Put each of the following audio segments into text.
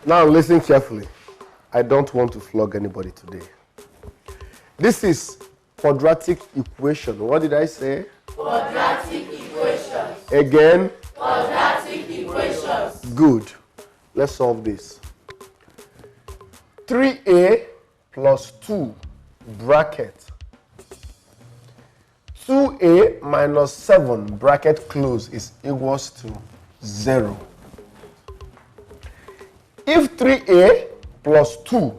Now listen carefully. I don't want to flog anybody today. This is quadratic equation. What did I say? Quadratic equations. Again? Quadratic equations. Good. Let's solve this. 3a plus 2 bracket 2a minus 7 bracket close is equals to 0. If 3a plus 2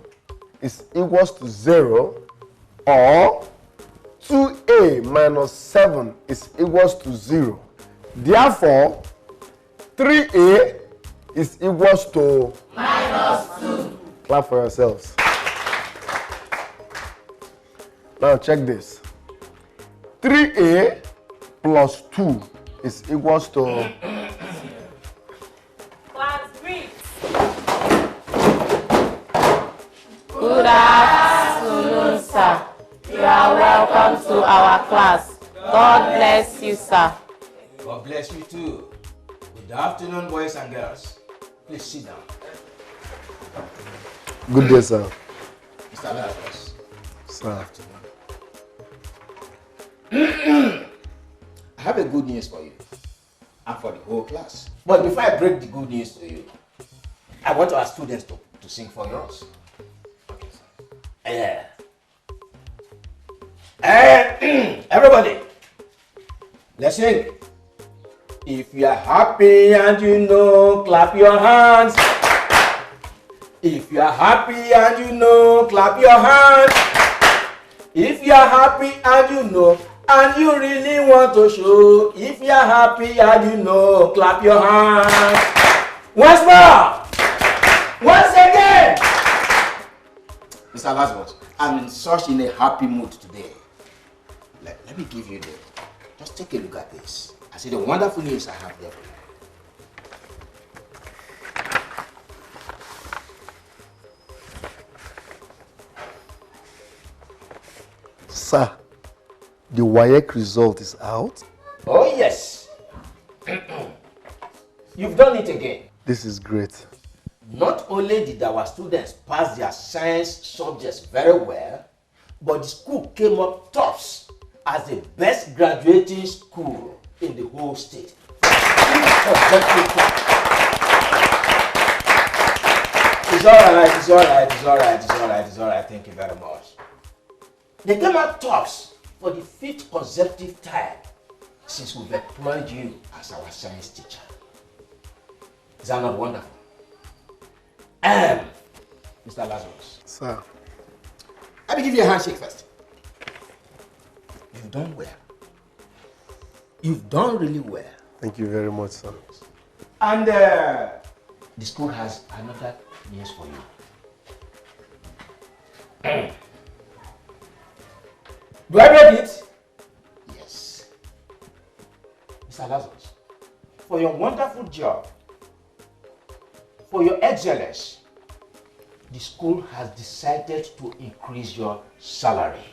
is equals to 0, or 2a minus 7 is equals to 0, therefore 3a is equals to minus 2. Clap for yourselves. Now check this. 3a plus 2 is equals to Class 3. Good afternoon, sir. You are welcome to our class. God bless you, sir. God bless you too. Good afternoon, boys and girls. Please sit down. good day, sir. Mr. Lazarus. Sir. I have a good news for you and for the whole class. But before I break the good news to you, I want our students to sing for yours. Yeah. Everybody, let's sing. If you are happy and you know, clap your hands. If you are happy and you know, clap your hands. If you are happy and you know, and you really want to show, if you are happy and you know, clap your hands. Once more. Once again. Mr. Lazarus, I'm in such a happy mood today. Let me give you this. Just take a look at this. I see the wonderful news I have there for you. Sir, the WAEC result is out. Oh yes. You've done it again. This is great. Not only did our students pass their science subjects very well, but the school came up tops as the best graduating school in the whole state. It's all right. Thank you very much. They came out tops for the 5th consecutive time since we've employed you as our science teacher. Is that not wonderful? Mr. Lazarus. Sir. Let me give you a handshake first. You've done well. You've done really well. Thank you very much, sir. And the school has another news for you. Do I make it? Yes. Mr. Lazarus, for your wonderful job, for your excellence, the school has decided to increase your salary.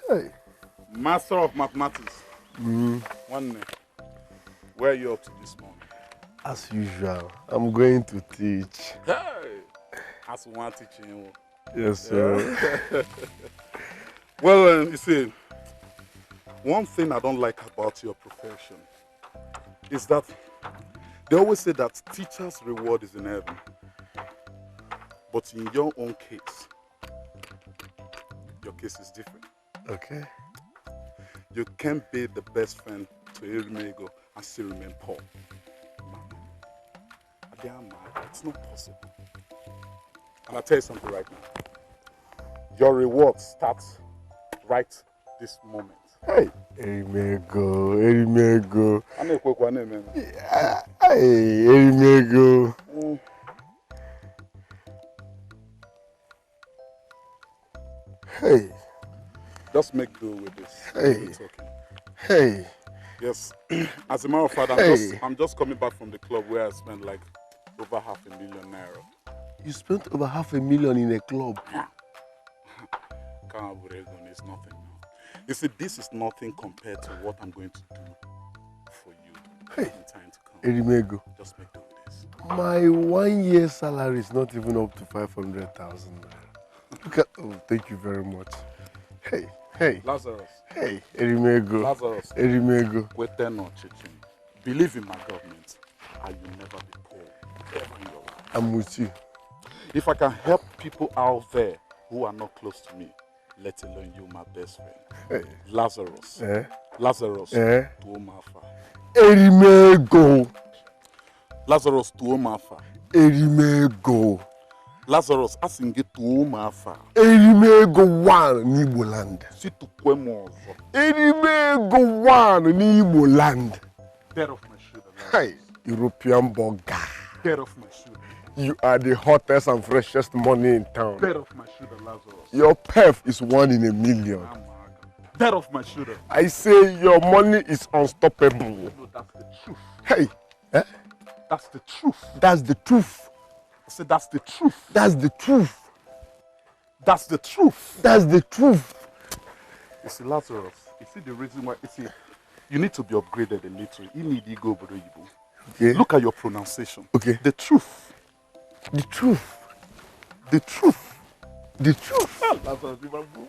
Hey. Master of mathematics. One name. Where are you up to this morning? As usual, I'm going to teach. Hey! As one teaching. Yes, sir. Yeah. Well, you see, one thing I don't like about your profession is that they always say that teacher's reward is in heaven. But in your own case, your case is different. Okay. You can't be the best friend to Erimego and still remain poor. It's not possible. And I'll tell you something right now. Your reward starts right this moment. Hey, Erimego, Erimego. I'm a quick one, man. Hey, Erimego. Hey. Just make do with this. Hey. Hey. Yes. As a matter of fact, I'm just coming back from the club where I spent like over $500,000 naira. You spent over $500,000 in a club? Yeah. It's nothing now. You see, this is nothing compared to what I'm going to do for you in time to come. Erimego. Just make do with this. My 1 year salary is not even up to 500,000 naira. Look at, oh, thank you very much. Hey, hey. Lazarus. Hey, Erimego. Lazarus, Erimego. Kwete no chicken. Believe in my government, and you'll never be poor ever in your life. I'm with you. If I can help people out there who are not close to me, let alone you, my best friend, Hey. Lazarus. Lazarus, Eh? to Omafa. Erimego. Lazarus to Omafa. Erimego. Lazarus, asinge to Omafa. Erimego one n'Igbo land. Si to Kwemo. Erimego one n'Igbo land. Get off my shoulder, Lazarus. Hey, European burger. Get off my shoulder. You are the hottest and freshest money in town. Get off my shoulder, Lazarus. Your perf is 1 in a million. Get off my shoulder. I say your money is unstoppable. No, that's the truth. Hey, That's the truth. that's the truth. I said that's the truth. That's the truth. That's the truth. That's the truth. You see, Lazarus, you see the reason why, you see, you need to be upgraded a little. You need to go, Okay. Look at your pronunciation. Okay. The truth. The truth. The truth. The truth. Lazarus, remember?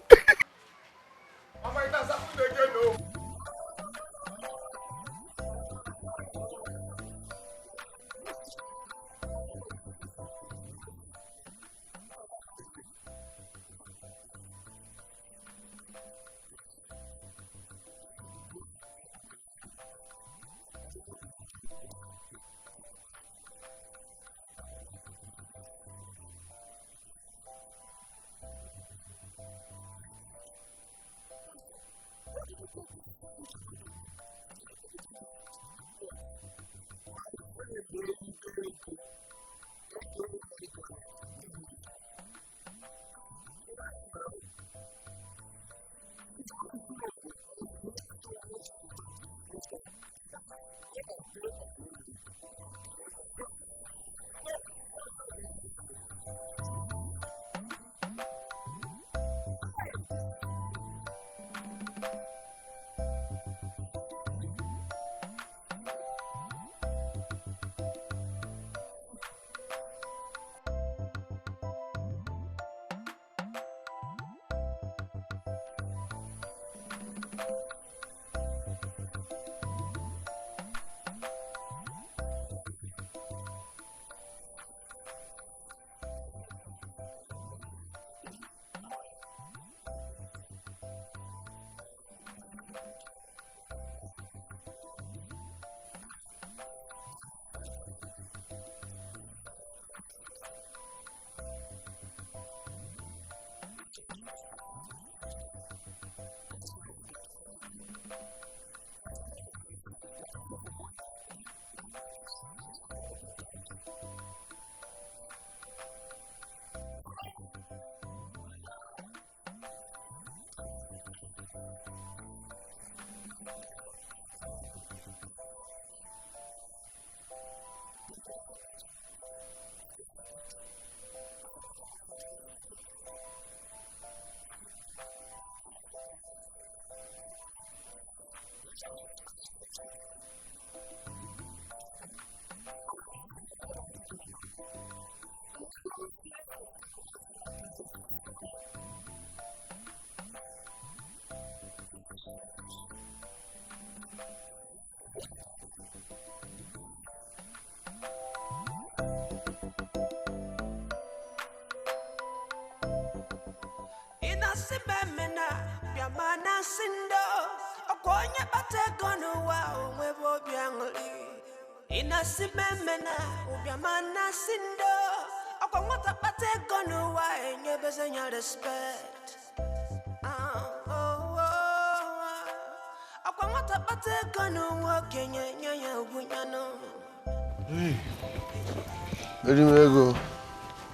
Inasibemena, Yamana Sindo, Okonya Bategono, wow, Webo Biangli. Inasibemena, Yamana Sindo, Okomata Bategono, why, Nebezanya respect. Okomata Bategono, Kenya, Winyano. Hey, Erimego.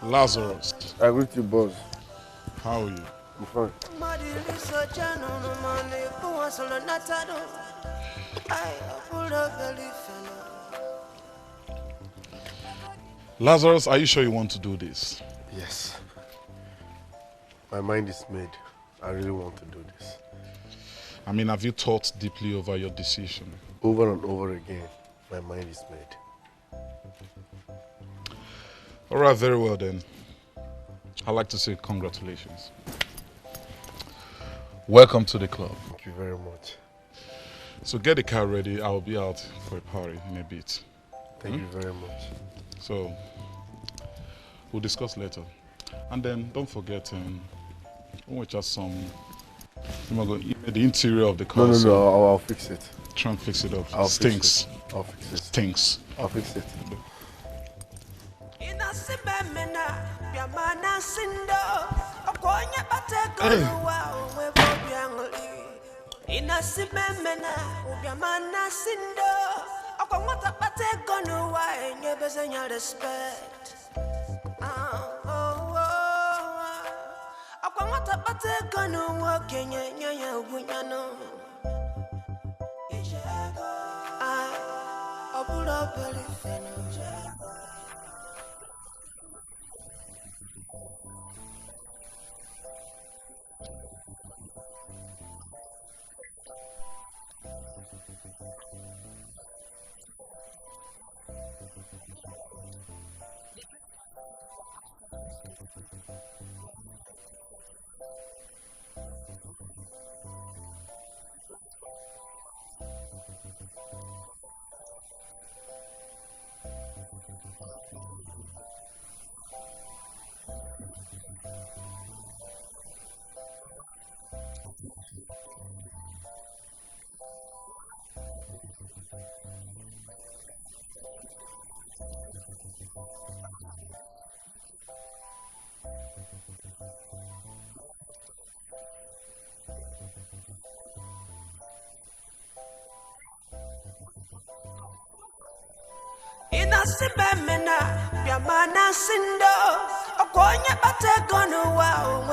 Lazarus, I greet you, boss. how are you? I'm fine. Lazarus, are you sure you want to do this? Yes. My mind is made. I really want to do this. I mean, have you thought deeply over your decision? Over and over again, my mind is made. All right, very well then. I'd like to say congratulations. Welcome to the club. Thank you very much. So get the car ready. I'll be out for a party in a bit. Thank you very much. So we'll discuss later. And then don't forget, we'll just some. The interior of the car. No, I'll fix it. Try and fix it up. I'll Stinks. Fix it. I'll fix it. Stinks. I'll fix it. Inasibemena, Yamana Sindo, Okonya Bategono, wow,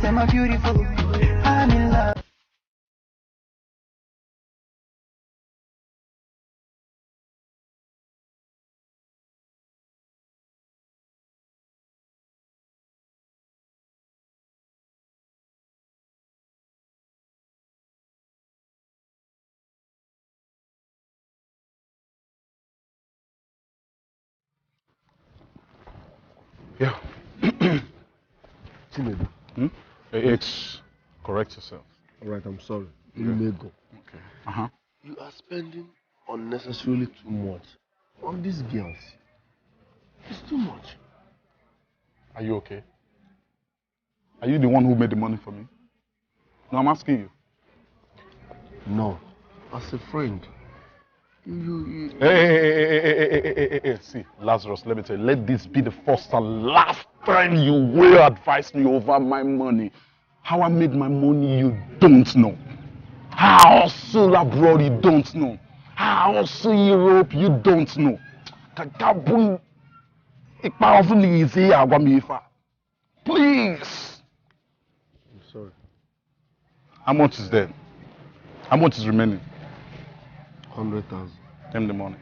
You're my beautiful. I'm in love. Yeah. Chinedu. It's correct yourself. Alright, I'm sorry. You may go. Okay. You are spending unnecessarily too much on these girls. It's too much. Are you okay? Are you the one who made the money for me? No, I'm asking you. No. As a friend. Hey. See, Lazarus, let me tell you, let this be the first and last time you will advise me over my money. How I made my money, you don't know. How I hustle abroad, you don't know. How I hustle Europe, you don't know. Please. I'm sorry. How much is there? How much is remaining? 100,000. Tell me the money.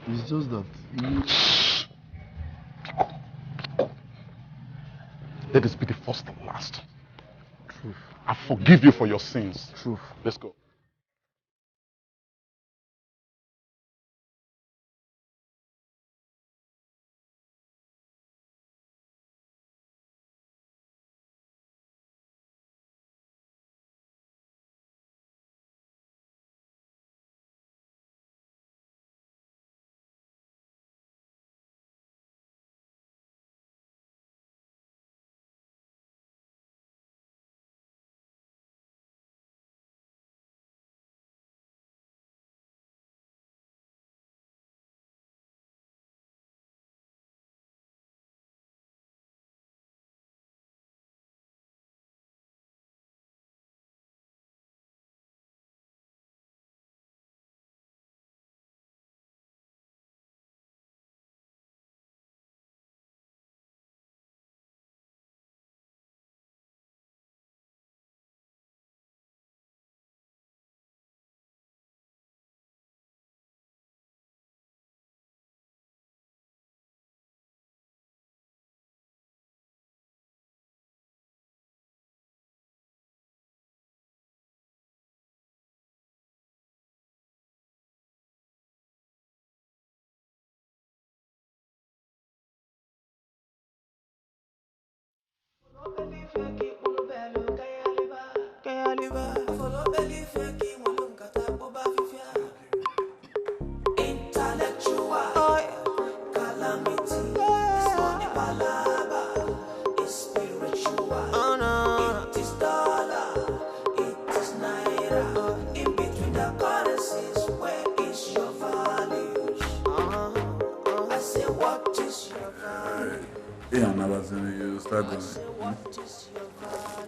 It's just that you... Let this be the first and last. Truth. I forgive you for your sins. Truth. Let's go.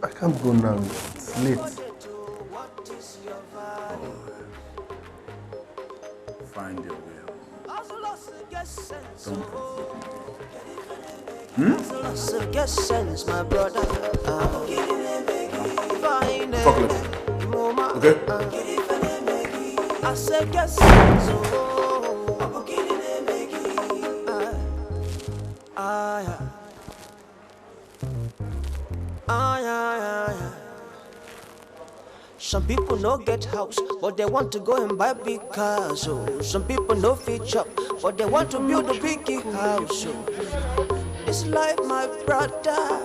I can't go now. It's late. Find your way. Don't Get sense, my brother. talk less. Okay? I said get sense. Some people no get house, but they want to go and buy big cars. So some people no fit shop, but they want to build a big house. So it's like my brother.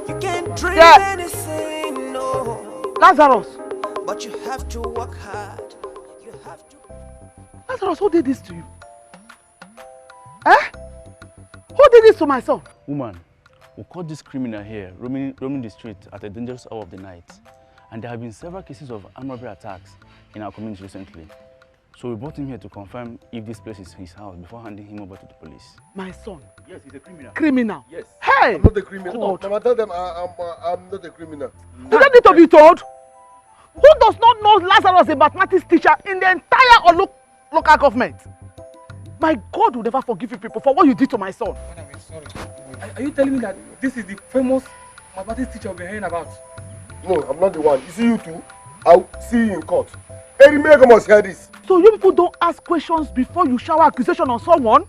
You can't dream anything, no. Lazarus. But you have to work hard. You have to. Lazarus, who did this to you? Eh? Who did this to my son? Woman, we caught this criminal here roaming the street at a dangerous hour of the night. And there have been several cases of armed robbery attacks in our community recently. So we brought him here to confirm if this place is his house before handing him over to the police. My son? Yes, he's a criminal. Criminal? Yes. Hey! I'm not a criminal. Mama, tell them I'm not a criminal. Do they need to be told? Who does not know Lazarus, a mathematics teacher in the entire local government? My God will never forgive you people for what you did to my son. Madam, I'm sorry. Are you telling me that this is the famous mathematics teacher we're hearing about? No, I'm not the one. You see you two? I'll see you in court. Erimego must hear this. So you people don't ask questions before you shower accusation on someone?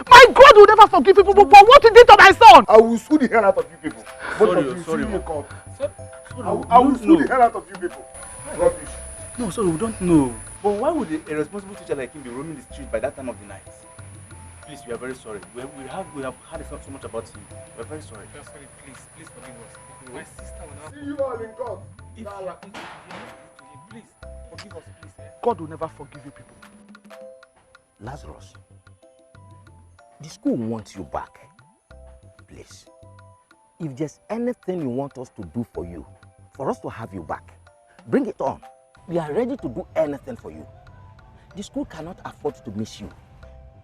My God will never forgive you people for what you did to my son. I will sue the hell out of you people. Both of you, see you in court. I will sue the hell out of you people. Rubbish. No, sorry, we don't know. But why would a responsible teacher like him be roaming the street by that time of the night? Please, we are very sorry. We have heard so much about him. We are very sorry. We are sorry. Please forgive us. My sister will now. See you all in court. If you are to him, please forgive us, please. God will never forgive you people. Lazarus, the school wants you back. Please, if there's anything you want us to do for you, for us to have you back, bring it on. We are ready to do anything for you. The school cannot afford to miss you.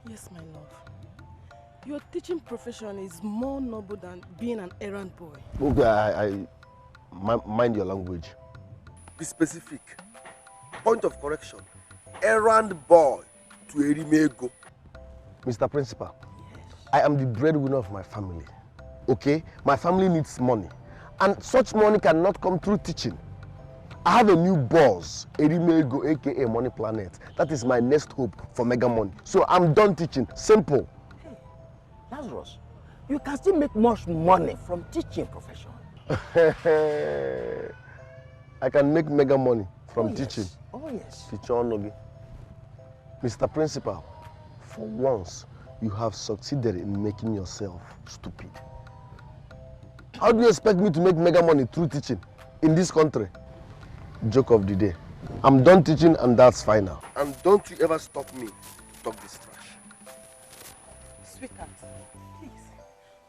Yes, my love. Your teaching profession is more noble than being an errand boy. Okay, mind your language. Be specific. Point of correction. Errand boy to Erimego. Mr. Principal, yes. I am the breadwinner of my family. Okay? My family needs money. And such money cannot come through teaching. I have a new boss, Erimego, aka Money Planet. That is my next hope for mega money. So I'm done teaching. Simple. Hey, Lazarus, you can still make much money from teaching profession. I can make mega money from teaching. Yes. Oh yes. Teacher Onogi. Mr. Principal, for once, you have succeeded in making yourself stupid. How do you expect me to make mega money through teaching in this country? Joke of the day. I'm done teaching and that's final. And don't you ever stop me to talk this trash. Sweetheart, please.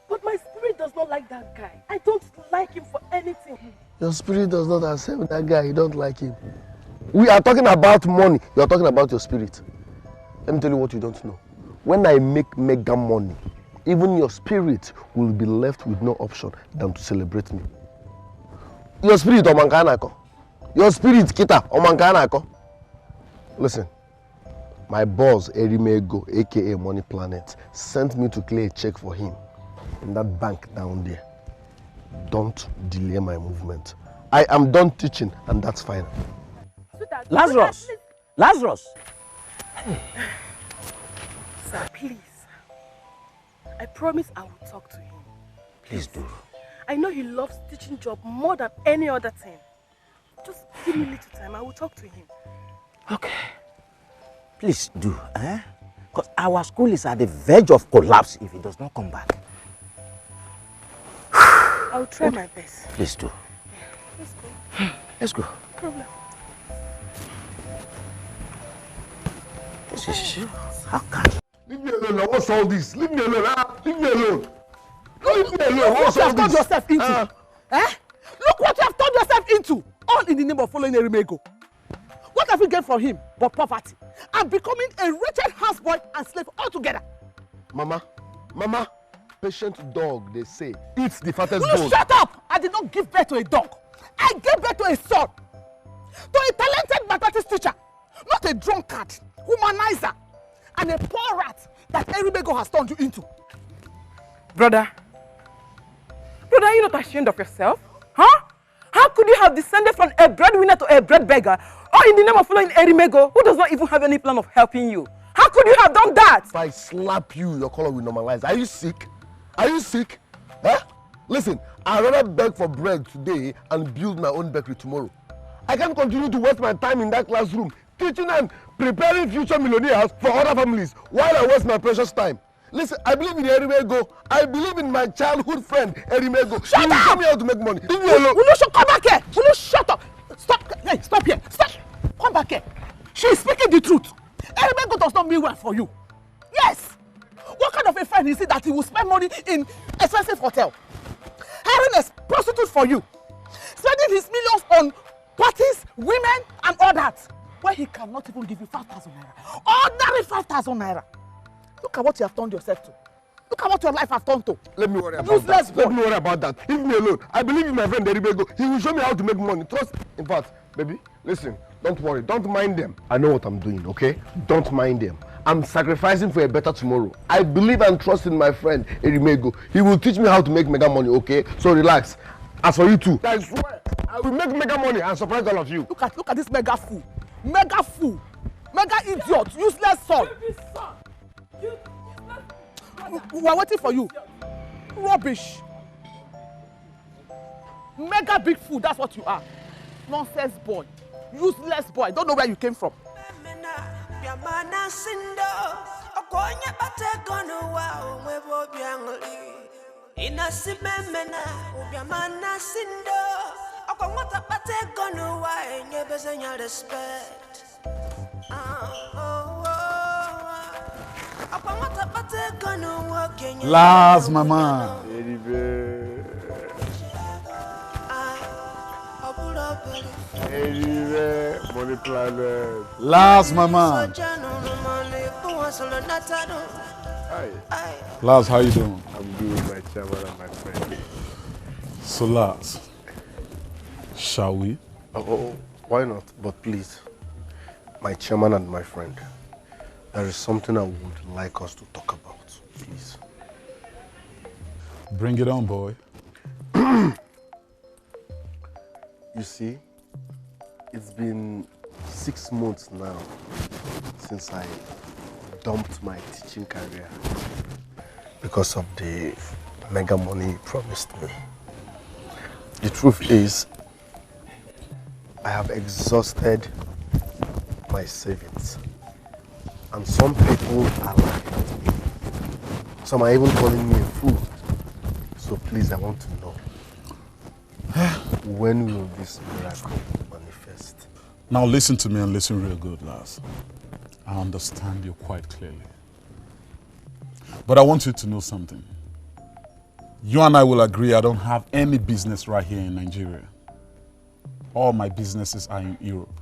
But my spirit does not like that guy. I don't like him for anything. Your spirit does not accept that guy. You don't like him. We are talking about money. You are talking about your spirit. Let me tell you what you don't know. When I make mega money, even your spirit will be left with no option than to celebrate me. Your spirit, Omankanako. Your spirit, Kita, Omankanako. Listen, my boss, Erimego, aka Money Planet, sent me to clear a check for him in that bank down there. Don't delay my movement. I am done teaching and that's fine. Lazarus! Lazarus! Sir, please. I promise I will talk to him. Please do. I know he loves teaching job more than any other thing. Just give me a little time. I will talk to him. Okay. Please do, eh? Because our school is at the verge of collapse if he does not come back. I will try my best. Please do. Let's go. Let's go. No problem. How can you? Leave me alone. What's all this? Leave me alone. Leave me alone. Leave me alone. Look what you have turned yourself into. Look what you have turned yourself into. All in the name of following Erimego. What have you gained from him but poverty? And becoming a wretched houseboy and slave altogether. Mama, patient dog, they say, eats the fattest Will bone. you shut up? I did not give birth to a dog. I gave birth to a son. To a talented mathematics teacher. Not a drunkard, humanizer, and a poor rat that Erimego has turned you into. Brother, are you not ashamed of yourself? Huh? How could you have descended from a breadwinner to a bread beggar, all in the name of following Erimego, who does not even have any plan of helping you? How could you have done that? If I slap you, your color will normalize. Are you sick? Are you sick? Huh? Listen, I'd rather beg for bread today and build my own bakery tomorrow. I can't continue to waste my time in that classroom teaching and preparing future millionaires for other families while I waste my precious time. Listen, I believe in Erimego. I believe in my childhood friend, Erimego. Shut up! Show me how to make money. Leave me alone. Will you come back here? Will you shut up? Stop! Hey, stop here! Stop! Come back here. She is speaking the truth. Erimego does not mean well for you. Yes! What kind of a friend is it that he will spend money in expensive hotel? Hiring a prostitute for you. Spending his millions on parties, women, and all that. Why he cannot even give you 5,000 naira. Ordinary 5,000 naira. Look at what you have turned yourself to. Look at what your life has turned to. Let me worry about that. Let me worry about that. Leave me alone. I believe in my friend Erimego. He will show me how to make money. Trust. In fact, baby, listen. Don't worry. Don't mind them. I know what I'm doing, okay? Don't mind them. I'm sacrificing for a better tomorrow. I believe and trust in my friend Erimego. He will teach me how to make mega money, okay? So relax. As for you too, I swear, I will make mega money and surprise all of you. Look at this mega fool. Mega fool. Mega idiot. Useless son. We are waiting for you. Rubbish. Mega big fool, that's what you are. Nonsense boy. Useless boy. I don't know where you came from. Last, mama. Money planet. Last, mama. Last, how you doing? I'm good, my chairman and my friend. So, Last, shall we? Oh, why not? But please, my chairman and my friend, there is something I would like us to talk about, please. Bring it on, boy. You see, it's been 6 months now since I dumped my teaching career because of the mega money you promised me. The truth is, I have exhausted my savings, and some people are laughing at me. Some are even calling me a fool. So please, I want to know, when will this miracle manifest? Now listen to me and listen real good, Lars. I understand you quite clearly. But I want you to know something. You and I will agree I don't have any business right here in Nigeria. All my businesses are in Europe.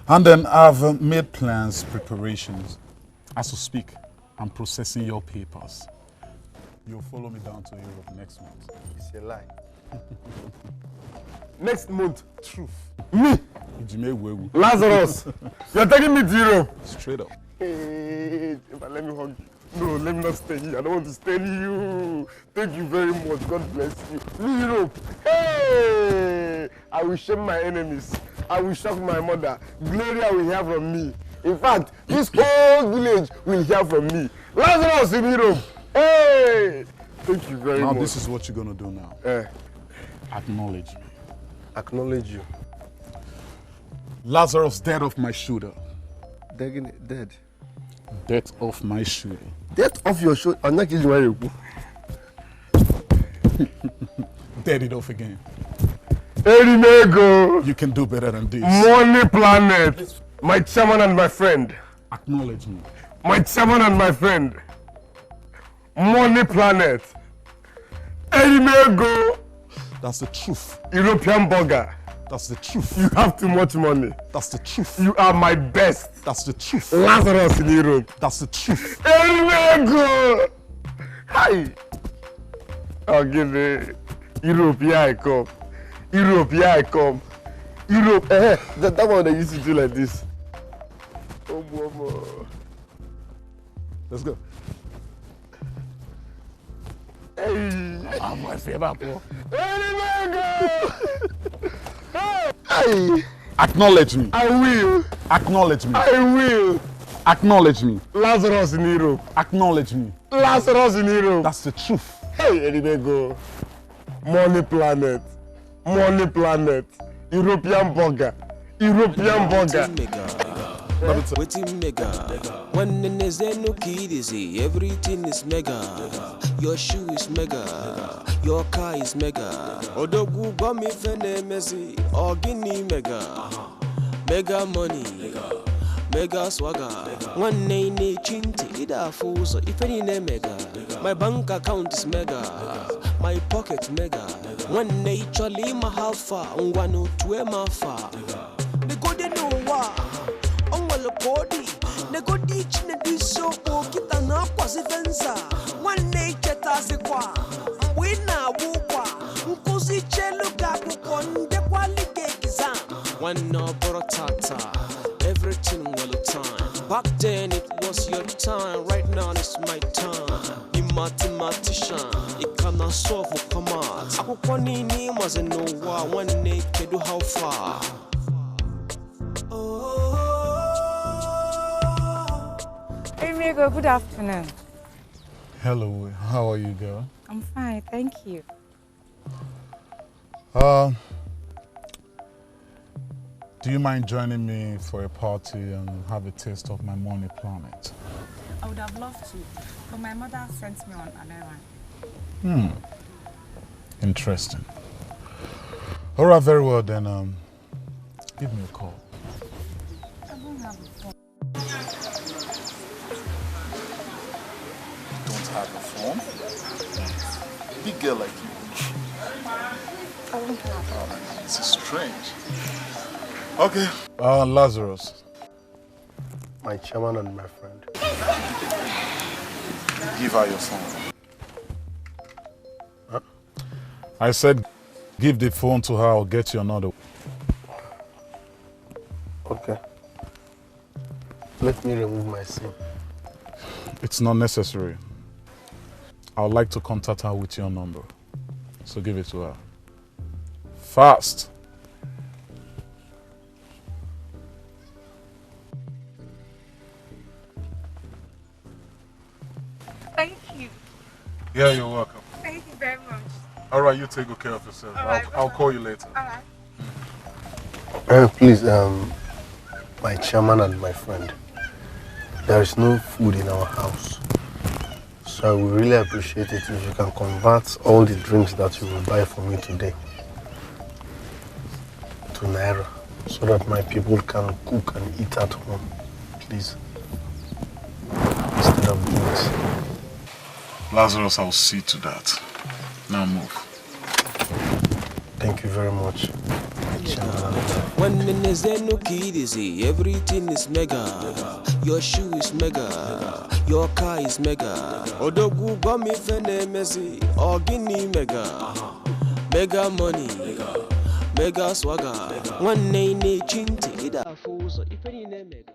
And then I've made plans, preparations. As we speak, I'm processing your papers. You'll follow me down to Europe next month. It's a lie. Next month. Truth. Me? Lazarus, you're taking me to Europe. Straight up. Hey, let me hug you. No, let me not stay here. I don't want to stay you. Thank you very much. God bless you. Me, Europe. Hey, I will shame my enemies. I will shock my mother. Gloria will hear from me. In fact, this whole village will hear from me. Lazarus in Europe. Hey, thank you very much. Now this is what you're gonna do now. Acknowledge me. Acknowledge you. Lazarus, dead off my shoulder. Dead. Death of my shooter. Death of your shoulder. I'm not kidding you. Dead it off again. Erimego. You can do better than this. Money planet. My chairman and my friend. Acknowledge me. My chairman and my friend. Money planet. Erimego. That's the truth. European burger. That's the truth. You have too much money. That's the truth. You are my best. That's the truth. Lazarus in Europe. That's the truth. Erimego. Hi. I'll give it. Europe, here I come. Europe, here I come. Europe, that one they used to do like this. Oh, mama. Let's go. Hey. I'm my favorite, bro. Hey. Acknowledge me. I will. Acknowledge me. I will. Acknowledge me. Lazarus in Europe. Acknowledge me. Lazarus in Europe. That's the truth. Hey, Erimego. Money planet. Money planet. European burger. European burger. Waiting mega. When in the no kid is everything is mega. Your shoe is mega. Your car is mega. Odogu gummy fene messy. Or guinea mega. Mega money. Mega swagger. One name chinty. Ida fools. If any name mega. My bank account is mega. My pocket mega. One naturally my half far. One or two my far. The good know why. Onwale kodi, nego dichi ne diso po kita na kwasi fensa. One cheta zikwa, wina wukwa, nkusi chelu gaku konde kwa lige giza. One no borotata, everything well time. Back then it was your time, right now it's my time. Be mathematician, it cannot solve for commas. Akwụkwọ niile mazi n'ụwa nwanne kedu how far. Hey Migo, good afternoon. Hello, how are you, girl? I'm fine, thank you. Do you mind joining me for a party and have a taste of my money planet? I would have loved to, but my mother sent me on an errand. Interesting. All right, very well then. Give me a call. I don't have a phone. Don't have a phone? Big girl like you. I don't have. This is strange. Okay. Lazarus. My chairman and my friend. Give her your phone. Huh? I said give the phone to her, I'll get you another. Okay. Let me remove my SIM. It's not necessary. I would like to contact her with your number. So give it to her. Fast. Thank you. Yeah, you're welcome. Thank you very much. All right, you take good care of yourself. I'll call you later. All right. Please, my chairman and my friend, there is no food in our house. So I would really appreciate it if you can convert all the drinks that you will buy for me today to Naira so that my people can cook and eat at home, please, instead of drinks. Lazarus, I'll see to that. Now move. Thank you very much. When there's no kid, everything is mega. Your shoe is mega. Your car is mega. Odogu bami fene mezi. Ogini mega. Mega money. Mega swagger. One name chinti. Ida fuso. If any mega.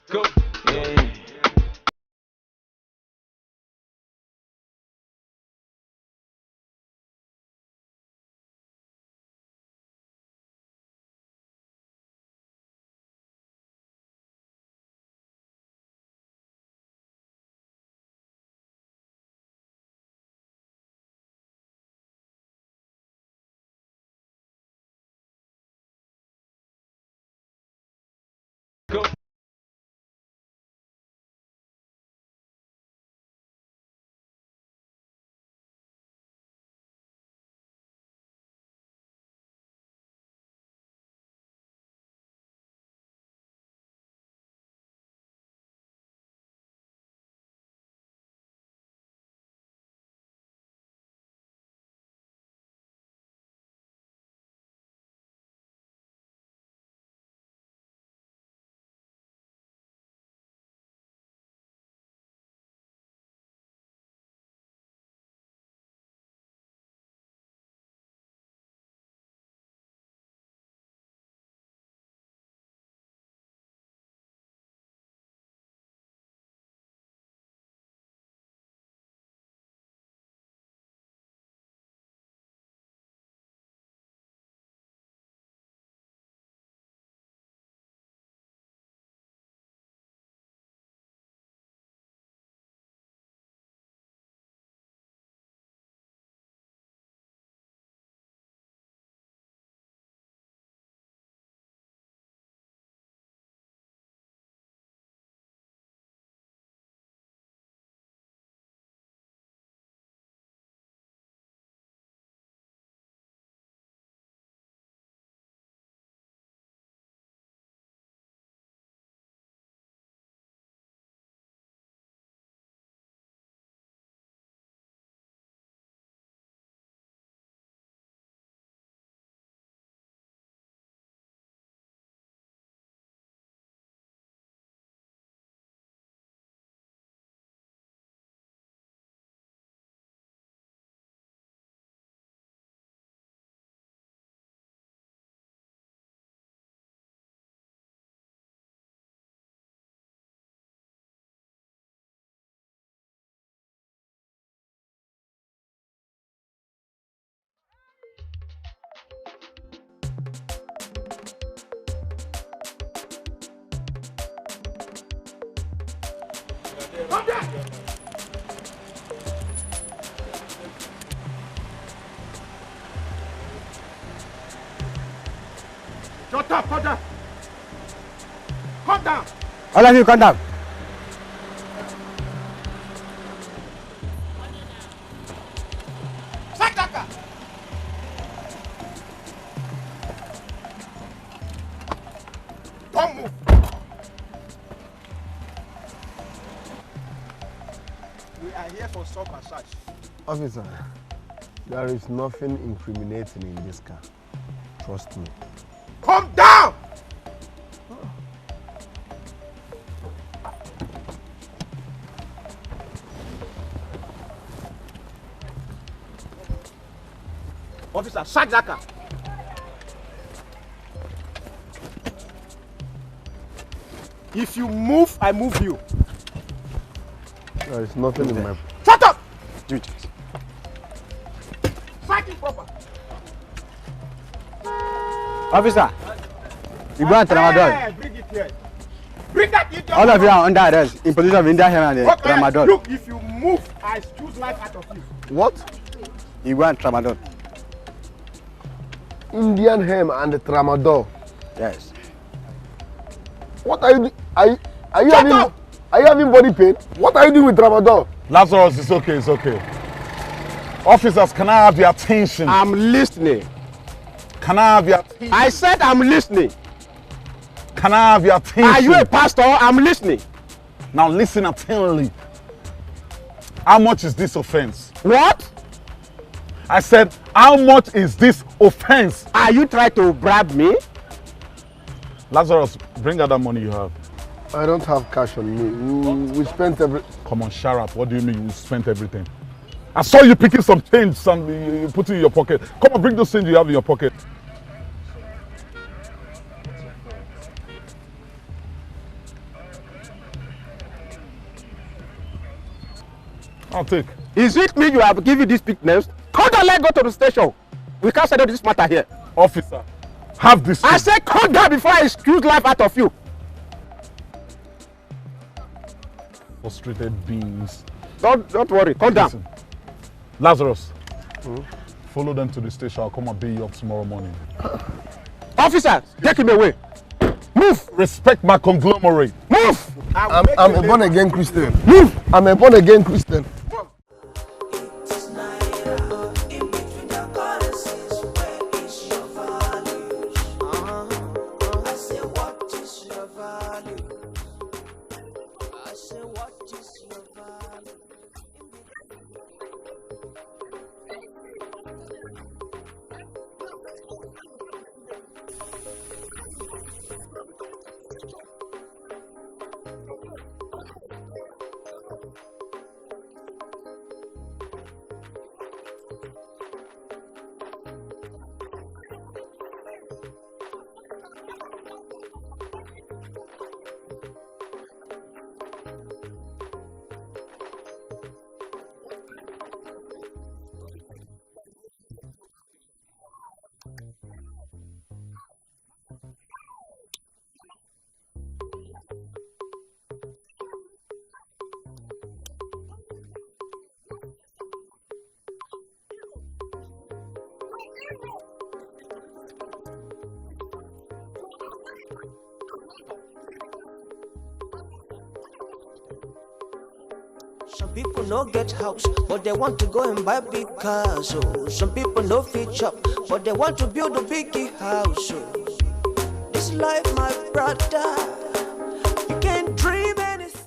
Go. Yeah. Go. Come back! Shut up, come down! Come down! All of you, come down! Sack that car! Don't move! We are here for stop and search. Officer, there is nothing incriminating in this car. Trust me. Come down! Officer, search that car. If you move, I move you. There is nothing in my... Shut up! Do it. Search it proper. Officer, you go and tramadol. Hey, bring it here. Bring that idiot. All of you are under arrest in position of India and tramadol. Look, if you move, I choose life out of you. What? You go and tramadol. Indian hem and the tramadol. Yes. What are you doing? Are you having body pain? What are you doing with tramadol? Lazarus, it's okay, it's okay. Officers, can I have your attention? I'm listening. Can I have your attention? I said I'm listening. Can I have your attention? Are you a pastor? I'm listening. Now listen attentively. How much is this offense? What? I said, how much is this offense? Are you trying to bribe me? Lazarus, bring out that money you have. I don't have cash on me. We spent every... Come on, shut up. What do you mean you spent everything? I saw you picking some change, you put it in your pocket. Come on, bring those things you have in your pocket. I'll take. Is it me you have given this pictness? Come down, let's go to the station. We can't settle this matter here. Officer, have this. I said come down before I squeeze life out of you. Frustrated beings. Don't worry, come down. Lazarus, follow them to the station. I'll come and bail you up tomorrow morning. Officer, take him away. Move. Respect my conglomerate. Move. I'm a born again Christian. Move. I'm a born again Christian. Some people no get house, but they want to go and buy big cars. Oh. Some people no fit shop, but they want to build a big house. Oh. This life, my brother, you can't dream anything.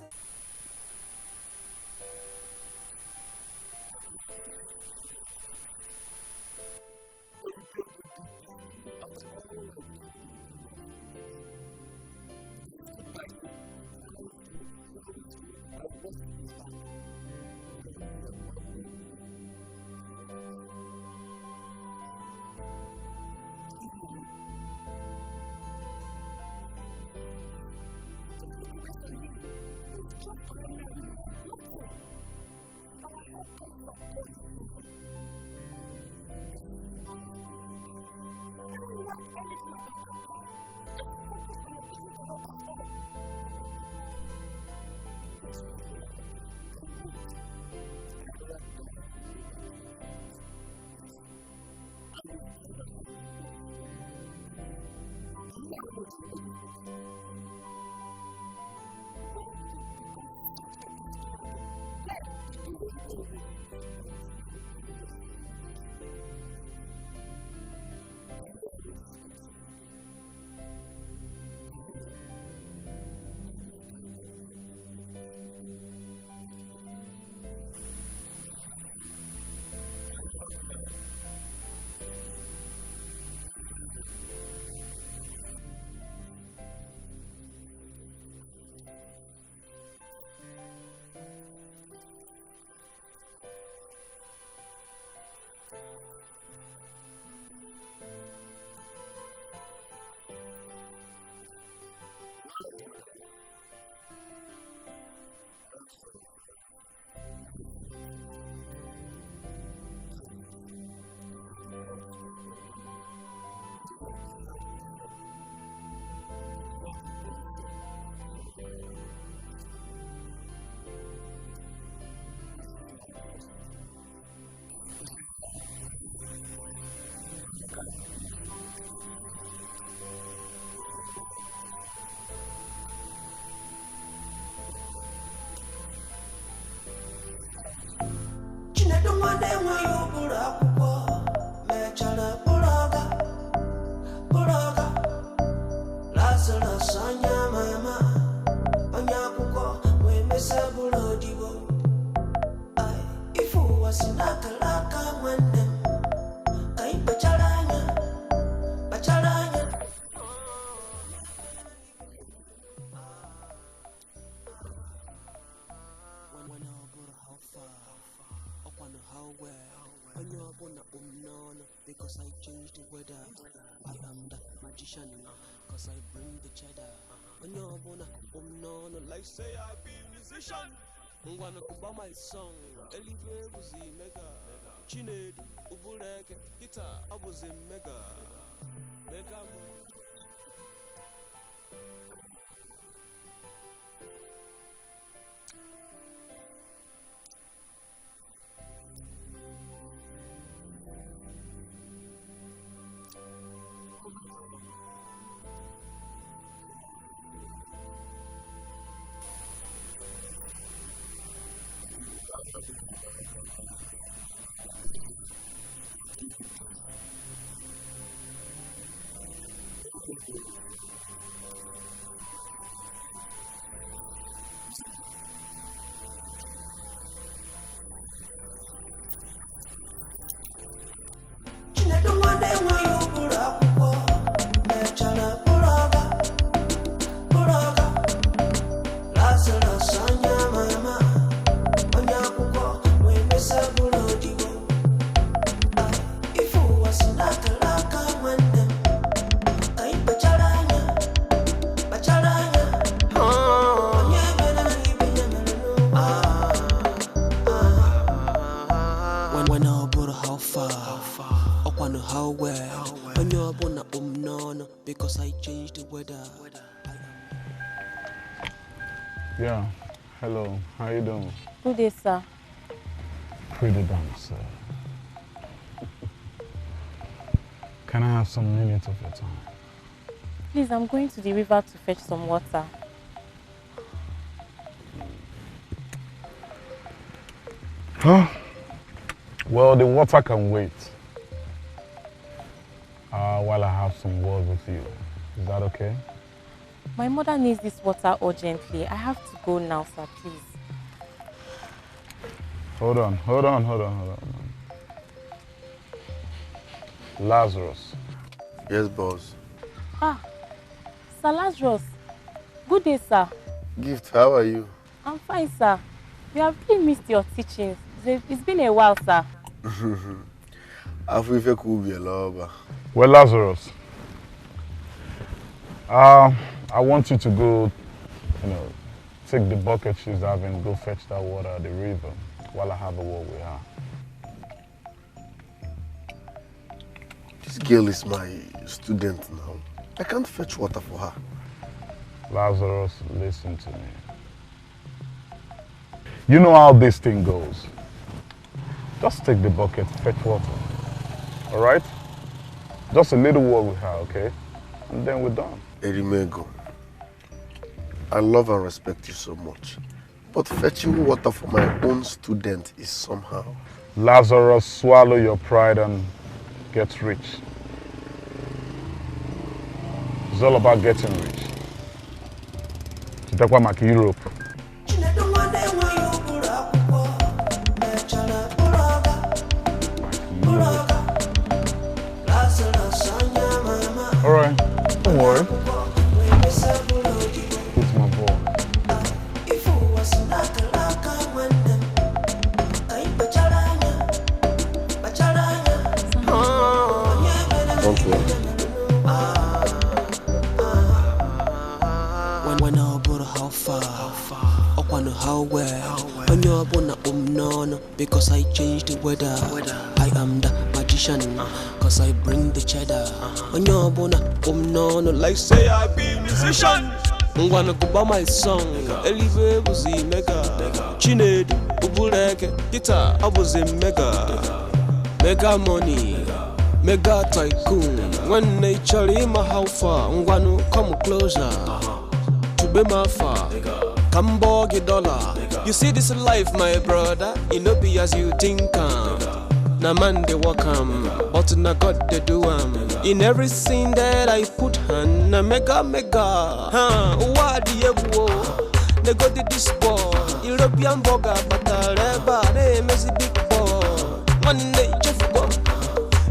Because I change the weather. I am the magician, cause I bring the cheddar. When you're born, like say I be musician. Ngwana kuba my song, Elive was a mega. Chined, Ubuleke, guitar, I was a mega. Mega. Because I changed the weather. Yeah, hello, how you doing? Good day, sir. Pretty damn, sir. Can I have some minutes of your time? Please, I'm going to the river to fetch some water. Huh? Well, the water can wait. While I have some words with you. Is that okay? My mother needs this water urgently. I have to go now, sir, please. Hold on. Lazarus. Yes, boss. Ah, Sir Lazarus. Good day, sir. Gift, how are you? I'm fine, sir. We have really missed your teachings. It's been a while, sir. Well, Lazarus, I want you to go, take the bucket she's having, go fetch that water at the river while I have a word with her. This girl is my student now. I can't fetch water for her. Lazarus, listen to me. You know how this thing goes. Just take the bucket, fetch water. All right? Just a little word with her, okay? And then we're done. Erimego, I love and respect you so much. But fetching water for my own student is somehow. Lazarus, swallow your pride and get rich. It's all about getting rich. Chitakwa Maki Europe. All right, don't worry. It's my boy. Don't worry. When I bought how far, I wonder how well. When you're born no, because I changed the weather. I am the magician, cause I bring the cheddar. When you're born no, like say I be musician. I'm gonna go by my song. Elive was a mega. Chined, Ubuleke, guitar, I was a mega. Mega money, mega tycoon. When nature in my how far, I'm gonna come closer. To be my far, come borg a dollar. You see this life, my brother, it no be as you think. Na man they walk but na God they do in every scene that I put hand, na mega. What the ewo? They go to this ball, European burger, but I never they messy big ball. One day, Jeff go,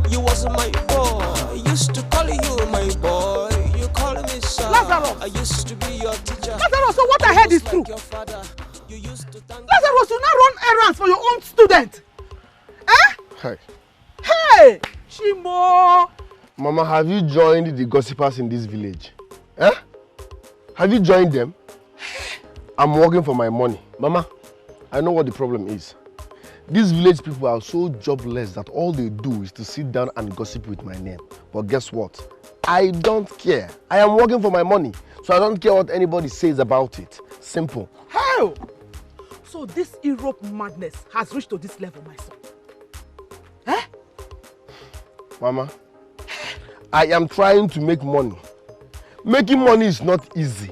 you was my boy. I used to call you my boy. You call me son. Lazarus. I used to be your teacher. Lazarus, so what I heard is true. Lazarus, you now run errands for your own student. Eh? Hi. Hey, Chimo. Mama, have you joined the gossipers in this village? Eh? Have you joined them? I'm working for my money. Mama, I know what the problem is. These village people are so jobless that all they do is to sit down and gossip with my name. But guess what? I don't care. I am working for my money, so I don't care what anybody says about it. Simple. How? So this Europe madness has reached to this level, my son. Eh? Mama, I am trying to make money. Making money is not easy.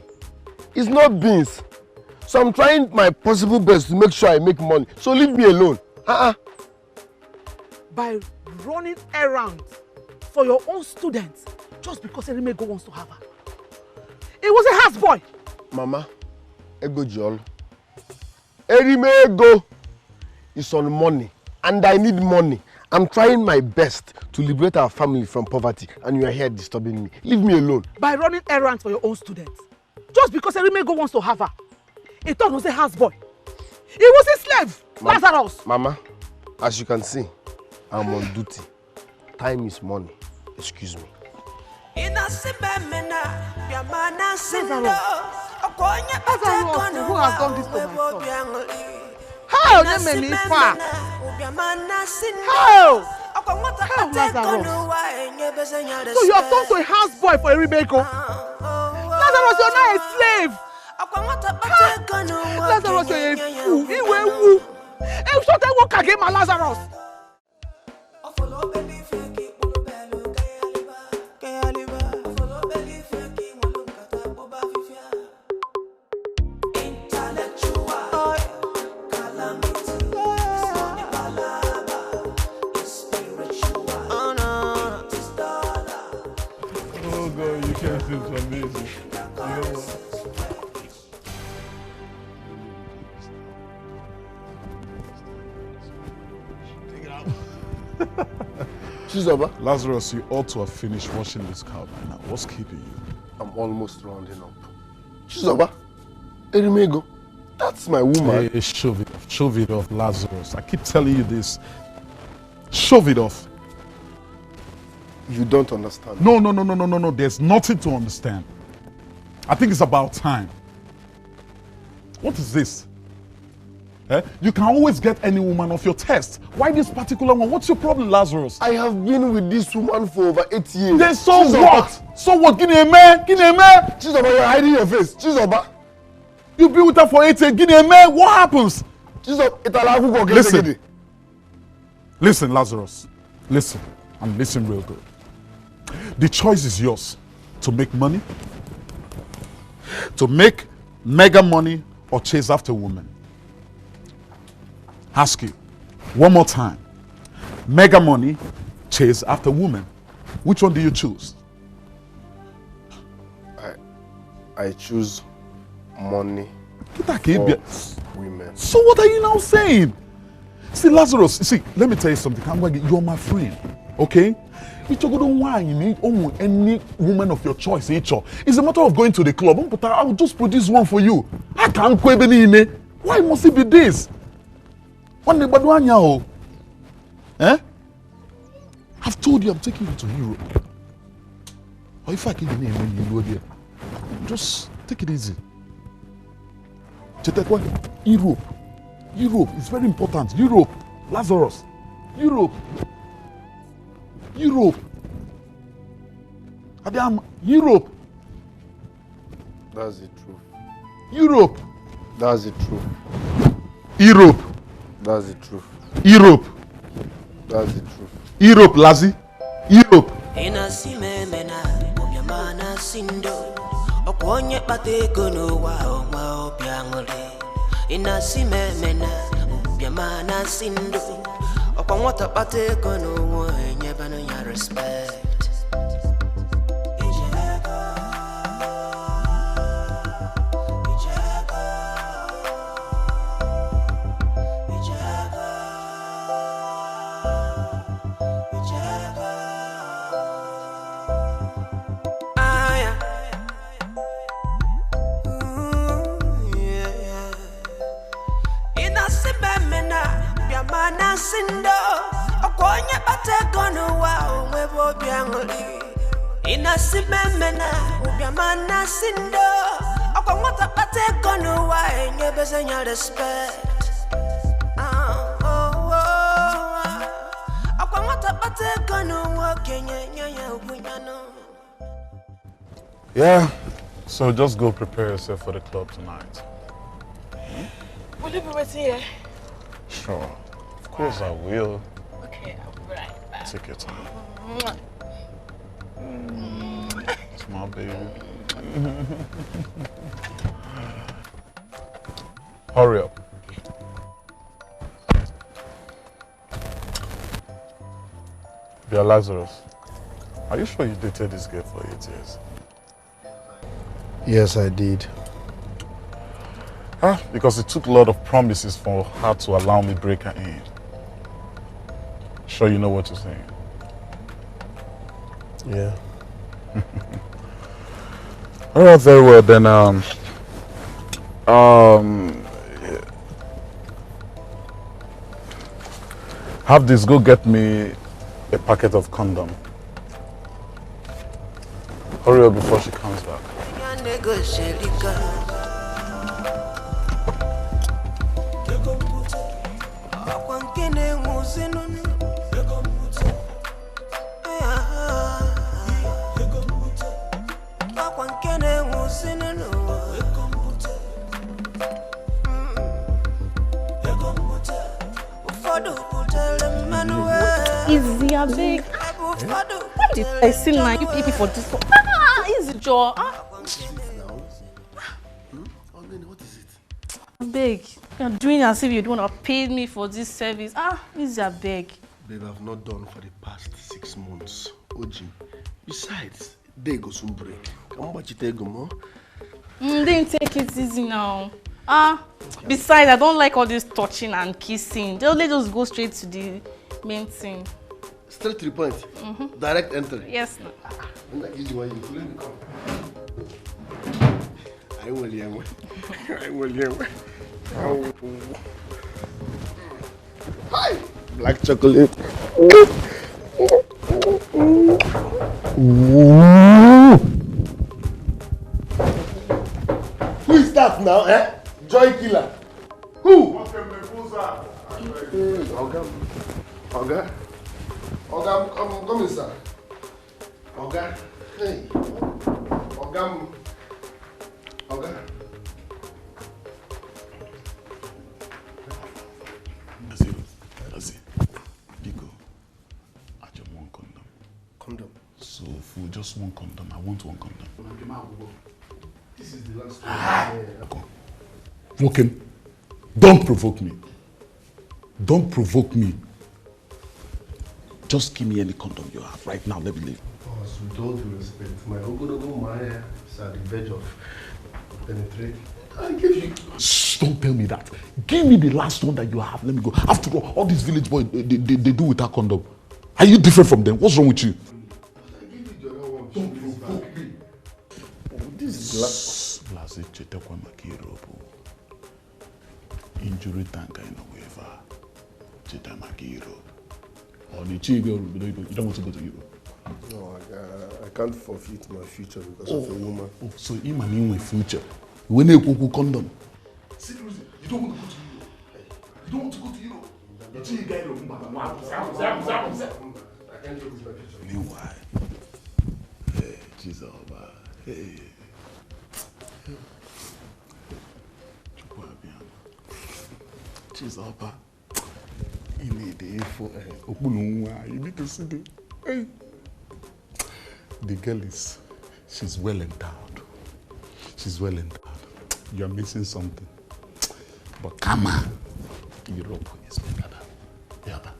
It's not beans. So I'm trying my possible best to make sure I make money. So leave me alone. By running errands for your own students just because Erimego wants to have her. It was a houseboy. Mama, Ego Jol. Erimego is on money and I need money. I'm trying my best to liberate our family from poverty and you are here disturbing me. Leave me alone. By running errands for your own students just because Erimego wants to have her. He thought it was a houseboy. He was a slave, Lazarus. Mama, as you can see, I'm on duty. Time is money. Excuse me. Lazarus, who has done this to my son? How? How? How, Lazarus? So you have turned to a houseboy for Erimego? Lazarus, you're not a slave. Lazarus, you're a fool. You were who? If so, they walk again, my Lazarus. Oh God, you can't seem to amaze me. Lazarus, you ought to have finished washing this car by now. What's keeping you? I'm almost rounding up. Chizoba, Erimego, that's my woman. Hey, shove it off, Lazarus. I keep telling you this. Shove it off. You don't understand. No. There's nothing to understand. I think it's about time. What is this? You can always get any woman off your test. Why this particular one? What's your problem, Lazarus? I have been with this woman for over 8 years. Then so what? So what? Give me a man. Chizoba, you're hiding your face. Chizoba. You've been with her for 8 years. Give me a man. What happens? Chizoba, Listen, Lazarus. Listen. And listen real good. The choice is yours. To make money, to make mega money, or chase after women. Ask you one more time. Mega money, chase after women. Which one do you choose? I choose money for women. So what are you now saying? See, Lazarus, see, let me tell you something. You're my friend, okay? Any woman of your choice, it's a matter of going to the club. But I will just produce one for you. I can't quit. Why must it be this? I've told you I'm taking you to Europe. Or if I can name you go there. Just take it easy. Europe. Europe is very important. Europe. Lazarus. Europe. Europe. That's the truth. Europe. That's the truth. Europe. That's the truth. Europe. That's the truth. Europe, Lazi. Europe. Respect. Respect. Yeah, so just go prepare yourself for the club tonight. Will you be waiting here? Sure, of course I will. Okay, I'll be right back. Take your time. It's my baby. Hurry up. Dear Lazarus, are you sure you dated this girl for 8 years? Yes, I did. Because it took a lot of promises for her to allow me break her in. Sure you know what you're saying? Yeah. All right, very well then. Have this. Go get me a packet of condom. Hurry up before she comes back. Easy, I beg. Why did I see now? You pay me for this one. Easy, Joe. What is it? I beg. You're doing as if you don't want to pay me for this service. Easy, I beg. Babe, I've not done for the past 6 months. Oji. Besides, they go soon break. Come watch it, go more. Then take it easy now. Besides, I don't like all this touching and kissing. Let us go straight to the main thing. Straight to the point. Direct entry. Yes. Easy one, you I will. Hi, black chocolate. Who is that now, eh? Joy killer. Who? Oga, come in, sir. Oga, hey. Oga. That's it. Biko, I just want condom. Condom? So, for just one condom, I want one condom. This is the last one. Woken, don't provoke me. Don't provoke me. Just give me any condom you have right now. Let me leave. Boss, with all due respect, my Ogodogo Maya is at the verge of penetrating. I give you. Shh, don't tell me that. Give me the last one that you have. Let me go. After all these village boys, they do without condom. Are you different from them? What's wrong with you? I give you the other one. Don't provoke me. This is last. Injury tanker in a waiver. You don't want to go to Europe? No, I can't forfeit my future because of a woman. Oh, so you mean my future? When you go condom? Seriously, you don't want to go to Europe? You don't want to go to Europe? I can't do this my future. Meanwhile, hey, Jesus, hey. Jesus, you need the info. You need to see the. Hey. The girl she's well endowed. She's well endowed. You're missing something. But come on, Europe is better than the other.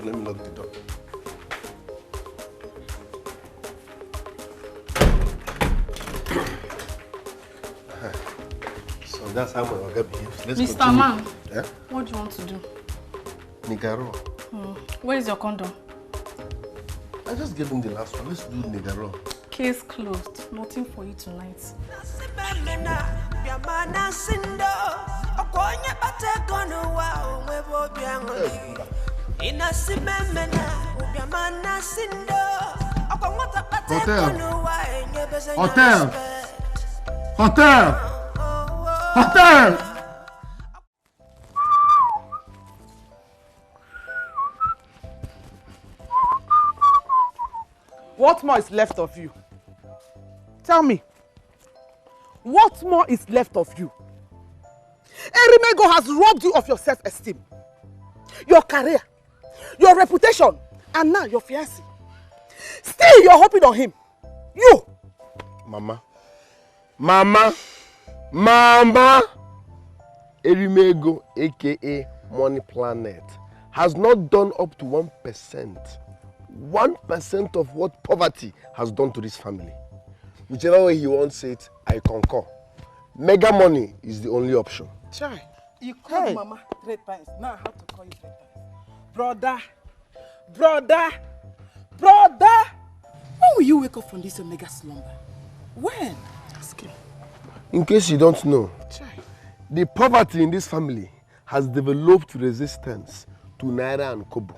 Let me lock the door. So that's how my Oga behaves. Let's Mr. continue. Man, Yeah? what do you want to do? Nigaro. Where is your condom? I just gave him the last one. Let's do Nigaro. Case closed. Nothing for you tonight. Hotel. Hotel. Hotel. Hotel. What more is left of you? Tell me. What more is left of you? Erimego has robbed you of your self-esteem, your career, your reputation, and now your fiancé. Still, you're hoping on him. You! Mama. Erimego, aka Money Planet, has not done up to 1%. 1% of what poverty has done to this family. Whichever way he wants it, I concur. Mega money is the only option. Chai, you called Mama 3 times. Now I have to call you 3 times. Brother! When will you wake up from this omega slumber? When? Ask him. In case you don't know, the poverty in this family has developed resistance to Naira and Kobo.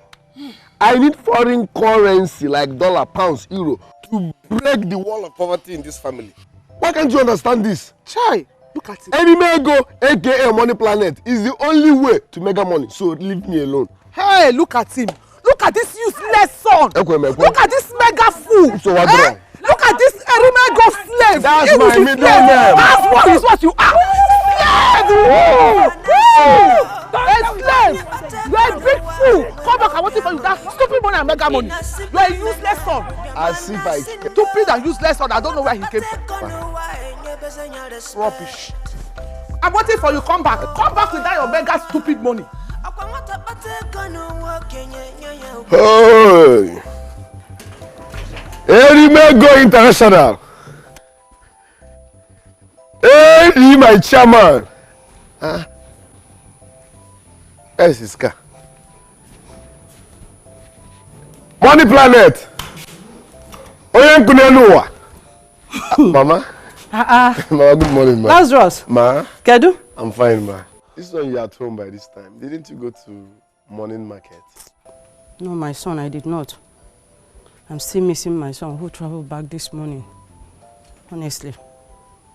I need foreign currency like dollar, pounds, euro to break the wall of poverty in this family. Why can't you understand this? Chai, look at it. Erimego, aka Money Planet, is the only way to mega money, so leave me alone. Hey, look at him. Look at this useless son. Look at this mega fool. So what's wrong? Look at this Erimego slave. That's my middle name. That's what you are. Slave! You're a big fool! Come back, I'm waiting for you. That stupid money and mega money. You're a useless son. As if I... Stupid and useless son. I don't know where he came from. Rubbish. I'm waiting for you. Come back. Come back with that your mega stupid money. Hey! Erimego International. Hey, my chairman. Huh? Where's his car? Money Planet. Mama. Mama, good morning, ma. Lazarus. Ma. Kedu? I'm fine, ma. This one you're at home by this time. Didn't you go to morning market? No, my son, I did not. I'm still missing my son who traveled back this morning. Honestly.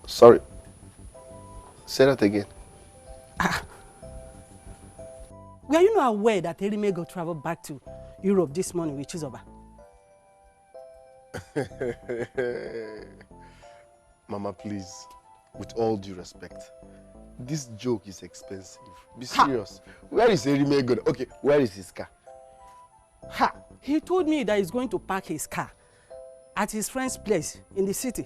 Sorry. Say that again. Were you not aware that Erimego traveled back to Europe this morning with Chizoba? Mama, please, with all due respect, this joke is expensive. Be serious. Where is Erimego? Okay, where is his car? Ha! He told me that he's going to park his car at his friend's place in the city.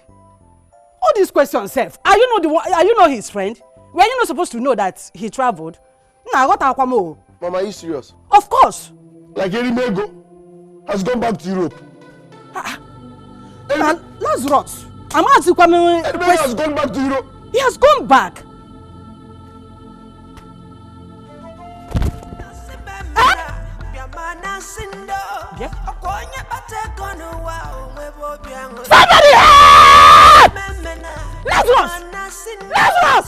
All these questions, Seth. Are you not his friend? Were you not supposed to know that he traveled? Mama, are you serious? Of course. Like Erimego has gone back to Europe. Lazarus, I'm asking you. Erimego has gone back to Europe. He has gone back. Yeah. Somebody help! Lazarus! Lazarus!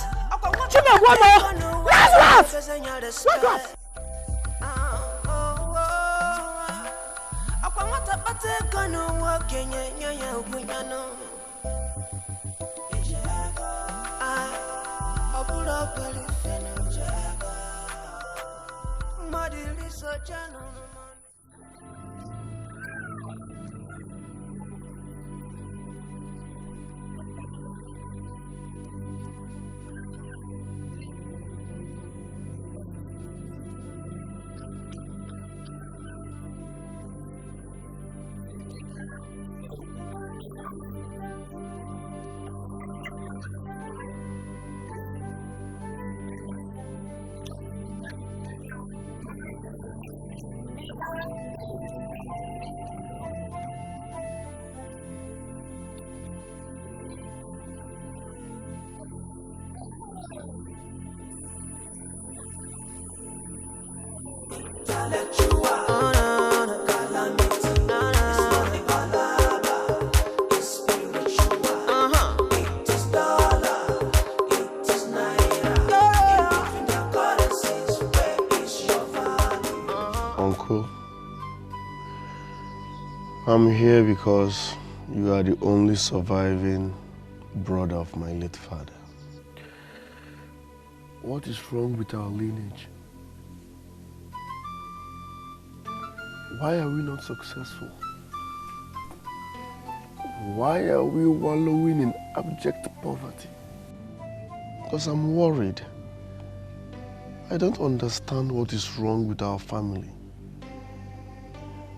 Lazarus! Wake up! Uncle, I'm here because You are the only surviving brother of my late father. What is wrong with our lineage? Why are we not successful? Why are we wallowing in abject poverty? Because I'm worried. I don't understand what is wrong with our family.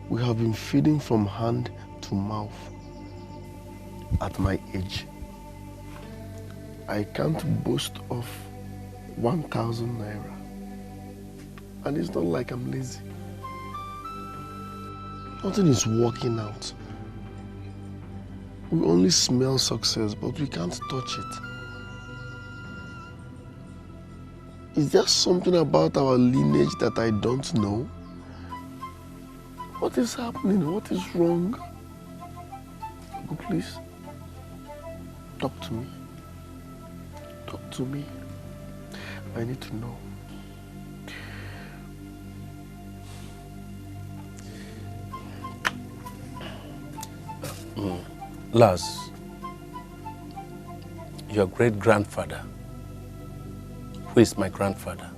We have been feeding from hand to mouth. At my age, I can't boast of 1,000 naira. And it's not like I'm lazy. Nothing is working out. We only smell success, but we can't touch it. Is there something about our lineage that I don't know? What is happening? What is wrong? Go, please. Talk to me. Talk to me. I need to know. Laz, your great-grandfather, who is my grandfather,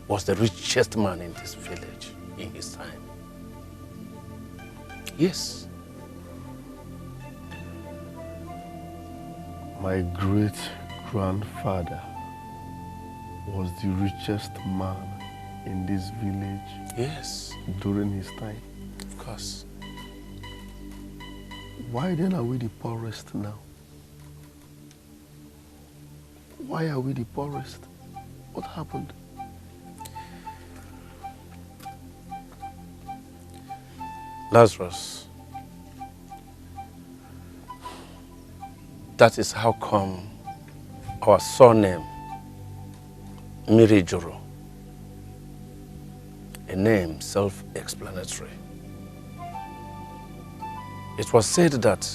was the richest man in this village in his time. Yes. My great-grandfather was the richest man in this village. Yes. During his time. Of course. Why then are we the poorest now? Why are we the poorest? What happened? Lazarus, that is how come our surname, Mirijoro, a name self-explanatory. It was said that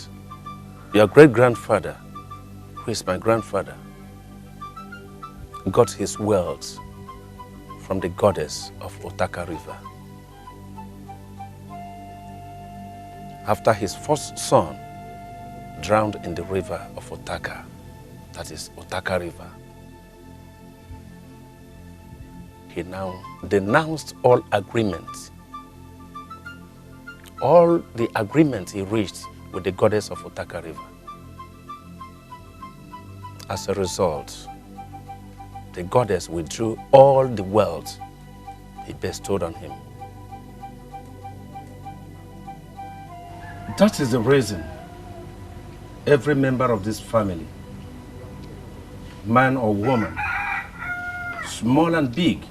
your great-grandfather, who is my grandfather, got his wealth from the goddess of Otaka River. After his first son drowned in the river of Otaka, that is Otaka River, he now denounced all agreements, all the agreements he reached with the goddess of Otaka River. As a result, the goddess withdrew all the wealth he bestowed on him. That is the reason every member of this family, man or woman, small and big,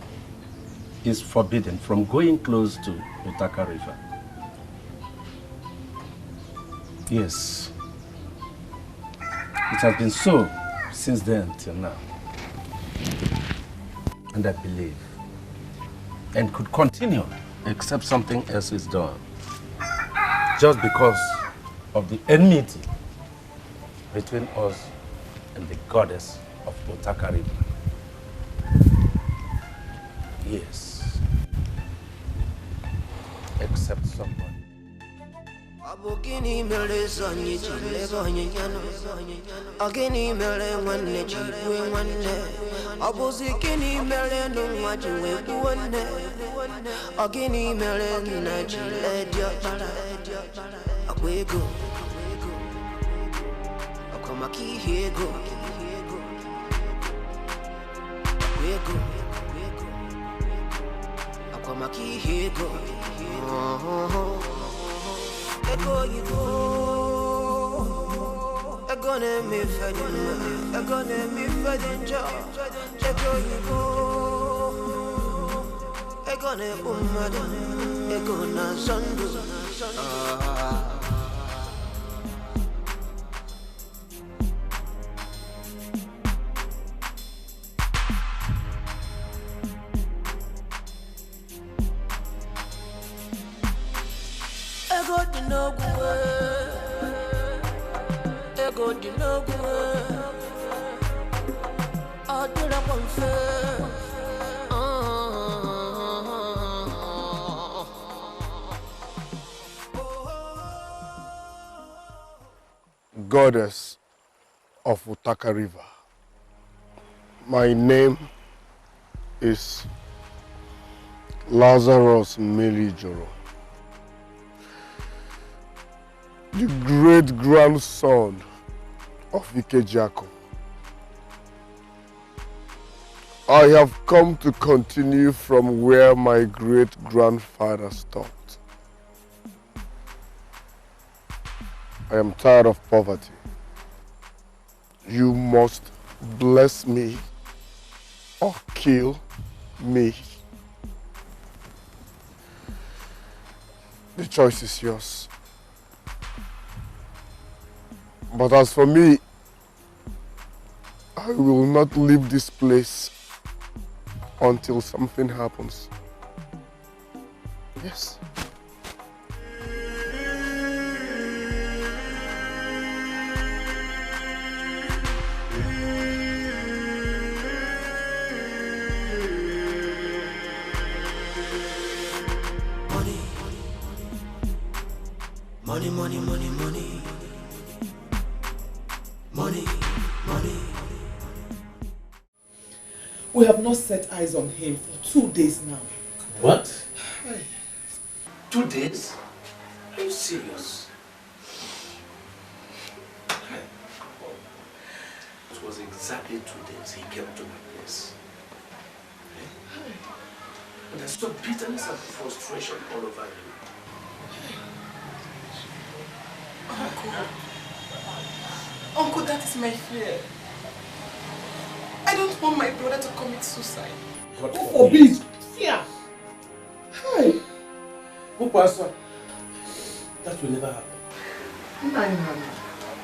is forbidden from going close to Otaka River. Yes, it has been so since then till now. And I believe, and could continue, except something else is done. Just because of the enmity between us and the goddess of Otaka River. Yes. Except somebody. Abogini mere zonyi chilego nyanyano Agini mere wanne chibwe wanne Abozikini mere nungwa chiwe buwane Agini mere na chile diopara Akwego Akomaki hego Akwego Akomaki hego Ego you go, ego ne mi fedin, ego ne mi fedin jo. Ego you go, ego ne umada, ego na sandu. Ego di no gwe, ego di no gwe. Adira konfe, goddess of Utaka River. My name is Lazarus Milijoro, the great-grandson of Ikejako. I have come to continue from where my great-grandfather stopped. I am tired of poverty. You must bless me or kill me. The choice is yours. But as for me, I will not leave this place until something happens. Yes. Money, money, money, money. Money, money. We have not set eyes on him for 2 days now. What? 2 days? Are you serious? It was exactly 2 days he came to my place. And I saw bitterness and frustration all over him. Uncle, that is my fear. I don't want my brother to commit suicide. God forbid. Fear. Hi. Pastor, that will never happen. Nana,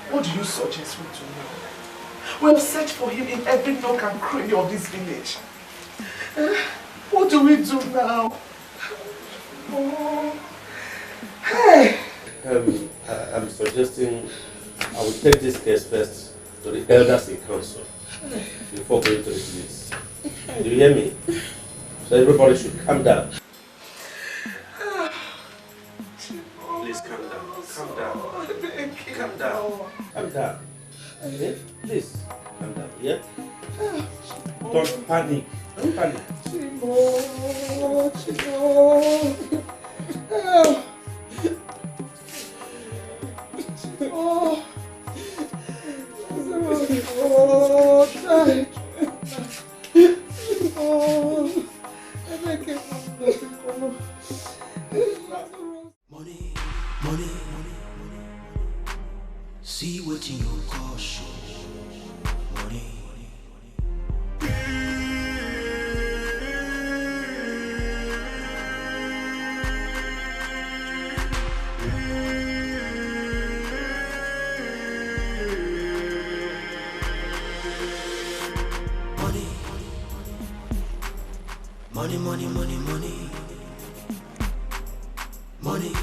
what do you suggest me to do? We have searched for him in every nook and cranny of this village. What do we do now? Oh. Hey. I'm suggesting I will take this case first to the elders in council before going to the police. Do you hear me? So everybody should calm down. Please calm down. Calm down. Calm down. Calm down. Okay? Please calm down. Yeah? Don't panic. Don't panic. Oh. Money, money, see what you cost. Money. Money, money, money, money. Money,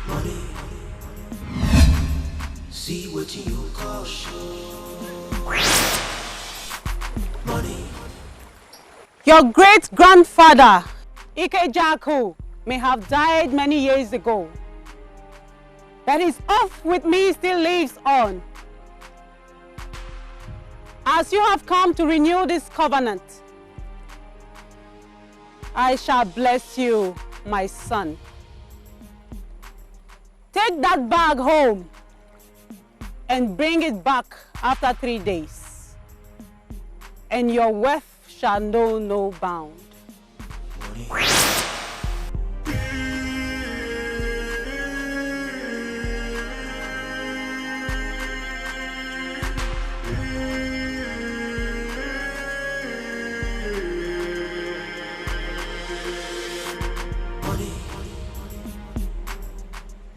money. See what you cost. Money. Your great-grandfather, Ikejaku, may have died many years ago, but his oath with me still lives on. As you have come to renew this covenant, I shall bless you, my son. Take that bag home and bring it back after 3 days, and your wealth shall know no bound.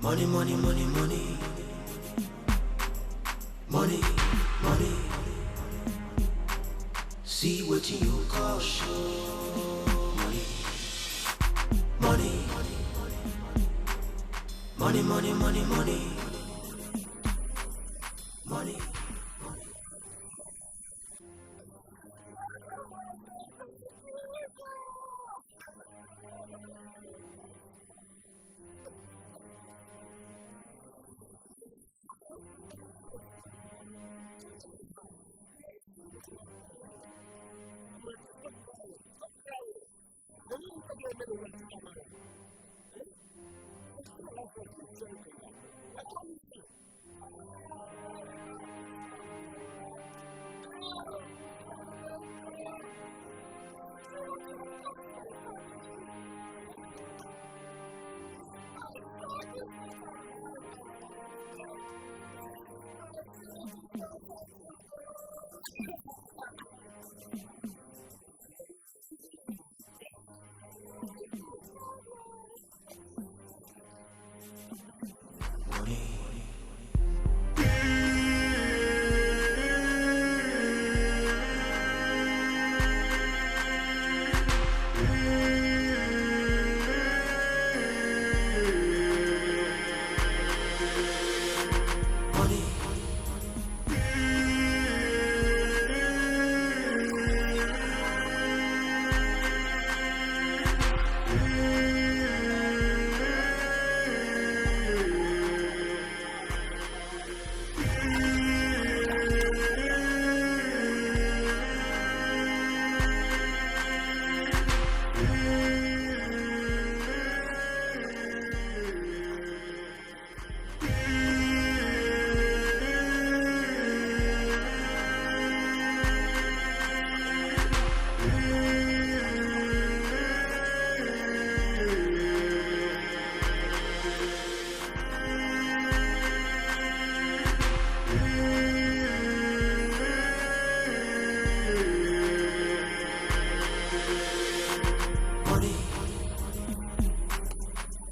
Money, money, money, money. Money, money. See what you cost. Money, money. Money, money, money, money. Money.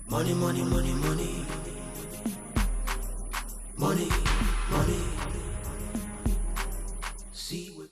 Money, money, money, money. Money, money. See what.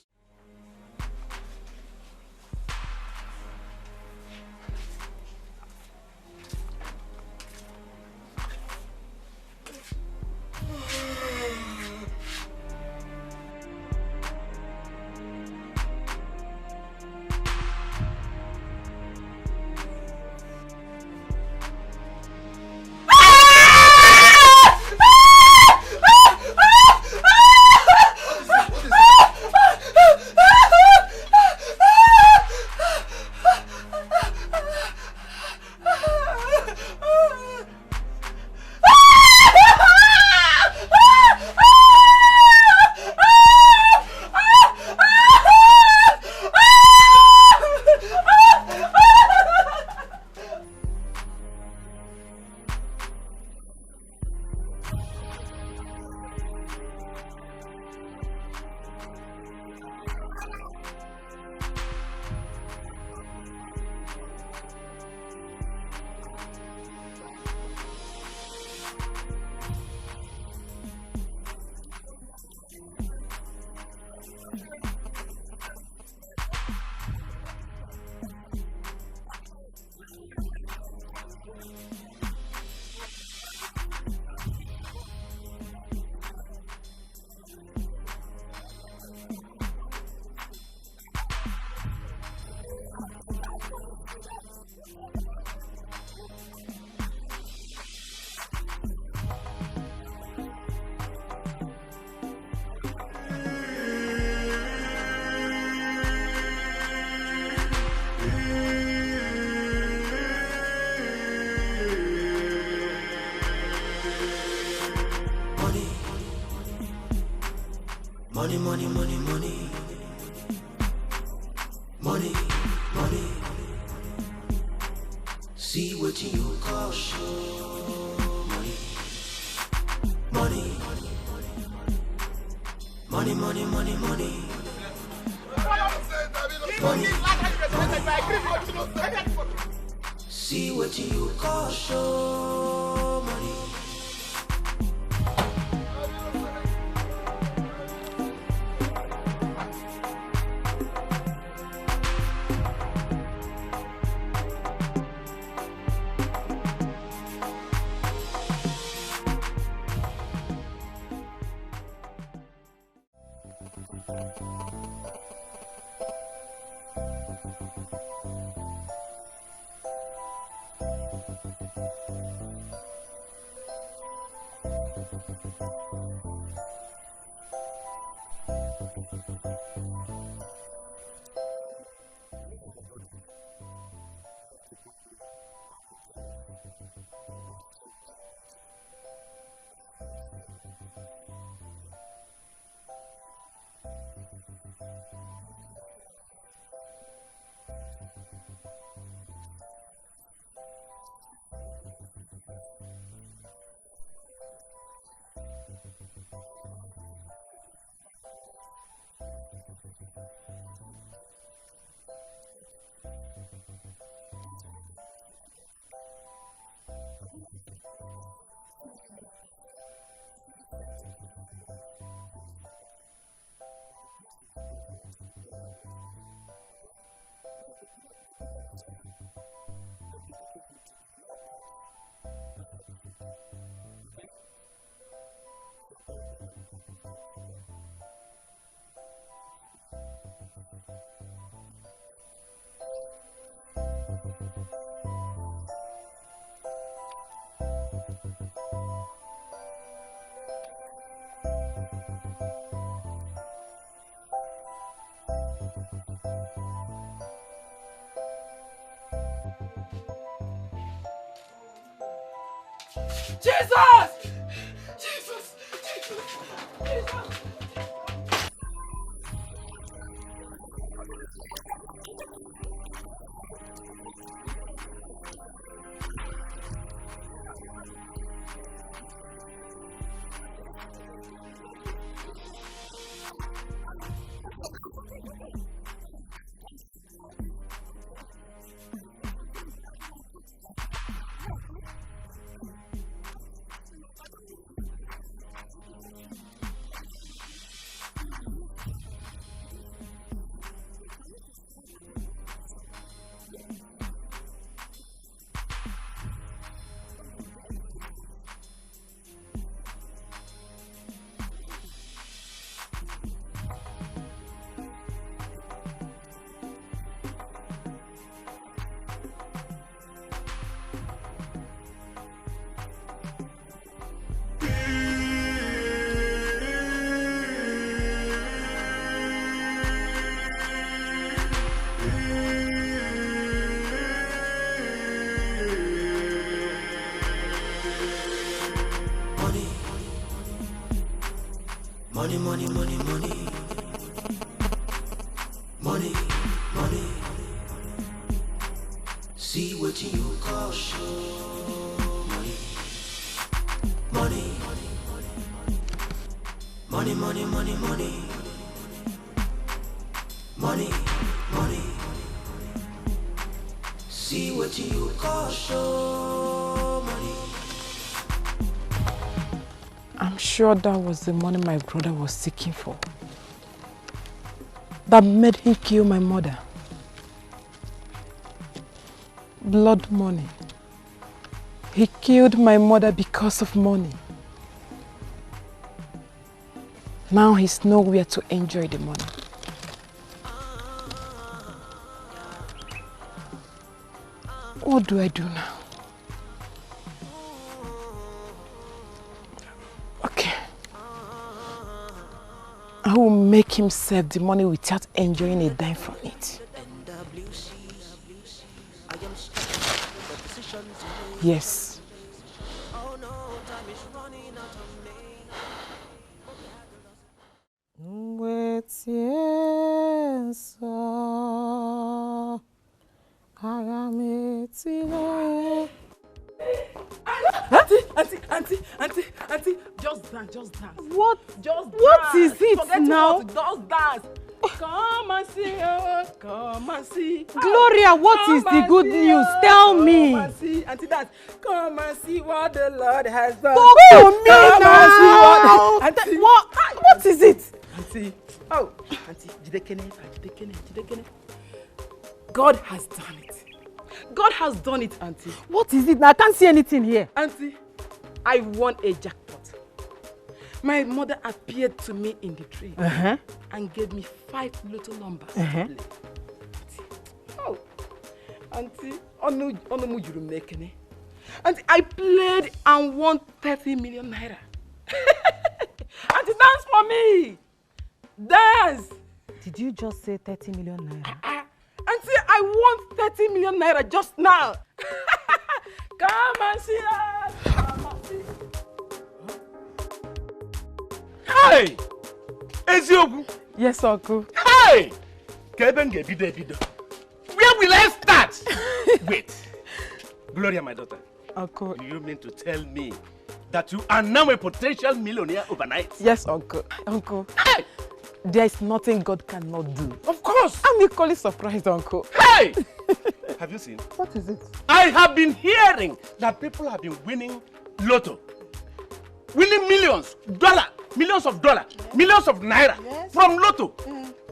Money, money, money, money. Money, money. See what you call show. Money, money. Money, money, money, money. Money. See what you call show. Money. Jesus! Jesus! Jesus! Jesus! Money, money, money, money. Money, money. See what you call show. Money. Money. Money, money, money, money. Money, money. See what you call show. Money. I'm sure that was the money my brother was seeking for. That made him kill my mother. Blood money. He killed my mother because of money. Now he's nowhere to enjoy the money. What do I do now? Okay. I will make him save the money without enjoying a dime from it. Yes. Auntie, just dance, just dance. What? Just What dance. is it Forget now? Just dance. Come and see, come and see. Gloria, what is the good news? Tell me. Come and see, auntie, dance. Come and see what the Lord has done. Talk to me Come now. and see what. Auntie, what is it? Auntie, auntie, Jidekene. God has done it. God has done it, auntie. What is it? Now I can't see anything here. Auntie, I won a jackpot. My mother appeared to me in the dream and gave me 5 little numbers to play. Auntie, Auntie, I played and won 30 million naira. Auntie, dance for me. Dance. Did you just say 30 million naira? Auntie, I won 30 million naira just now. Come and see us. Come and see. Hey! Eziogu! Yes, uncle. Hey! Where will I start? Wait. Gloria, my daughter. Uncle. Do you mean to tell me that you are now a potential millionaire overnight? Yes, uncle. Uncle. Hey! There is nothing God cannot do. Of course. I'm equally surprised, uncle. Hey! Have you seen? What is it? I have been hearing that people have been winning lotto. Winning millions of dollars, millions of naira from lotto.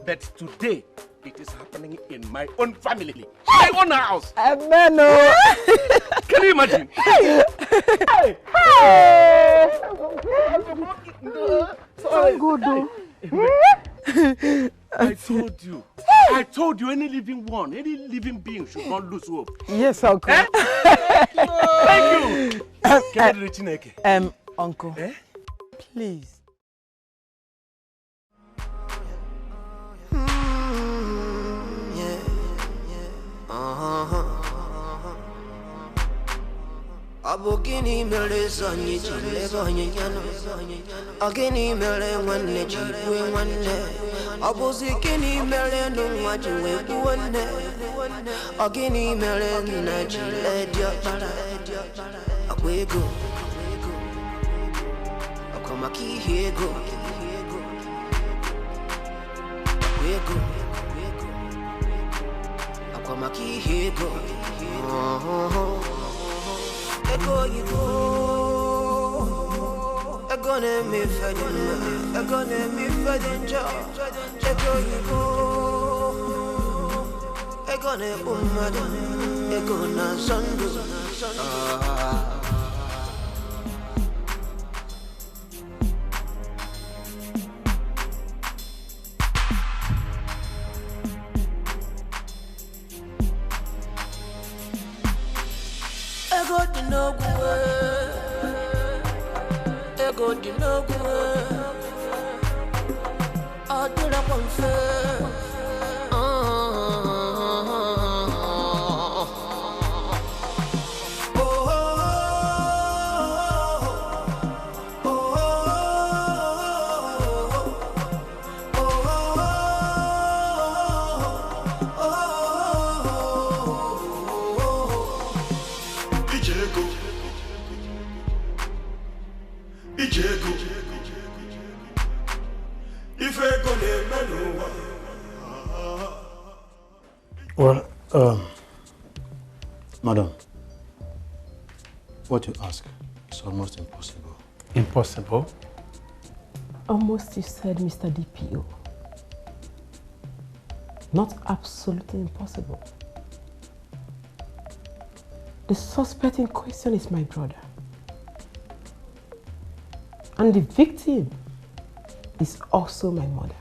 But today, it is happening in my own family, my own house. Amen. Can you imagine? Hey! So good, though. I told you, any living being should not lose hope. Yes, uncle. Thank you. Uncle, please. Abogini mele sonye chilego nyanyano. Agini mele wane chibwe wane. Abozikini mele nungwa chiwe buwane. Agini mele na chile diapala. Akwego. Akamaki hego. Akwego. Akamaki hego. Ego you go, ego ne mi fedin, ego ne mi fedin jo. Ego you go, ego ne umadan, ego na sandu. Ego di no gwe, ego di no gwe. Adula konfe, Well, madam, what you ask is almost impossible. Impossible? Almost, you said, Mr. DPO. Not absolutely impossible. The suspect in question is my brother. And the victim is also my mother.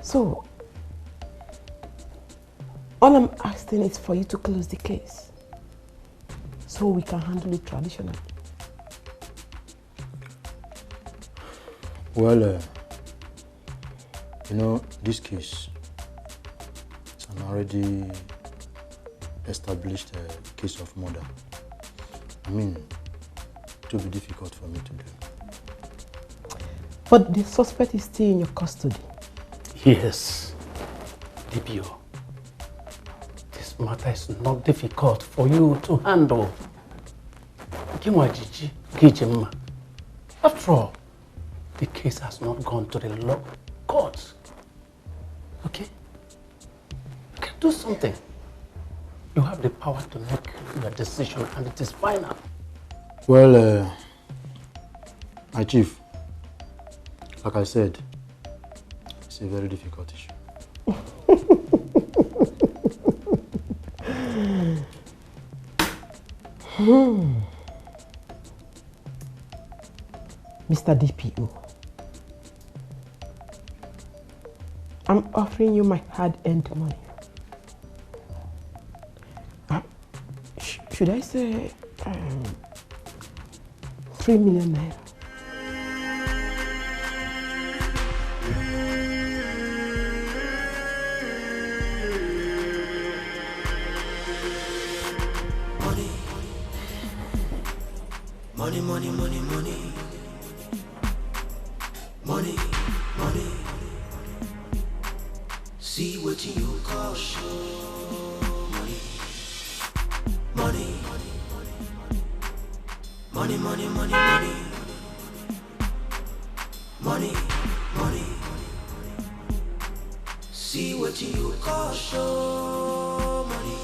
So, all I'm asking is for you to close the case so we can handle it traditionally. Well, you know, this case is an already established case of murder. I mean, it will be difficult for me to do. But the suspect is still in your custody. Yes, DPO. This matter is not difficult for you to handle. After all, the case has not gone to the law courts. Okay? You can do something. You have the power to make your decision and it is final. Well, my chief, like I said, it's a very difficult issue. Mr. DPO, I'm offering you my hard-earned money. Should I say 3 million naira? Money, money, money, money. Money, money. See what you call show. Money, money. Money, money, money, money. Money, money. See what you call show. Money.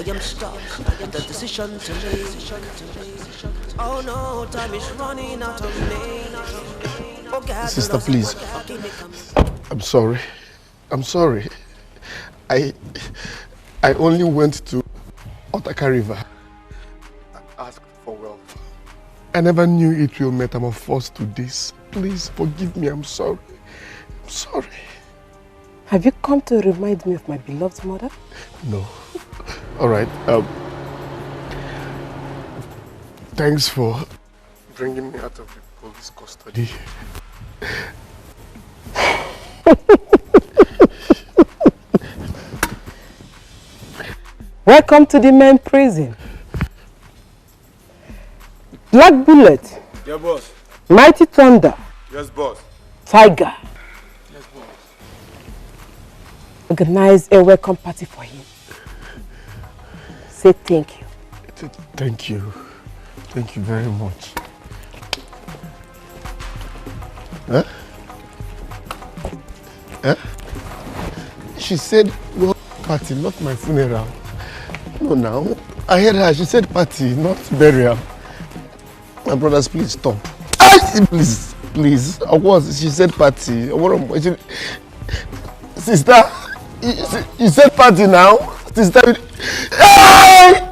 am stuck with a decision to make. Oh no, time is running out of me. Oh God, Sister, please. I'm sorry. I'm sorry. I only went to Otaka River. I asked for wealth. I never knew it will metamorphose to this. Please forgive me. I'm sorry. I'm sorry. Have you come to remind me of my beloved mother? No. All right. Thanks for bringing me out of the police custody. Welcome to the main prison. Black Bullet. Yeah, boss. Mighty Thunder. Yes, boss. Tiger. Yes, boss. Organize a welcome party for him. Say thank you. Thank you. Thank you very much. Huh? Huh? She said, well, party, not my funeral. No, now. I heard her. She said party, not burial. My brothers, please stop. Please, please. She said party. Sister, you said party now? Sister, hey!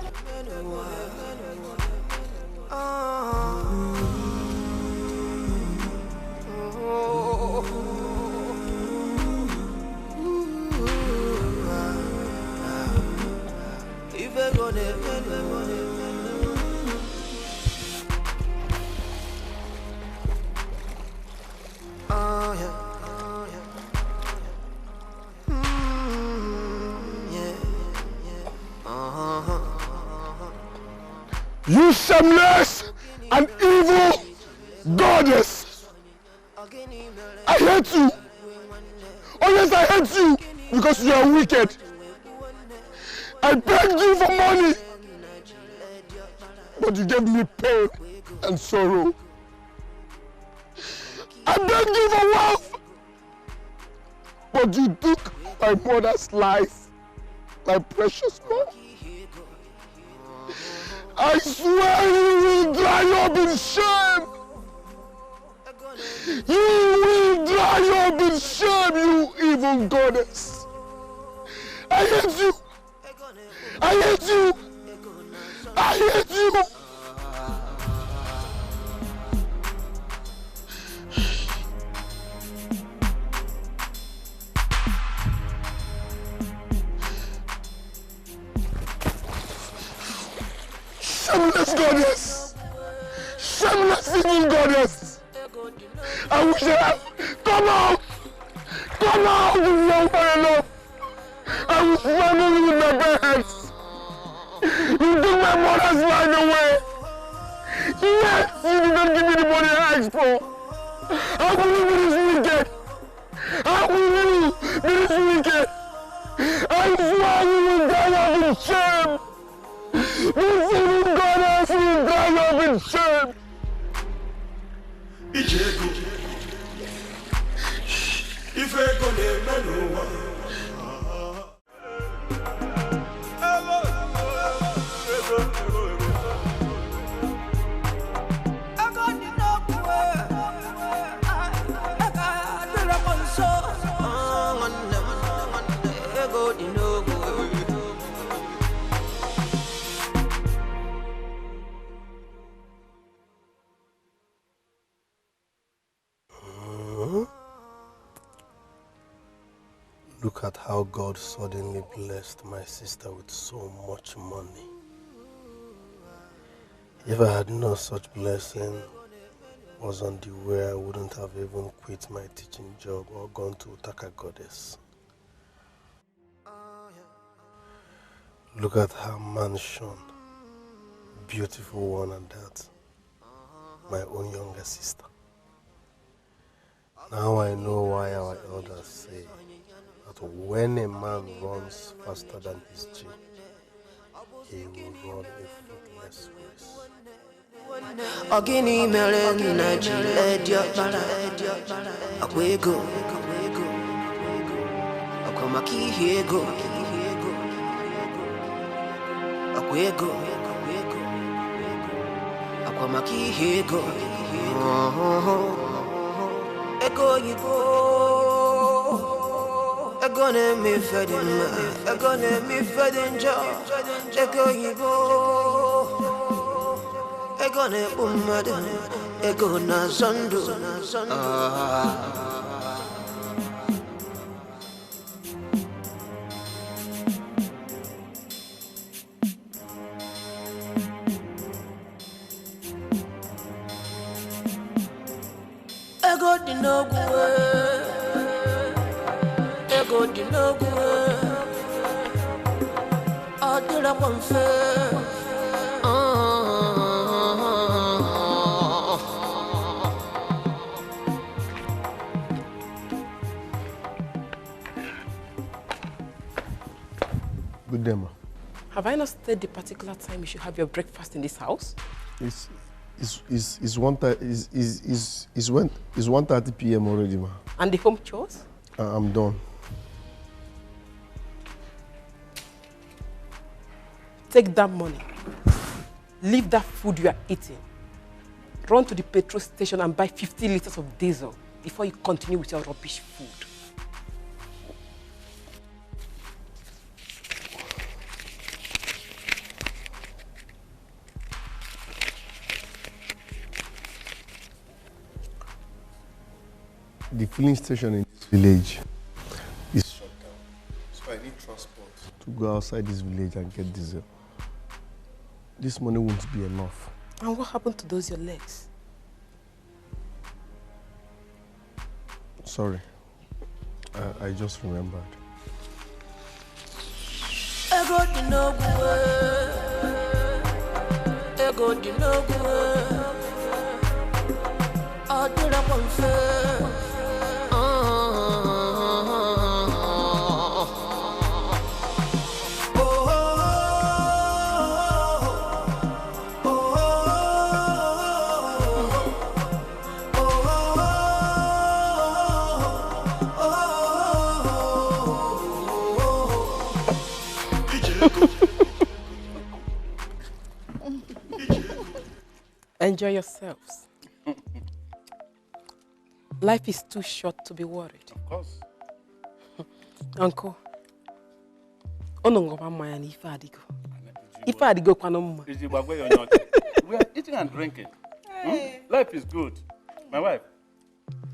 You shameless and evil goddess! I hate you! Oh yes, I hate you! Because you are wicked! I begged you for money! But you gave me pain and sorrow. I begged you for wealth! But you took my mother's life, my precious mom. I swear you will dry up in shame! You will dry up in shame, you evil goddess! I hate you! I hate you! I hate you! Shameless goddess! Shameless evil goddess! I wish I had... Come out! Come out! This is not fair enough! I will smuggle with my bare hands! You took my mother's life away! Yes! You did not give me the money I asked for! How will you be this wicked? How will you be this wicked? I swear you will die up in shame! This evil goddess will die up in shame! If I go there, no one. Look at how God suddenly blessed my sister with so much money. If I had no such blessing was on the way, I wouldn't have even quit my teaching job or gone to Otaka Goddess. Look at her mansion. Beautiful one at that. My own younger sister. Now I know why our elders say that when a man runs faster than his G, he will run a fruitless race. Ogini meleni na jiledia bala Akwego Akwamaki hego we go. Akwamaki he go. Ego yibo. Ego ne mi fedin ma. Ego ne mi fedin jo. Ego yibo. Ego ne umade. Ego na zandu. Ego di no gwe, ego di no gwe. Adira wanfe, Good day, ma. Have I not said the particular time you should have your breakfast in this house? It's 1:30 p.m. already, ma. And the home chores? I'm done. Take that money. Leave that food you are eating. Run to the petrol station and buy 50 liters of diesel before you continue with your rubbish food. The filling station in this village is shut down, so I need transport to go outside this village and get diesel. This money won't be enough. And what happened to those your legs? Sorry, I just remembered. Ego di no gwe, ego di no gwe. Adira wanfe. Enjoy yourselves. Life is too short to be worried. Of course. Uncle, Ife adigo kwanomma. We are eating and drinking. Life is good. My wife,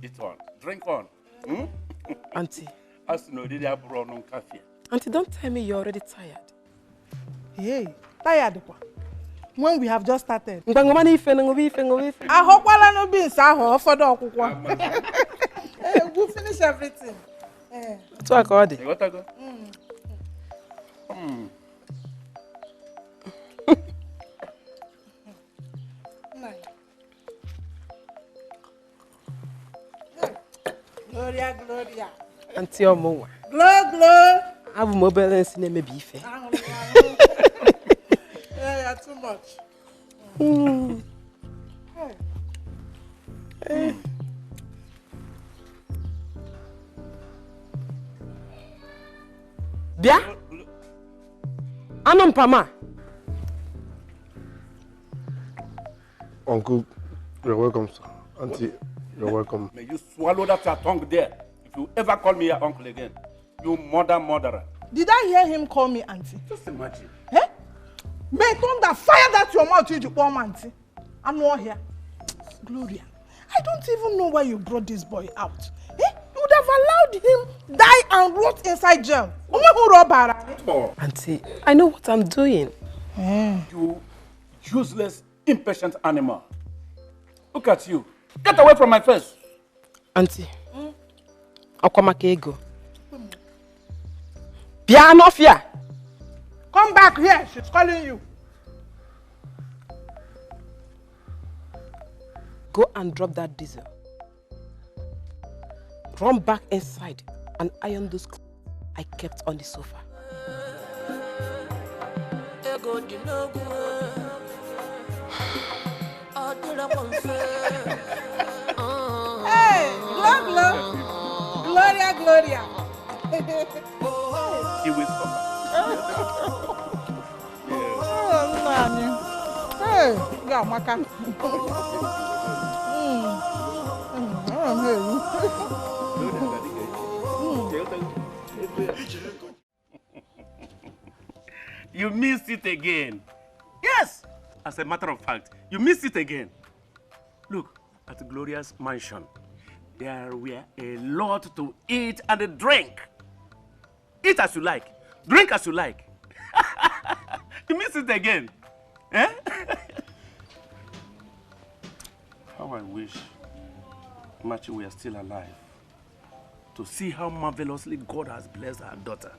eat one, drink one. Auntie. Auntie, don't tell me you're already tired. Hey, tired kwa? When we have just started. Ngangomani ife ngobi. Ahokwala no beans aho ofodo okwukwa. We'll finish everything. So I got it. You got to go? Gloria. Auntie Omowa. Glow. Have mobile and cinema beef. Yeah, too much. Bia? Anom pama. Uncle, you're welcome, sir. Auntie, you're welcome. May you swallow that your tongue there. If you ever call me your uncle again, you murderer. Did I hear him call me auntie? Just imagine. Eh? May thunder fire that your mouth you poor auntie. I'm not here. Gloria, I don't even know why you brought this boy out. Eh? You would have allowed him die and rot inside jail. Auntie, I know what I'm doing. You useless, impatient animal. Look at you. Get away from my face. Auntie, Akwamaka ego. Piano fear. Come back here. She's calling you. Go and drop that diesel. Run back inside and iron those clothes I kept on the sofa. Hey, Gloria. He will stop. Hey, yeah, Maka. You missed it again. Yes! As a matter of fact, you missed it again. Look, at the glorious mansion, there were a lot to eat and drink. Eat as you like, drink as you like. You missed it again. Eh? How I wish Machi were still alive to see how marvelously God has blessed our daughter.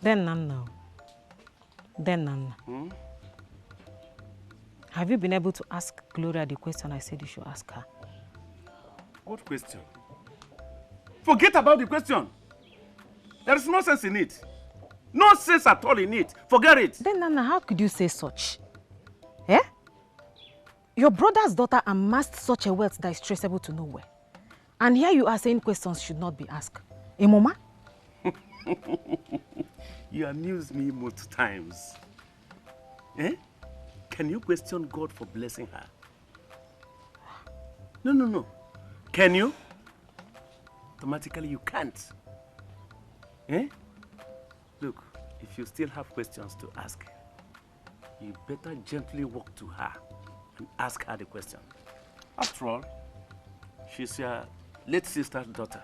Then Nana. Have you been able to ask Gloria the question I said you should ask her? What question? Forget about the question. There is no sense in it. No sense at all in it. Forget it. Then Nana, how could you say such? Eh? Your brother's daughter amassed such a wealth that is traceable to nowhere. And here you are saying questions should not be asked. Eh, Mama? You amuse me most times. Eh? Can you question God for blessing her? No. Can you? Automatically you can't. Eh? Look, if you still have questions to ask, you better gently walk to her and ask her the question. After all, she's your late sister's daughter.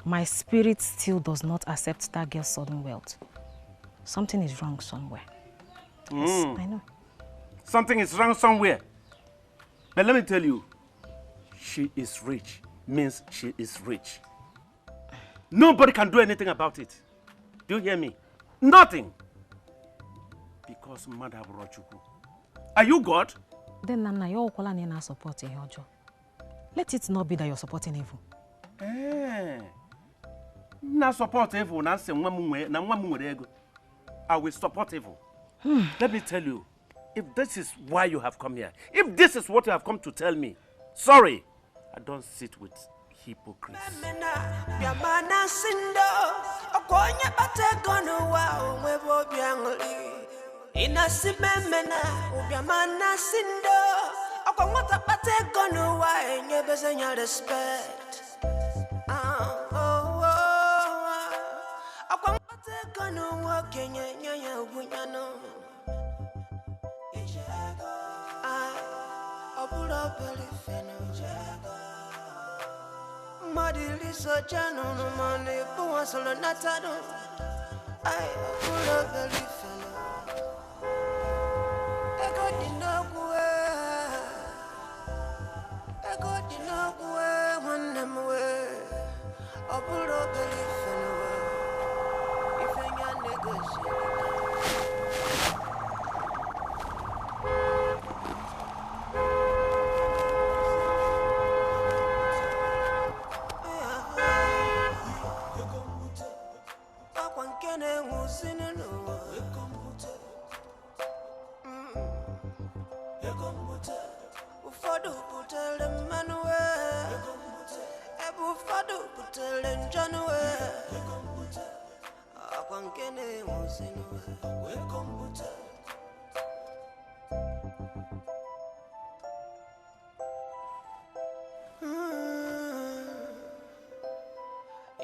My spirit still does not accept that girl's sudden wealth. Something is wrong somewhere. Yes, I know. Something is wrong somewhere. But let me tell you, she is rich means she is rich. Nobody can do anything about it. Do you hear me? Nothing. Because Mother Brochuku. Are you God? Then Nana, you're not supporting your job. Let it not be that you're supporting evil. Eh. Na support evil. I will support evil. Let me tell you, if this is why you have come here, if this is what you have come to tell me, sorry, I don't sit with hypocrites.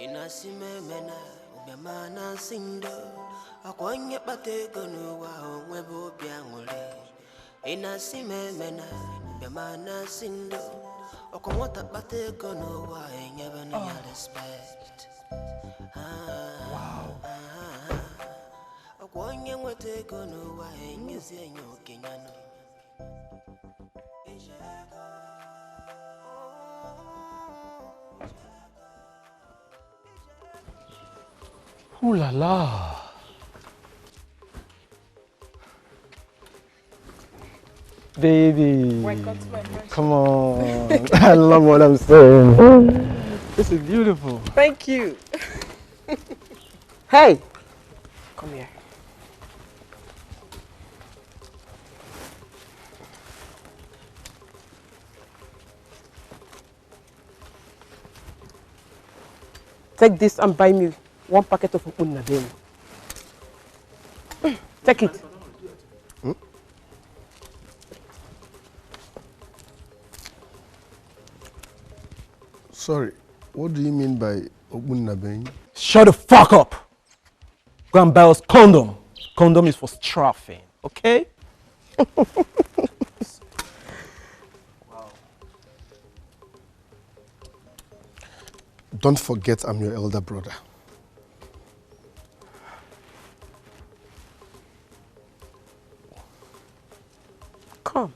Inasimemena ubyamana sindo akwanye batego nuwa onwebo byangule inasimemena ubyamana sindo akwata batego nuwa enyabana ya respect akwanye mwetego nuwa enyezi enyokenyano Ooh la la. Baby. Come on. I love what I'm saying. This is beautiful. Thank you. Hey, come here. Take this and buy me one packet of unna then. Take it. Hmm? Sorry, what do you mean by Ogunnabenyi? Shut the fuck up! Go and buy us condom. Condom is for strafing, okay? Don't forget I'm your elder brother. Come.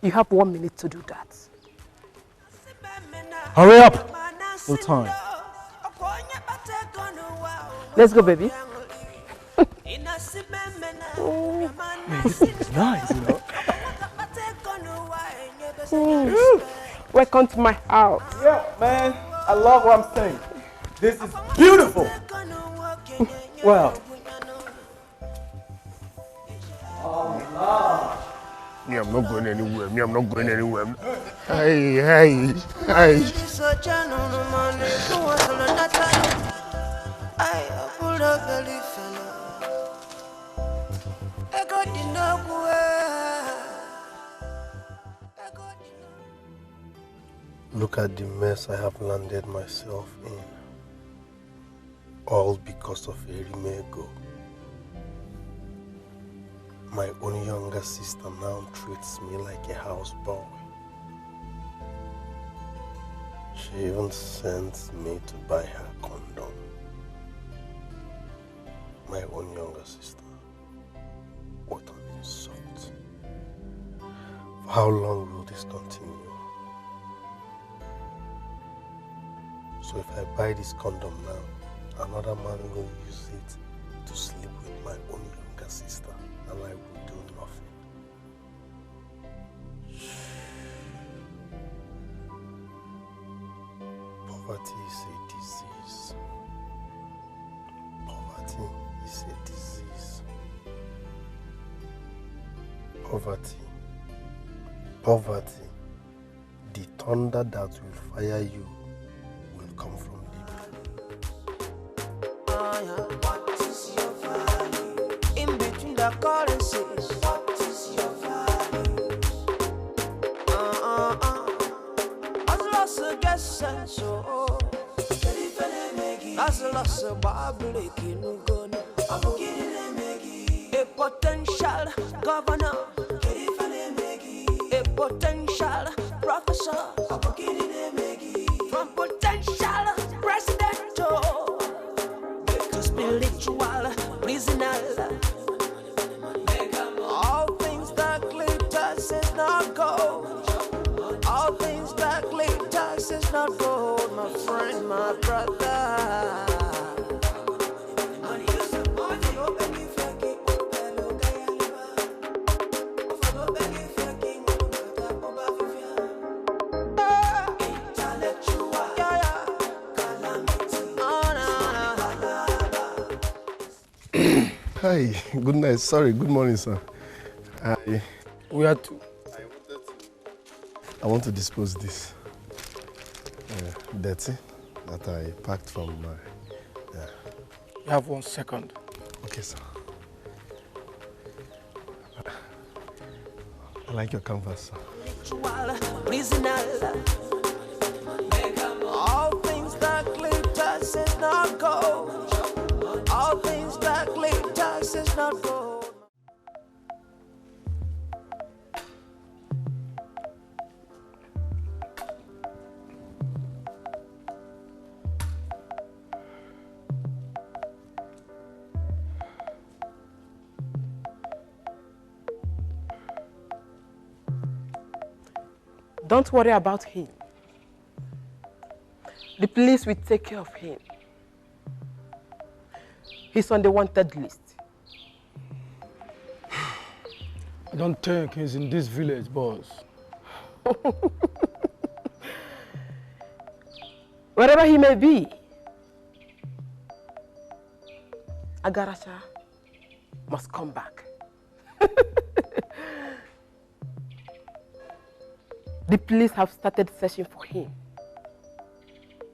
You have 1 minute to do that. Hurry up! No time. Let's go, baby. Man, this is nice, you know? Welcome to my house. Yeah, man. I love what I'm saying. This is beautiful. Well. Me, I'm not going anywhere. Me, I'm not going anywhere. Hey. Look at the mess I have landed myself in. All because of Erimego. My own younger sister now treats me like a houseboy. She even sends me to buy her condom. My own younger sister. What an insult. For how long will this continue? So if I buy this condom now, another man will use it to sleep with my own younger sister, and I will do nothing. Poverty is a disease. Poverty is a disease. Poverty. The thunder that will fire you will come from What is your value? In between the currencies, what is your value? As lost against sense, as lost Babylon, a potential governor, a potential professor, from potential president to spiritual prisoner. All things that glitters is not gold. All things that glitters is not gold, my friend, my brother. Hi, good night. Sorry, good morning, sir. We are to. I want to dispose this dirty that I packed from my. You have 1 second. Okay, sir. I like your canvas, sir. All things that glitters is not gold. All things that glitters is not gold. Don't worry about him. The police will take care of him. He's on the wanted list. I don't think he's in this village, boss. Wherever he may be, Agaracha must come back. The police have started searching for him.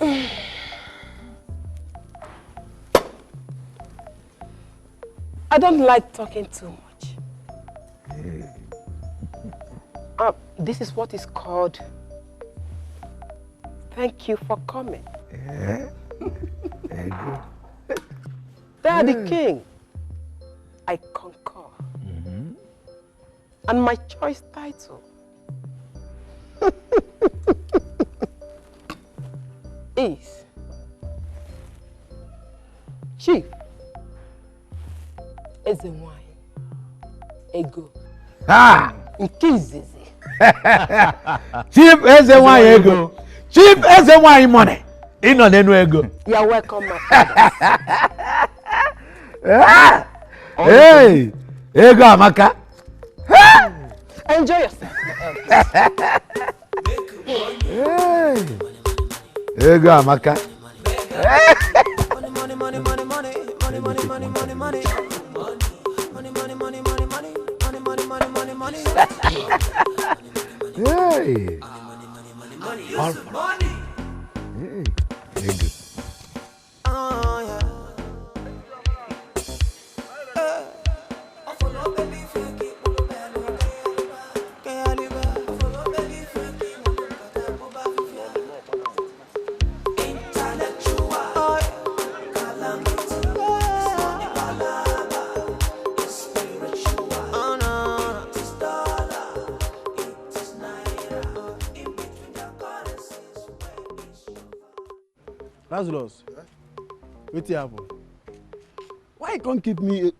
I don't like talking too much. This is what is called thank you for coming. Daddy King, I concur. And my choice title is Chief Ezenwai Ego. Nkizizi. Chief Ezenwai Ego. Chief Ezenwai money. Ino nenu ego. You are welcome, my father. Hey, Ego Amaka. Enjoy yourself. Hey, Ego Amaka. Hey. All for money. Hey. Ego. Lazarus, what happened? Why you can't keep me?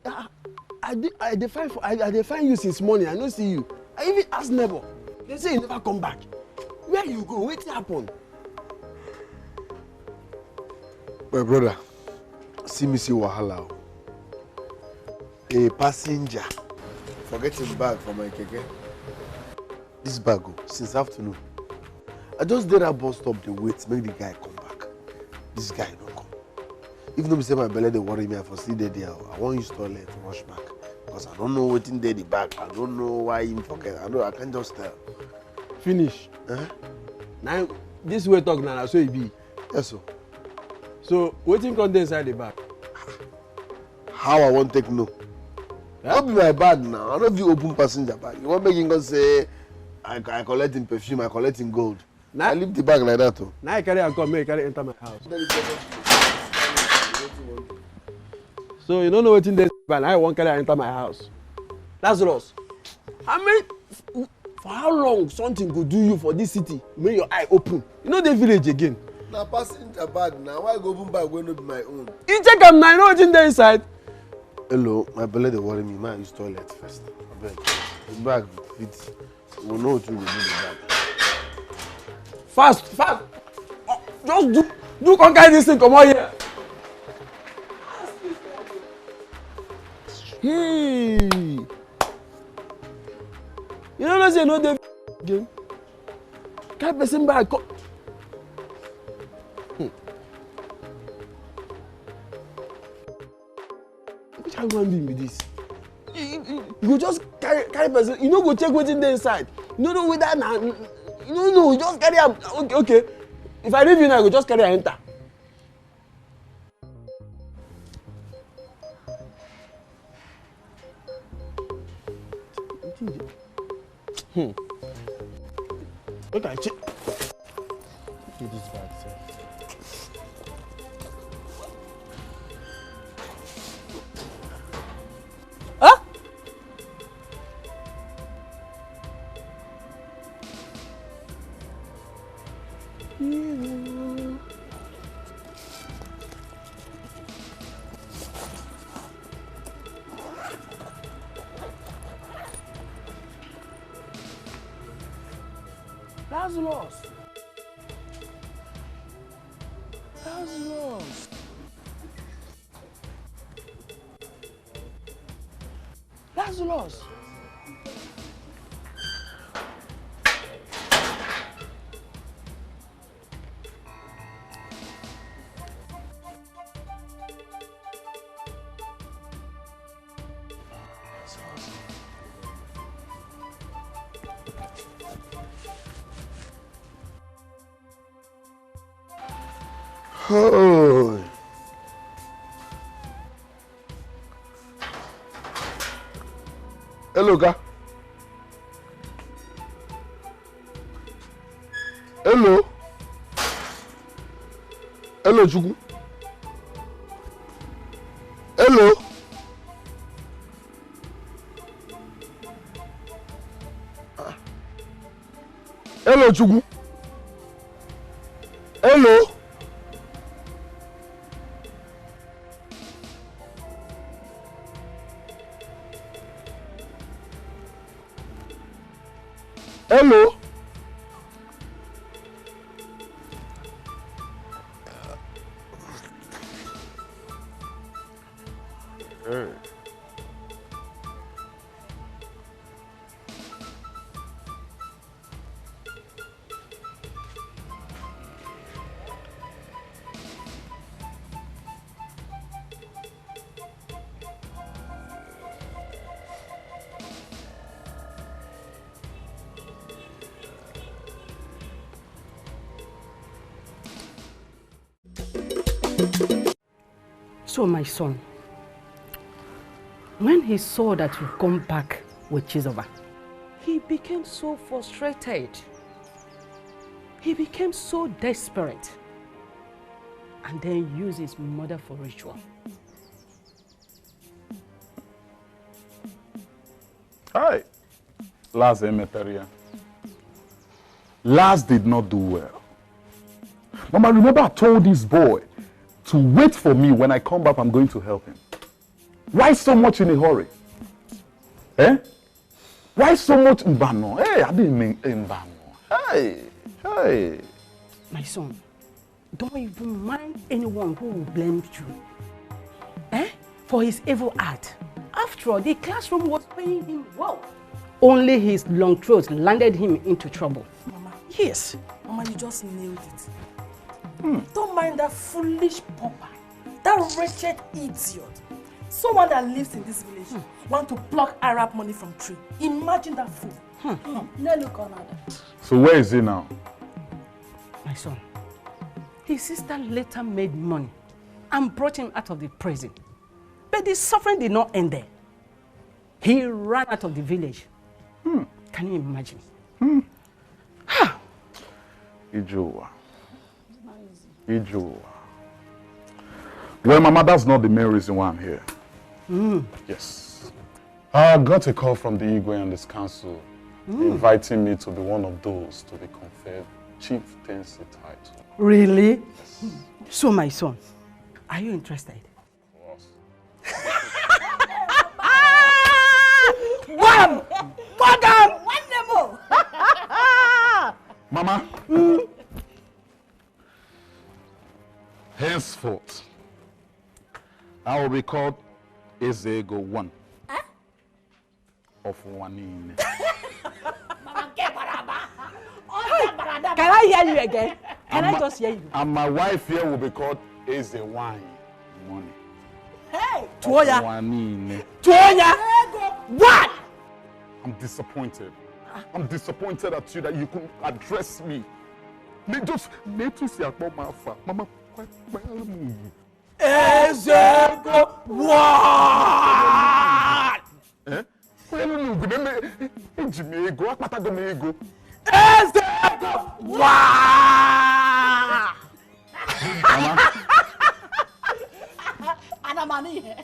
I define you since morning. I don't see you. I even ask neighbor. They say you never come back. Where you go? What happened? My brother, see me see wahala. A passenger forget his bag for my keke. This bag since afternoon. I just did that bus stop the wait make the guy come back. This guy don't come. If no be say my belly they worry me, I for still there. I want use toilet to rush back because I don't know what's in there the bag. I don't know why he forget. I can't just tell. Finish. Now this way talk now, so it be. Yes sir. So waiting come inside the bag. How I won't take no. Don't be my bag now. I don't be open passenger bag. You want me to say I collect in perfume, I collect in gold. Now, I leave the bag like that too. Now I carry and come, I carry enter my house. So you don't know what's in this bag. Now I won't carry enter my house. Lazarus, for how long something could do you for this city? Make your eye open. You know the village again. Now passenger bag now. Why go open bag when not be my own? You check them now. You know what's in there inside. Hello, my belly they worry me. Man, use toilet first. I beg. The bag fits. We know what you will do the bag. Fast. Oh, just do conquer this thing. Come on here. Hey. You know say no dey again. Carry person bag come. Which human being be this? You go just carry person. You no go check wetin dey inside. You no know whether na. No, you just carry am. Okay. If I leave you now, I go just carry am enter. Okay, I check. Look at this bag, sir. Huh? Lazarus. Oh. Hello, Ga. Hello. Hello, Chugu. Hello. Hello, Chugu. Hello. Hello. So, my son, when he saw that you come back with Chizoba, he became so frustrated. He became so desperate, and then used his mother for ritual. Hi, Laz Emeteria. Laz did not do well. Mama, remember I told this boy to wait for me. When I come back, I'm going to help him. Why so much in a hurry? Eh? Why so much mbano? Hey, I didn't mean mbano. Hey. My son, don't even mind anyone who will blame you for his evil act. After all, the classroom was paying him well. Only his long throat landed him into trouble. Mama, yes. Mama, you just nailed it. Don't mind that foolish pauper, that wretched idiot. Someone that lives in this village want to pluck Arab money from tree. Imagine that fool. So where is he now? My son, his sister later made money and brought him out of the prison. But the suffering did not end there. He ran out of the village. Can you imagine? Ijoa. Well, Mama, that's not the main reason why I'm here. Yes. I got a call from the Igwe and this council inviting me to be one of those to be conferred chieftaincy title. Really? Yes. So, my son, are you interested? One! Madam! Wonderful! Mama, henceforth, I will be called Ezego 1 of Wanine. Can I hear you again? Can I just hear you? And my wife here will be called Eze Wine Money. Hey! Tuoya! Wanine. Tuoya! What? I'm disappointed. I'm disappointed at you that you couldn't address me. Just let you see about my father. Mama, Ezego what? Ezego what? Anamani.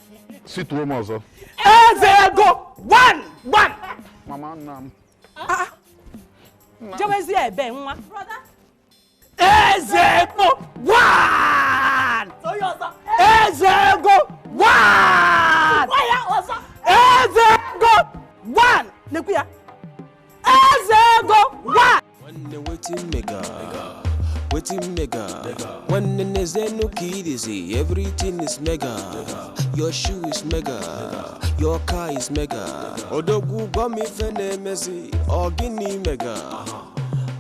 Sit home also. Ezego one. Mama, nam. Brother. Ezego one. Ezego one. Ezego one. Nekuya. Ezego one. Waiting mega. When there's no kid is everything is mega. Your shoe is mega. Your car is mega. Odogu bami fene mezi. Ogini mega.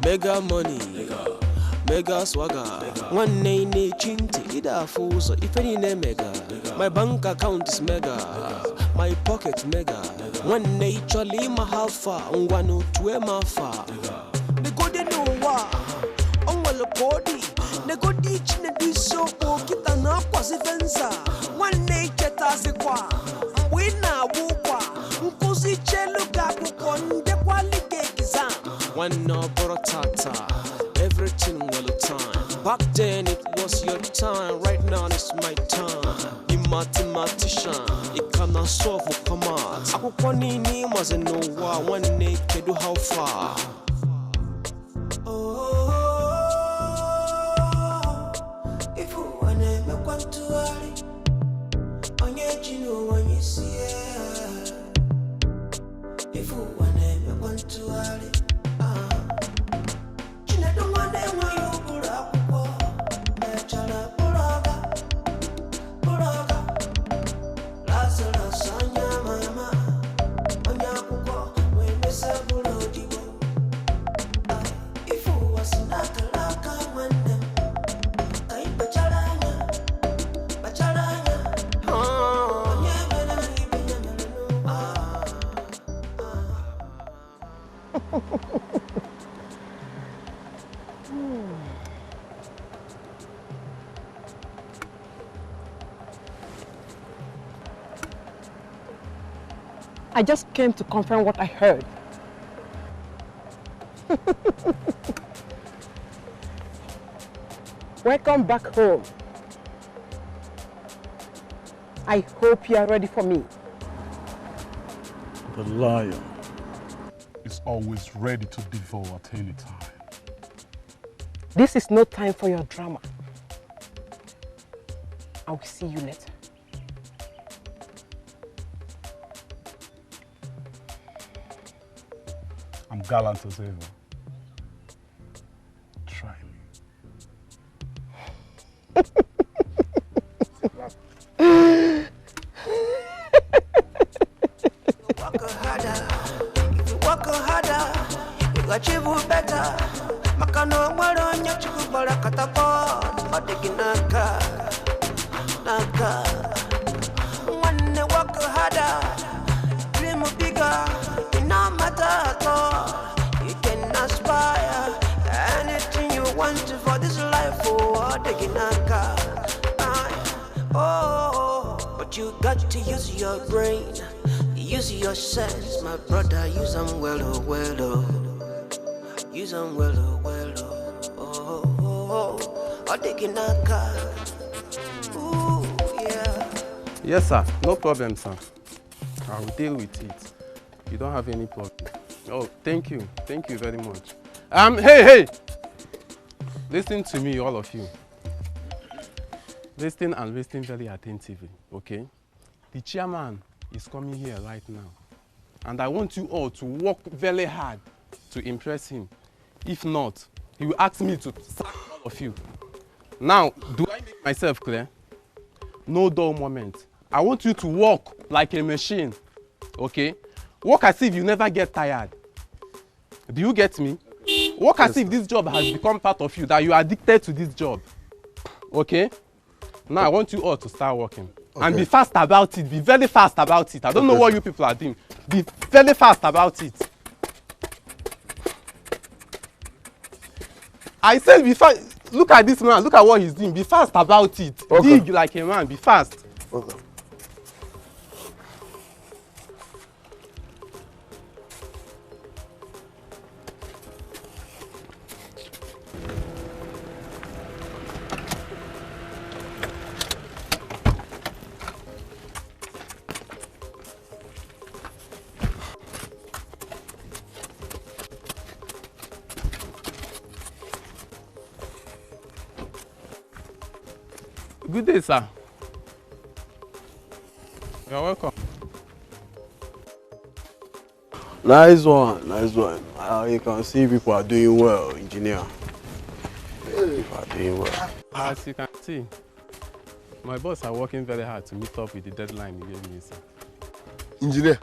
Mega money. Mega swagger. One name chinti. Ida fools. If any name mega. My bank account is mega. My pocket mega. One nature lima halfa. One to ma fa. The golden no wa. well body. Nego ditch ne di so po kita na kwasi venza. One nature tasikwa. Wina wukwa. Nkusi chelu gabu konde quality exam. One no borotata. Everything well time. Back then it was your time. Right now it's my time. You mathematician. It cannot solve for commas. Akukwa nini maze no wa. One naked do how far. If you wanna make one to hurry, on your chino when you see it. If you wanna make one to hurry, China don't want them when you put up. Chala Puraga, Lazarus, Anya Mama, Anya Kuko, when we say Bulodibo. If you was not a laka when them. I just came to confirm what I heard. Welcome back home. I hope you are ready for me. The lion is always ready to devour at any time. This is no time for your drama. I will see you later. I'm gallant as ever. Try me. Work harder, you achieve better. Makano mwaro nyachuku bara katapod, odeginaka, naka. Wanna work harder, dream bigger, it no matter at all. You can aspire anything you want for this life, oh, odeginaka. Oh, but you got to use your brain. Use your sense, my brother, use them well, oh, well, oh. Use them well, oh, well, oh, oh, Odeginaka. Ooh, yeah. Yes, sir. No problem, sir. I will deal with it. You don't have any problem. Oh, thank you. Thank you very much. Hey! Listen to me, all of you. Listen and listen very attentively, okay? The chairman is coming here right now. And I want you all to work very hard to impress him. If not, he will ask me to sack all of you. Now, do I make myself clear? No dull moment. I want you to work like a machine, okay? Work as if you never get tired. Do you get me? Work as if this job has become part of you, that you are addicted to this job, okay? Now, I want you all to start working. Okay. And be fast about it. Be very fast about it. I don't know what you people are doing. Be very fast about it. I said be fast. Look at this man. Look at what he's doing. Be fast about it. Okay. Dig like a man. Be fast. Okay. Good day, sir. You're welcome. Nice one, nice one. You can see people are doing well, engineer. People are doing well. As you can see, my boss are working very hard to meet up with the deadline he gave me, sir. Engineer,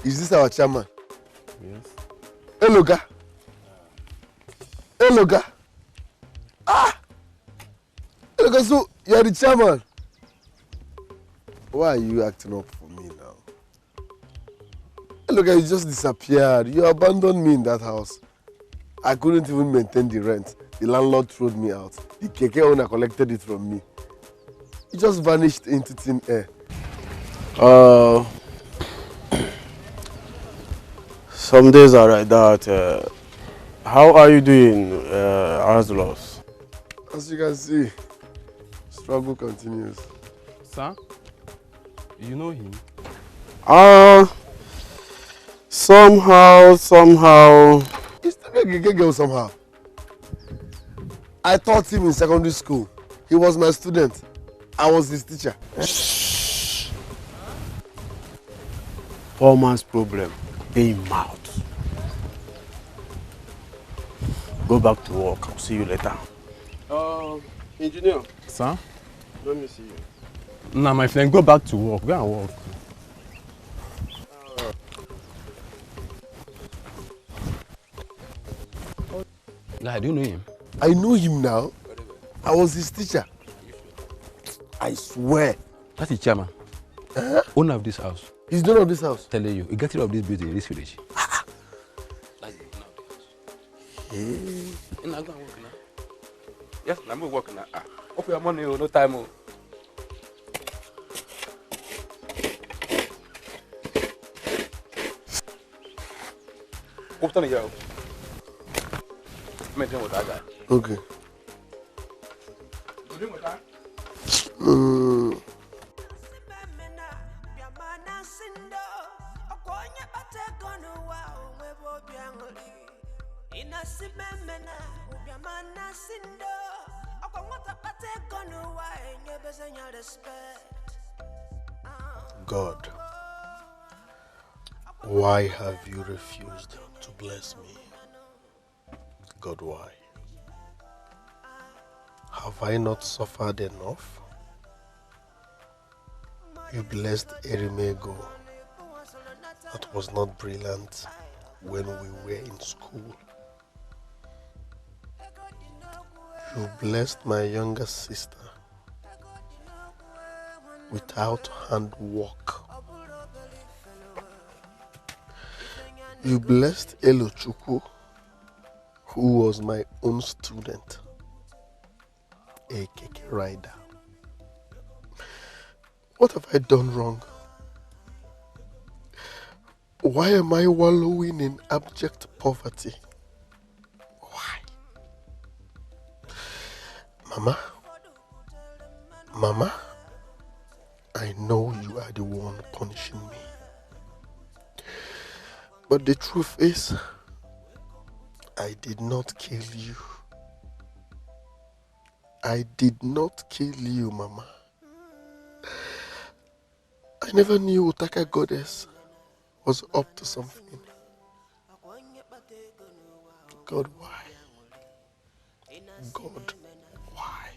is this our chairman? Yes. Hello, guy. Hello, guy. Ah! Hello, guy, so you're the chairman. Why are you acting up for me now? Look, you just disappeared. You abandoned me in that house. I couldn't even maintain the rent. The landlord threw me out. The keke owner collected it from me. It just vanished into thin air. Some days are like that. How are you doing, Lazarus? As you can see, struggle continues. Sir, you know him? Somehow. He's still a keke girl somehow. I taught him in secondary school. He was my student. I was his teacher. Poor man's problem, being mouth. Go back to work. I'll see you later. Engineer. Sir? Let me see you. Nah, my friend, go back to work. Go and work. Guy, do you know him? I know him now. I was his teacher. I swear. That's the chairman. Owner of this house. He's the owner of this house. Telling you, he gets rid of this beauty in this village. Hey. I'm not going to work now. Yes, I'm going to work now. Open your money, no time. Open it out. Maintain with that guy. Okay. God, why have you refused to bless me? God, why? Have I not suffered enough? You blessed Erimego. That was not brilliant when we were in school. You blessed my younger sister without handwork. You blessed Elochukwu, who was my own student, a keke rider. What have I done wrong? Why am I wallowing in abject poverty? Why? Mama, I know you are the one punishing me. But the truth is, I did not kill you. I did not kill you, Mama. I never knew Utaka Goddess was up to something. God, why? God, why?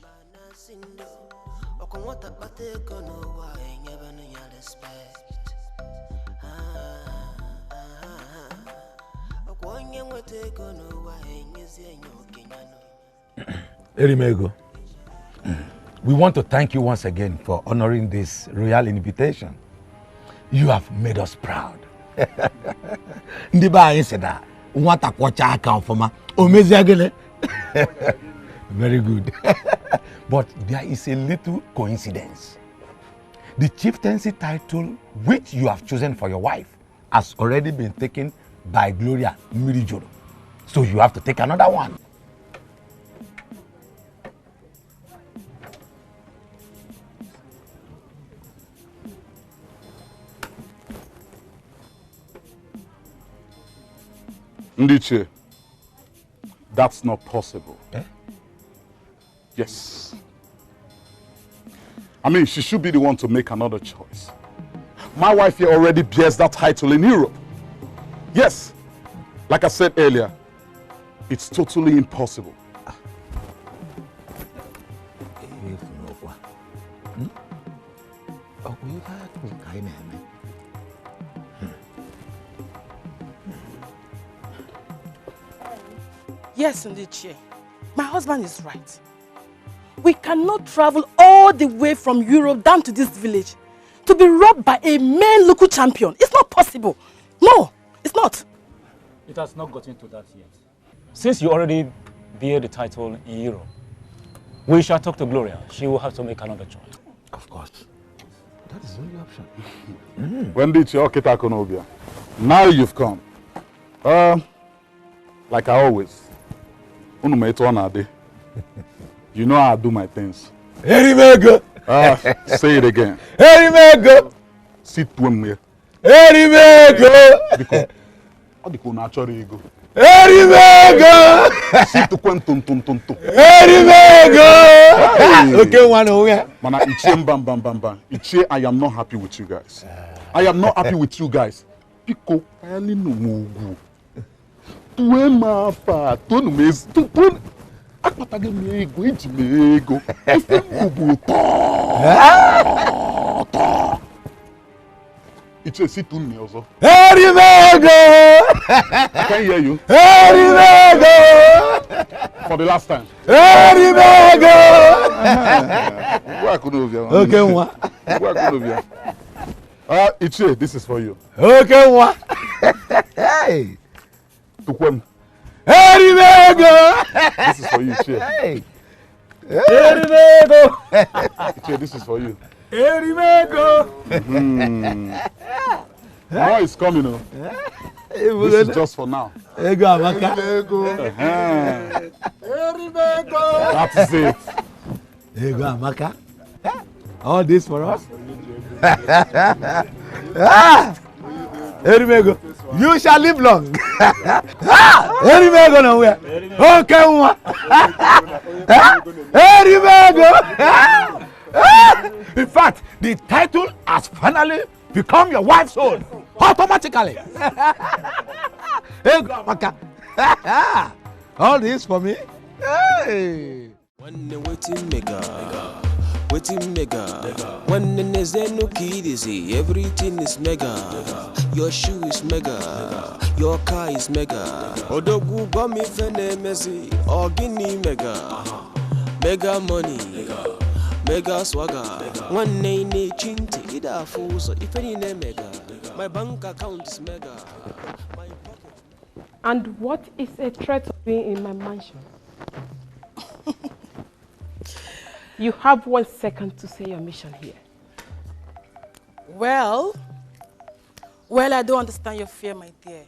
Erimego, we want to thank you once again for honoring this royal invitation. You have made us proud. Very good. But there is a little coincidence. The chieftaincy title which you have chosen for your wife has already been taken by Gloria Mirijoro. So you have to take another one. Ndiche, that's not possible. Eh? Yes. I mean, she should be the one to make another choice. My wife here already bears that title in Europe. Yes. Like I said earlier, it's totally impossible. Yes, Ndiche. My husband is right. We cannot travel all the way from Europe down to this village to be robbed by a male local champion. It's not possible. No, it's not. It has not gotten to that yet. Since you already bear the title in Europe. We shall talk to Gloria. She will have to make another choice. Of course. That is the only option. When did you okay, Takonobia? Now you've come. Like I always. You know how I do my things. Erimego! Say it again. Erimego! Sit to him here. Erimego! Because how the natural ego. Erimego! Sit to quantum tum tum tum. Erimego! Okay, one over. Mana ichie bam bam bam bam. Ichie, I am not happy with you guys. I am not happy with you guys. Pico, I no mugu. Tuwe mafa, tonu mez, tonu. Akpatage me ego, iji me ego. Ife bubu ta. Ichie, sit to me also. Erimego! I can't hear you. Erimego! For the last time. Erimego! Okay, one. Ichie, this is for you. Okay, one. Hey. Tukwem. Erimego! This is for you, Ichie. Hey. Erimego! Ichie, this is for you. Erimego! More is coming, oh. This is just for now. Ego amaka. That is it. Ego amaka. All this for us? Erimego, you shall live long. Erimego nowhere. Okay, one. Erimego. In fact, the title has finally become your wife's own automatically. Ego amaka. All this for me. Hey. Waiting mega. When there's no kid is everything is mega. Your shoe is mega. Your car is mega. Odogu bami fene messy. Organi mega. Mega money. Mega swagger. One name chinti. Ida fools. If any name mega. My bank account is mega. And what is a threat of being in my mansion? You have 1 second to say your mission here. Well, I don't understand your fear, my dear.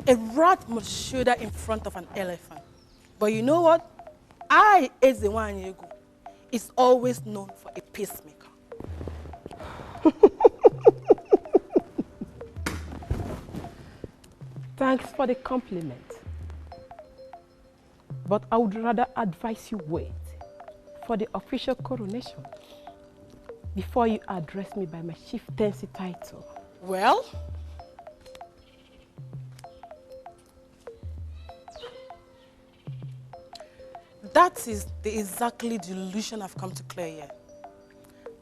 A rat must shoulder in front of an elephant. But you know what? I, as the one you go, is always known for a peacemaker. Thanks for the compliment. But I would rather advise you wait for the official coronation before you address me by my chieftaincy title. Well, that is exactly the illusion I've come to clear here.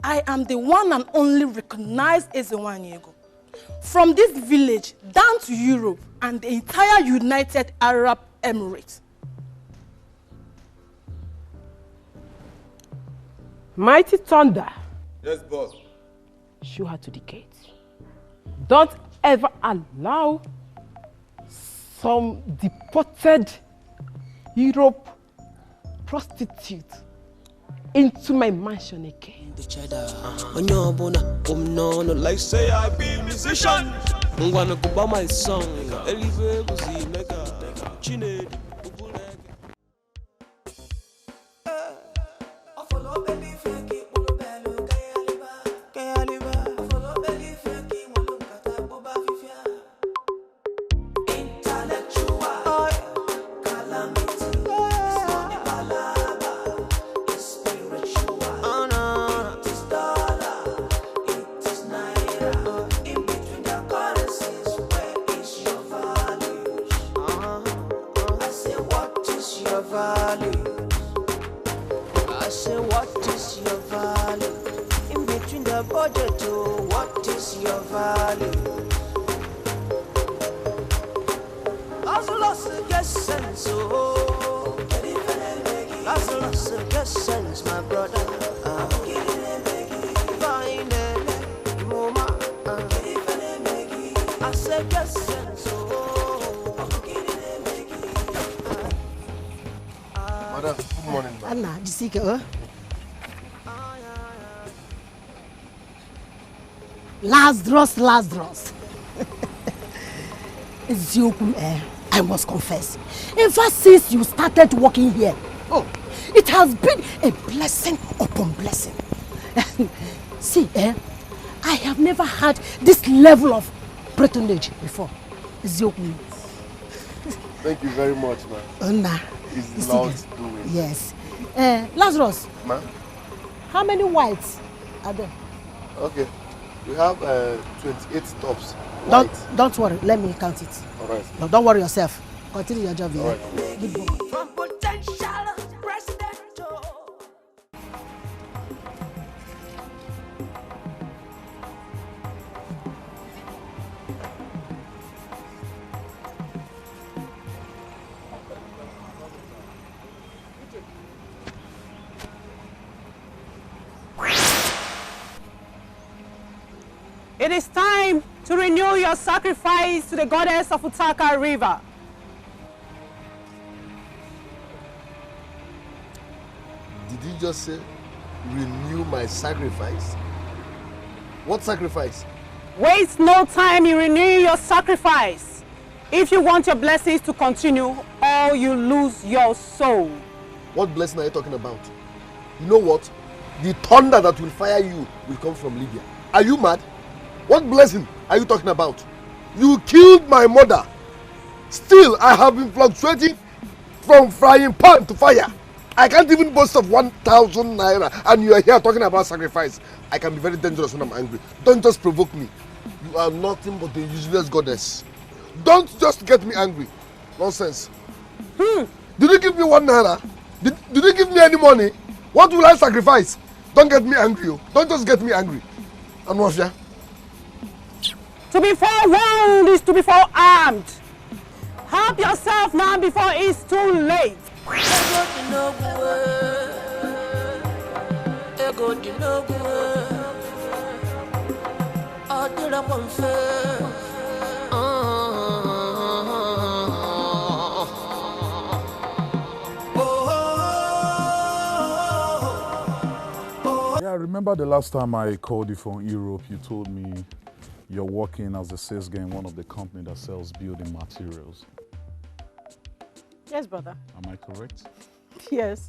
I am the one and only recognized as the Wanyego. From this village down to Europe and the entire United Arab Emirates. Mighty Thunder. Yes, boss. Show her to the gate. Don't ever allow some deported Europe prostitute into my mansion again. Like say I be musician. I'm gonna go by my song. Lazarus, get sense, my brother. I said, get sense, Anna, Jessica, Lazarus. I must confess. In fact, since you started working here, it has been a blessing upon blessing. See, I have never had this level of patronage before. Thank you very much, man. Anna. It's Lord's doing. Yes. Lazarus. Ma? How many whites are there? Okay. We have 28 tops. Don't worry. Let me count it. All right. No, don't worry yourself. Continue your job here. All right. Good boy. It is time to renew your sacrifice to the goddess of Utaka River. Did you just say renew my sacrifice? What sacrifice? Waste no time in renewing your sacrifice. If you want your blessings to continue, or you lose your soul. What blessing are you talking about? You know what? The thunder that will fire you will come from Libya. Are you mad? What blessing are you talking about? You killed my mother. Still, I have been fluctuating from frying pan to fire. I can't even boast of 1,000 naira, and you are here talking about sacrifice. I can be very dangerous when I'm angry. Don't just provoke me. You are nothing but a useless goddess. Don't just get me angry. Nonsense. Did you give me 1 naira? Did you give me any money? What will I sacrifice? Don't get me angry. Don't just get me angry. And Mafia. To be forewarned is to be forearmed. Help yourself now before it's too late. Yeah, I remember the last time I called you from Europe, you told me you're working as a sales guy in one of the companies that sells building materials. Yes, brother. Am I correct? Yes.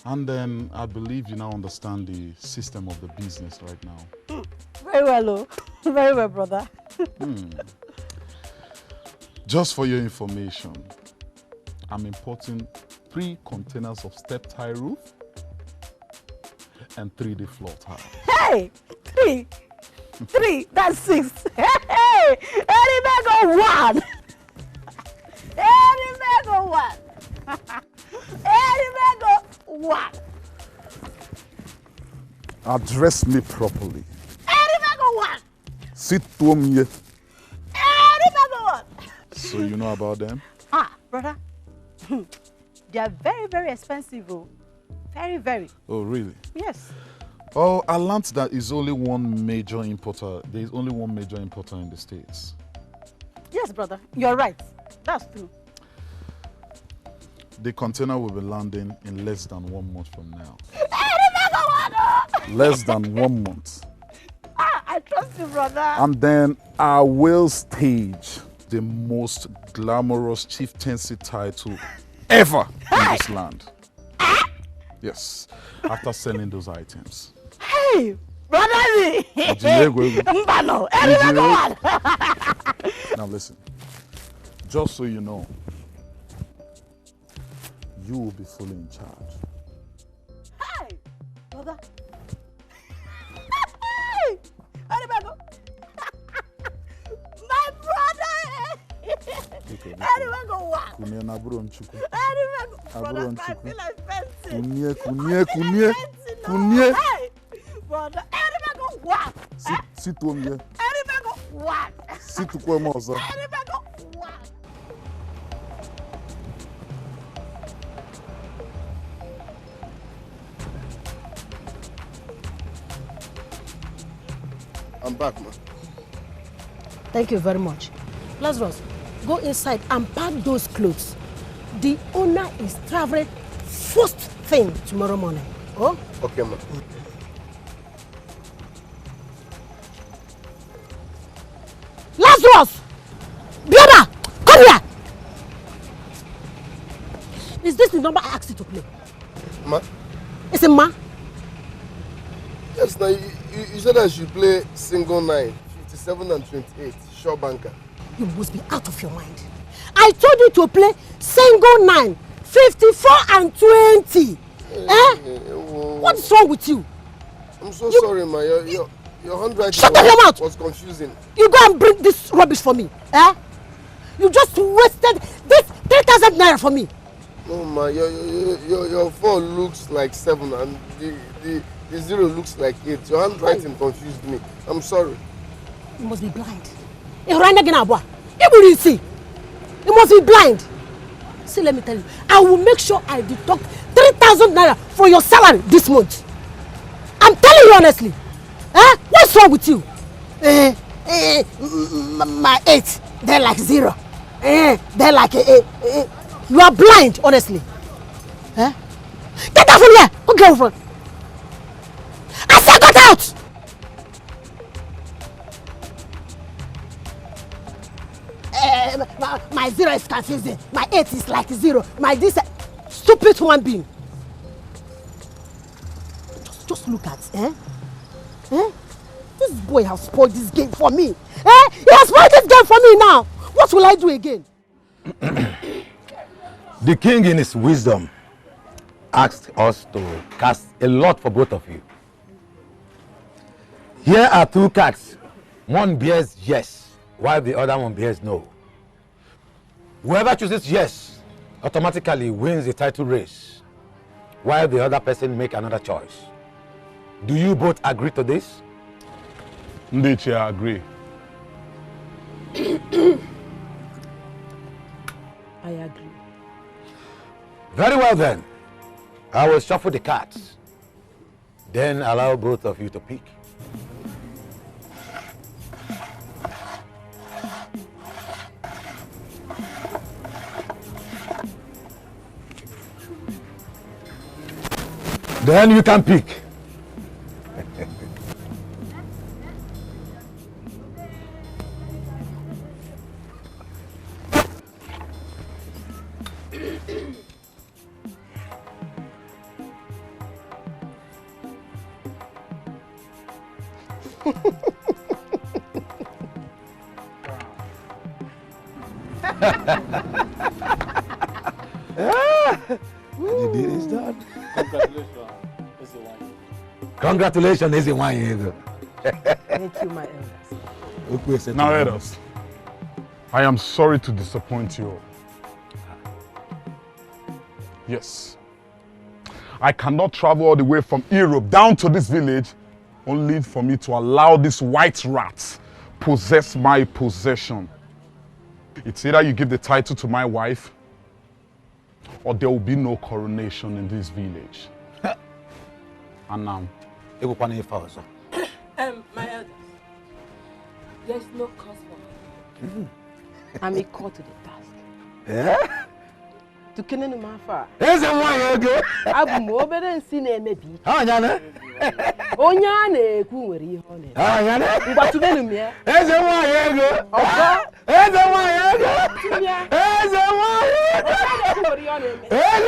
And then I believe you now understand the system of the business right now. Very well, oh. Very well, brother. Just for your information, I'm importing 3 containers of step tie roof and 3D floor tile. Hey! 3, that's 6. Hey! Any bag of 1! Any bag of 1! Any bag of 1! Address me properly. Any bag of 1! Sit to me. Any bag of 1! So you know about them? Brother. They are very, very expensive, oh. Very, very. Oh, really? Yes. Oh, I learned that is only one major importer. There is only one major importer in the States. Yes, brother. You're right. That's true. The container will be landing in less than 1 month from now. Any Less than 1 month. I trust you, brother. And then I will stage the most glamorous chieftaincy title ever in this land. Yes, after selling those items. Hey, brother! Mbano, Now listen, just so you know, you will be fully in charge. Hey, brother. Hey, my brother! Sit home here. Sit to come out, sir. I'm back, man. Thank you very much. Lazarus, go inside and pack those clothes. The owner is traveling first thing tomorrow morning. Oh? Okay, ma. Lazarus! Biona! Come here! Is this the number I asked you to play? Ma? It's a ma? Yes, now you said I should play single 9, 57 and 28, sure banker. You must be out of your mind. I told you to play single 9, 54 and 20. What's wrong with you? I'm so sorry, ma. Your handwriting Shut up your mouth! Was confusing. You go and bring this rubbish for me. You just wasted this 3,000 naira for me. No, ma. Your 4 looks like 7 and the 0 looks like 8. Your handwriting confused me. I'm sorry. You must be blind. You must be blind. See, let me tell you, I will make sure I deduct 3,000 naira for your salary this month. I'm telling you honestly. What's wrong with you? My 8, they're like 0. They're like you are blind, honestly. Get out from here. Go get over. I said get out. My 0 is confusing. My 8 is like 0. My this stupid human being. Just look at this boy has spoiled this game for me. He has spoiled this game for me now. What will I do again? The king in his wisdom asked us to cast a lot for both of you. Here are 2 cards. One bears yes, while the other one bears no. Whoever chooses yes automatically wins the title race, while the other person make another choice. Do you both agree to this? Ndichi, I agree. I agree. Very well then. I will shuffle the cards. Then allow both of you to pick. Then you can pick. The deal is done. Congratulations, Easy One. Thank you, my elders. Now, elders, I am sorry to disappoint you. Yes, I cannot travel all the way from Europe down to this village only for me to allow this white rat possess my possession. It's either you give the title to my wife or there will be no coronation in this village. And now, my elders, there's no cause for me. I'm equal to the task. Yeah? To Kenenu Mafa. There's a one you I'm over and seen a maybe. Oh, Yana. Onyane, Kuweri, honey. Oh, Yana. But to them, yeah. There's a one you go. There's a one you go. There's a one you go. There's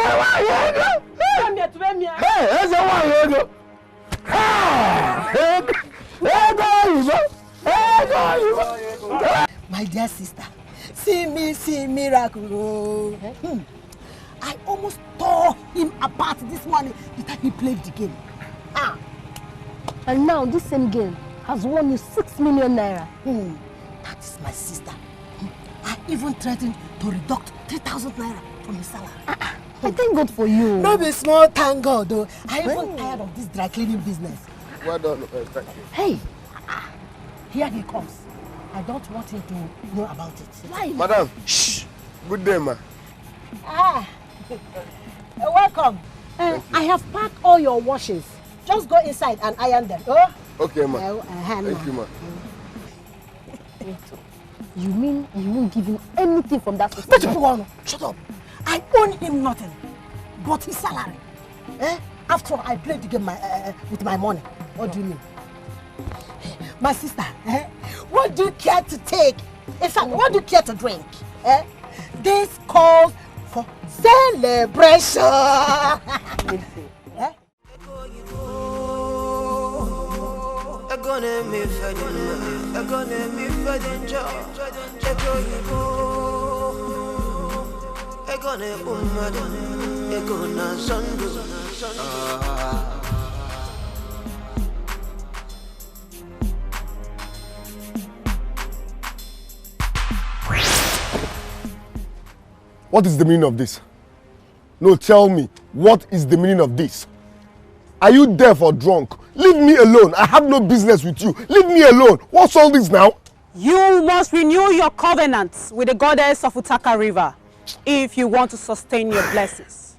a one you go. There's a one you go. My dear sister, see miracle. I almost tore him apart this morning the time he played the game. And now this same game has won you 6 million naira. That is my sister. I even threatened to deduct 3,000 naira from his salary. I thank God for you. No be small, thank God though. I even tired of this dry cleaning business. Well done, thank you. Hey, here he comes. I don't want him to know about it. Why? Madam, shh. Good day, ma. Welcome. I have packed all your washes. Just go inside and iron them. Oh? Okay, ma. Thank you, ma. You mean you won't give him anything from that system? Shut up. I I owe him nothing but his salary. After all, I played the game with my money. What do you mean? My sister, what do you care to take? In fact, what do you care to drink? This calls for celebration. What is the meaning of this? No, tell me, what is the meaning of this? Are you deaf or drunk? Leave me alone. I have no business with you. Leave me alone. What's all this now? You must renew your covenants with the goddess of Utaka River if you want to sustain your blessings.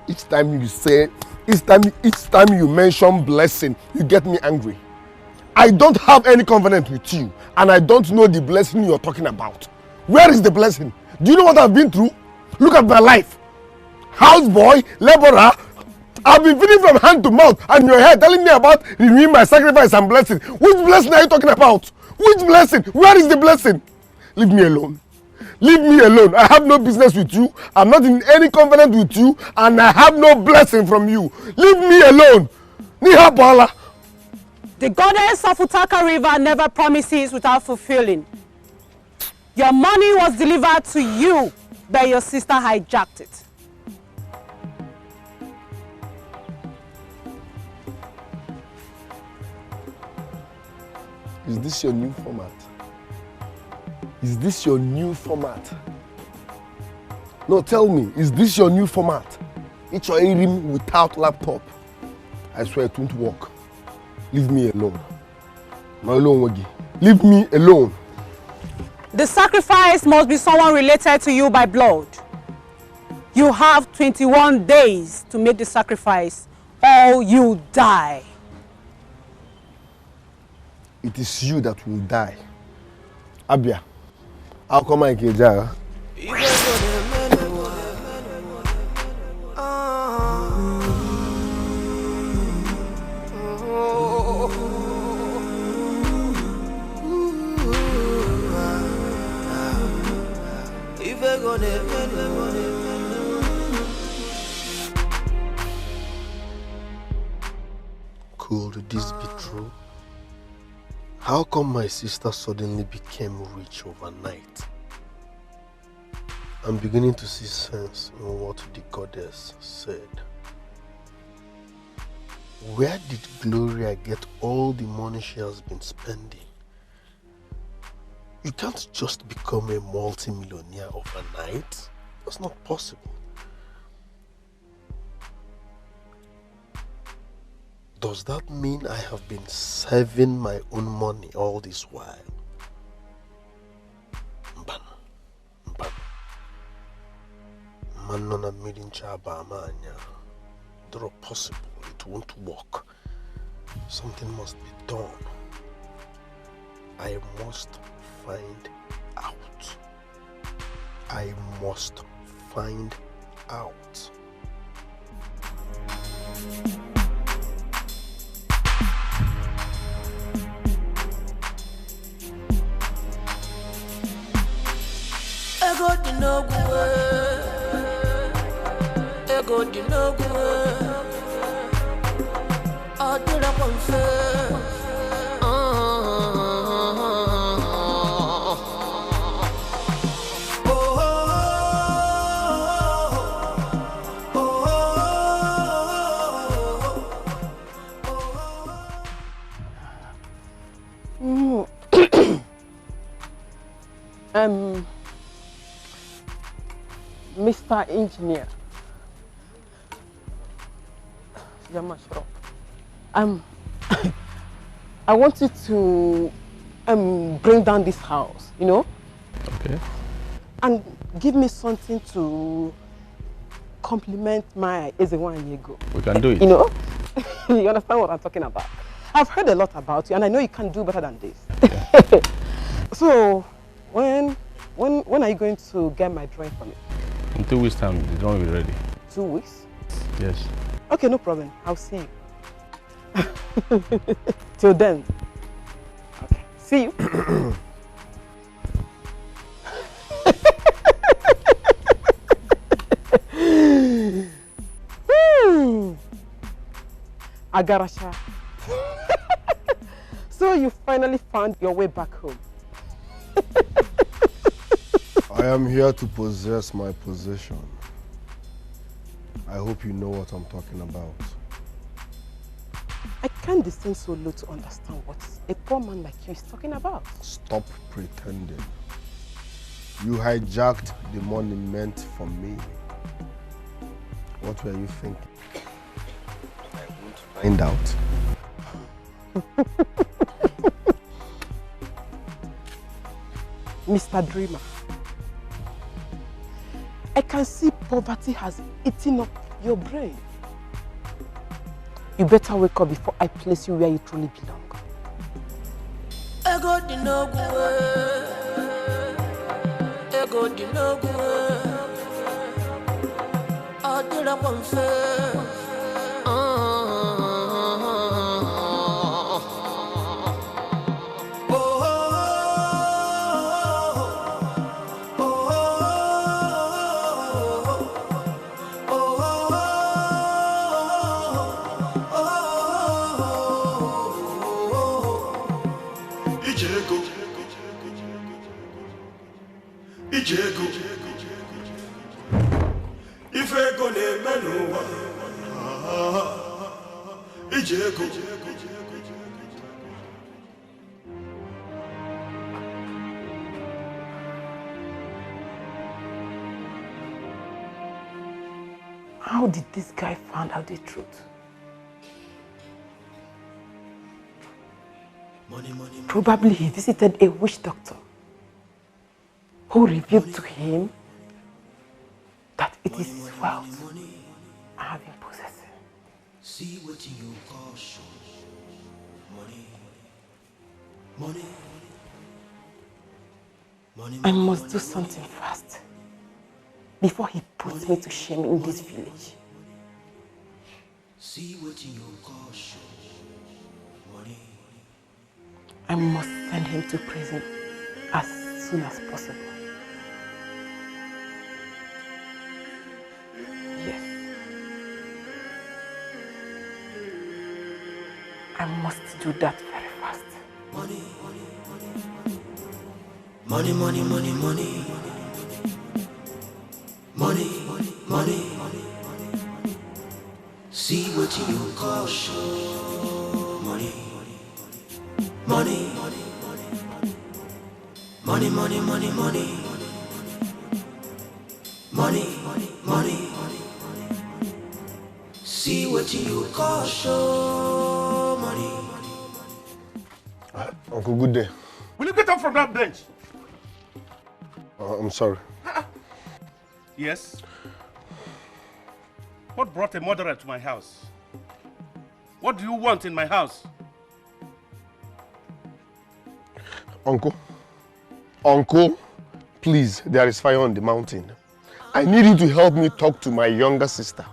Each time you mention blessing, you get me angry. I don't have any covenant with you, and I don't know the blessing you're talking about. Where is the blessing? Do you know what I've been through? Look at my life. Houseboy, laborer. I've been feeding from hand to mouth, and you're here telling me about renewing my sacrifice and blessing. Which blessing are you talking about? Which blessing? Where is the blessing? Leave me alone. Leave me alone. I have no business with you. I'm not in any covenant with you, and I have no blessing from you. Leave me alone. Niha Bala. The goddess of Utaka River never promises without fulfilling. Your money was delivered to you, but your sister hijacked it. Is this your new format? Is this your new format? No, tell me, is this your new format? It's your aim without laptop. I swear it won't work. Leave me alone. Leave me alone. The sacrifice must be someone related to you by blood. You have 21 days to make the sacrifice, or you die. It is you that will die. Abia, how come I get there? Could this be true? How come my sister suddenly became rich overnight? I'm beginning to see sense in what the goddess said. Where did Gloria get all the money she has been spending? You can't just become a multi-millionaire overnight. That's not possible. Does that mean I have been saving my own money all this while? Mbano. Manona meeting chaba amanya. Though possible, it won't work. Something must be done. I must find out. I must find out. Ego di no gwe, ego di no gwe, adura konfe. Mr. Engineer. I want you to bring down this house, you know? Okay. And give me something to compliment my Ezewanyego. We can do it. You know? You understand what I'm talking about? I've heard a lot about you, and I know you can do better than this. So, when are you going to get my drawing for me? In 2 weeks' time, it's going to be ready. 2 weeks? Yes. Okay, no problem. I'll see you. Till then. Okay. See you. Agarasha. So you finally found your way back home. I am here to possess my possession. I hope you know what I'm talking about. I can't descend so low to understand what a poor man like you is talking about. Stop pretending. You hijacked the money meant for me. What were you thinking? I won't find out. Mr. Dreamer, I can see poverty has eaten up your brain. You better wake up before I place you where you truly belong. Ego di no gwe, ego di no gwe. Adira konfe, Ijego, if I go ne menuwa, Ijego. How did this guy find out the truth? Probably he visited a witch doctor who revealed to him that it is his wealth I have been possessing. See what you call show. Money, money, money. I must do something fast before he puts me to shame in this village. See what you call show. Money. I must send him to prison as soon as possible. Yes. I must do that very fast. Money, money, money, money, money. Money, money, money. See what you call show. Money, money, money, money, money, money. Money, money. See what you call show. Money. Uncle, good day. Will you get up from that bench? I'm sorry. Yes. What brought a murderer to my house? What do you want in my house? Uncle, please, there is fire on the mountain. I need you to help me talk to my younger sister.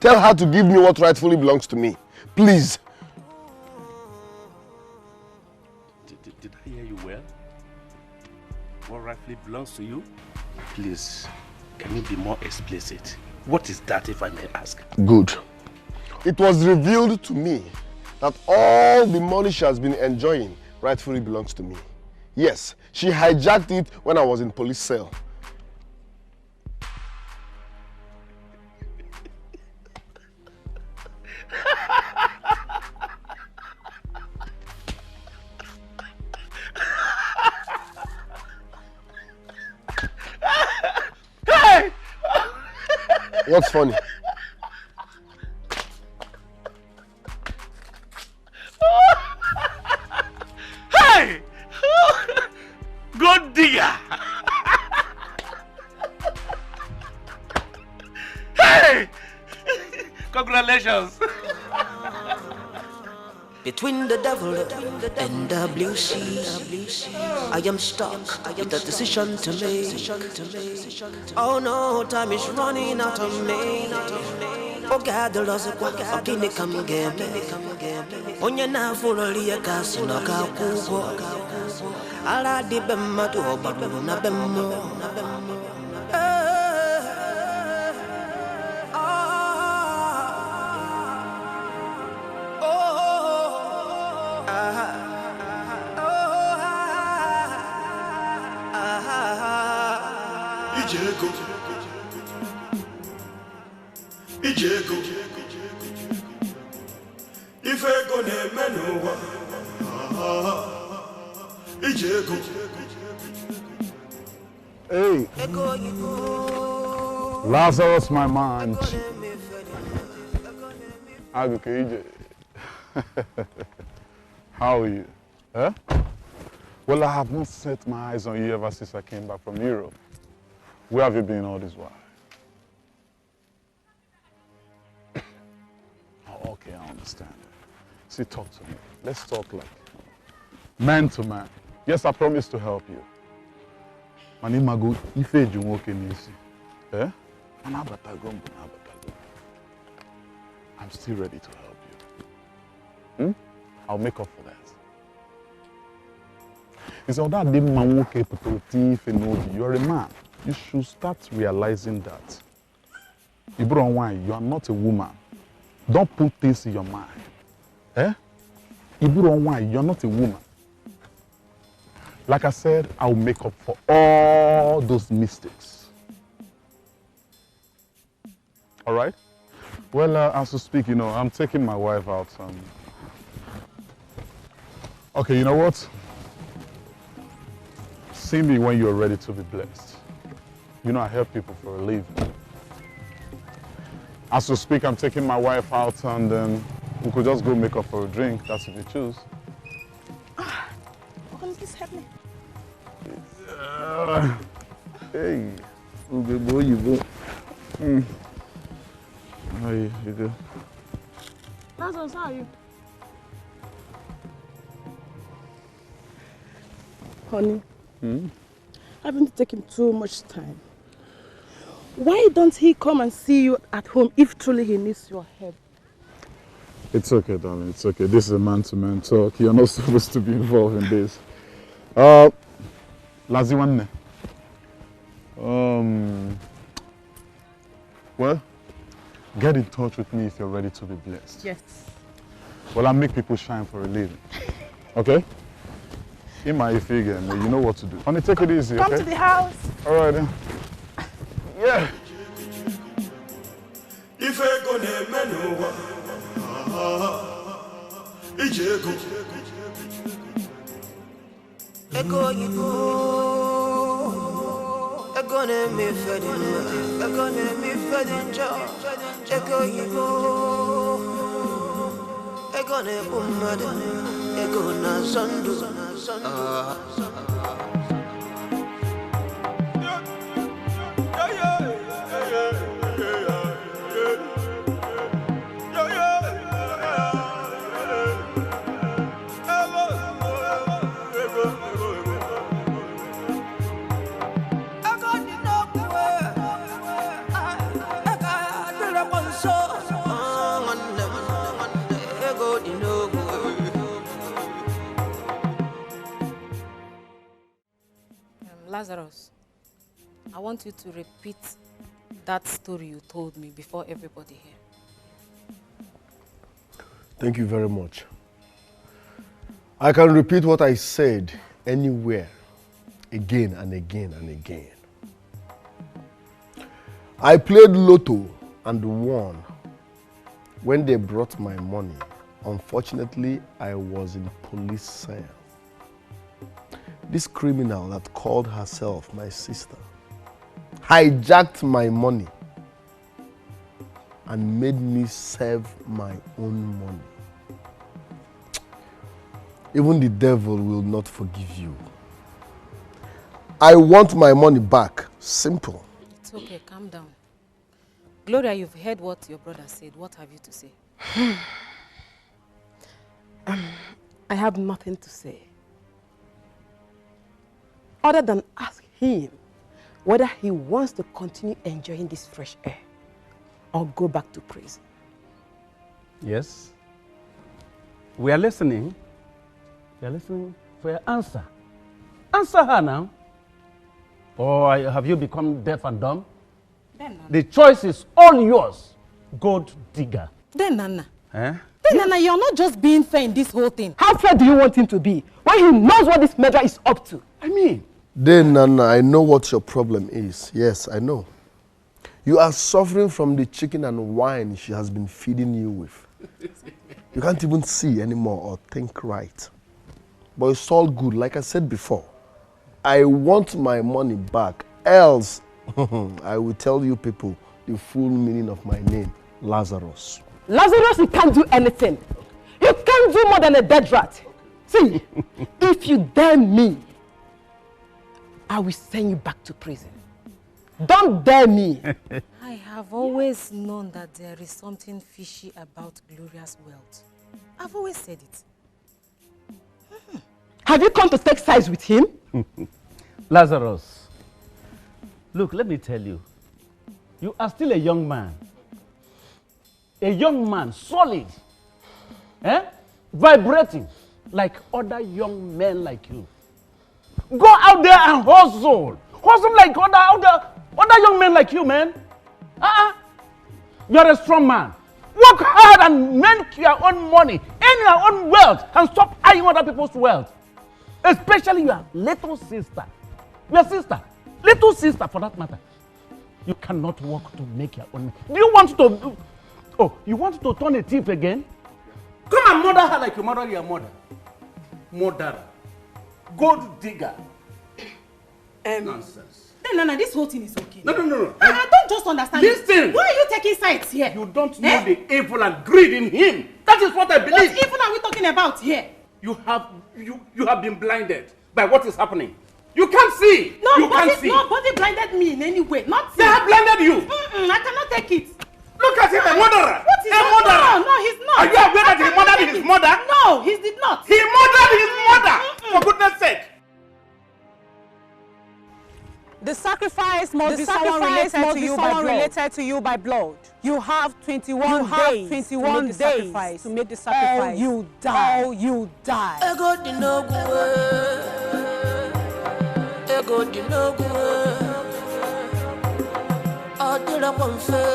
Tell her to give me what rightfully belongs to me. Please. Did I hear you well? What rightfully belongs to you? Please, can you be more explicit? What is that, if I may ask? Good. It was revealed to me that all the money she has been enjoying rightfully belongs to me. Yes, she hijacked it when I was in police cell. Hey! What's funny? Hey! Good digger! Hey! Congratulations! between the devil and the blue sea. I am stuck with a decision to make. Oh no, time is running out of me. Oh God, the loss of what I can't come get me. On your now for a liar, cast no kakugo. Ala di bemma to Babuna Bemmo. Ijeko Ifego ne menowa Ijeko Hey, Lazarus, my man. How are you? Huh? Well, I have not set my eyes on you ever since I came back from Europe. Where have you been all this while? Oh, okay, I understand. See, talk to me. Let's talk like man to man. Yes, I promise to help you. My name is Ife Junwoke Nisi. Eh? I'm still ready to help you. Hmm? I'll make up for that. It's all that you're a man. You should start realizing that. You are not a woman. Don't put things in your mind. Eh? You're not a woman. Like I said, I'll make up for all those mistakes. All right? Well, as to speak, I'm taking my wife out. Okay, you know what? See me when you're ready to be blessed. I help people for a living. As to speak, I'm taking my wife out and then we could just go make up for a drink. That's if you choose. Please help me. Hey, good boy, you go. How are you? You good? Lazarus, how are you? Honey, I haven't taken too much time. Why don't he come and see you at home if truly he needs your help? It's okay, darling. It's okay. This is a man-to-man talk. You're not supposed to be involved in this. Laziwanne. Well, get in touch with me if you're ready to be blessed. Yes. Well, I make people shine for a living. Okay? In my figure, you know what to do. Honey, take it easy, Come okay? to the house. All right, then. Yeah. If I go ne menowa Ijeko Ego ne mi fedin jo Ego ne umade Ego na zandu Lazarus, I want you to repeat that story you told me before everybody here. Thank you very much. I can repeat what I said anywhere, again and again and again. I played Lotto and won. When they brought my money, unfortunately, I was in police cell. This criminal that called herself my sister hijacked my money and made me serve my own money. Even the devil will not forgive you. I want my money back. Simple. It's okay, calm down. Gloria, you've heard what your brother said. What have you to say? I have nothing to say. Other than ask him whether he wants to continue enjoying this fresh air or go back to prison. Yes. We are listening. We are listening for your answer. Answer her now. Or have you become deaf and dumb? The choice is all yours, gold digger. Then, Nana. Eh? Then, Nana, you're not just being fair in this whole thing. How fair do you want him to be when he knows what this murderer is up to? I mean... Then, Nana, I know what your problem is. Yes, I know. You are suffering from the chicken and wine she has been feeding you with. You can't even see anymore or think right. But it's all good. Like I said before, I want my money back. Else, I will tell you people the full meaning of my name, Lazarus. Lazarus, you can't do anything. You can't do more than a dead rat. See, if you dare me, I will send you back to prison. Don't dare me. I have always known that there is something fishy about Gloria's wealth. I've always said it. Have you come to take sides with him? Lazarus, look, let me tell you. You are still a young man. A young man, solid. Vibrating like other young men like you. Go out there and hustle. Hustle like other young men like you, man. You're a strong man. Work hard and make your own money, earn your own wealth, and stop eyeing other people's wealth. Especially your little sister. Your sister. Little sister, for that matter. You cannot work to make your own money. Do you want to... Oh, you want to turn a thief again? Come and murder her like you murder your mother. Murderer. Gold digger. Nonsense. Then, Nana, this whole thing is okay. No. Nana, I don't just understand. Listen. Why are you taking sides here? You don't know the evil and greed in him. That is what I believe. What evil are we talking about here? You have been blinded by what is happening. You can't see. Nobody blinded me in any way. Not they have blinded you. I cannot take it. Look at him, a murderer. What is a murderer? No, he's not. Are you aware that he murdered his mother? No, he did not. He murdered his mother. For goodness sake. The sacrifice must be someone related to you by blood. You have 21 days to make the sacrifice. You die. Ego di no gwe. Adira konfe.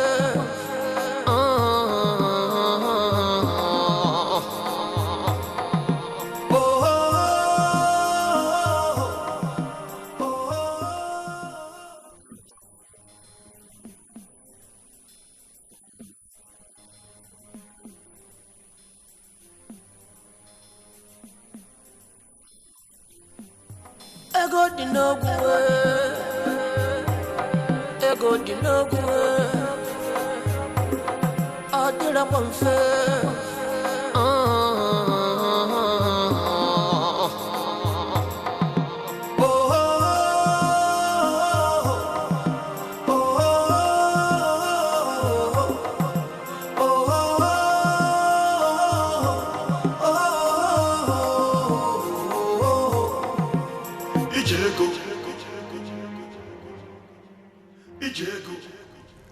Ego di no gwe. Adira konfe.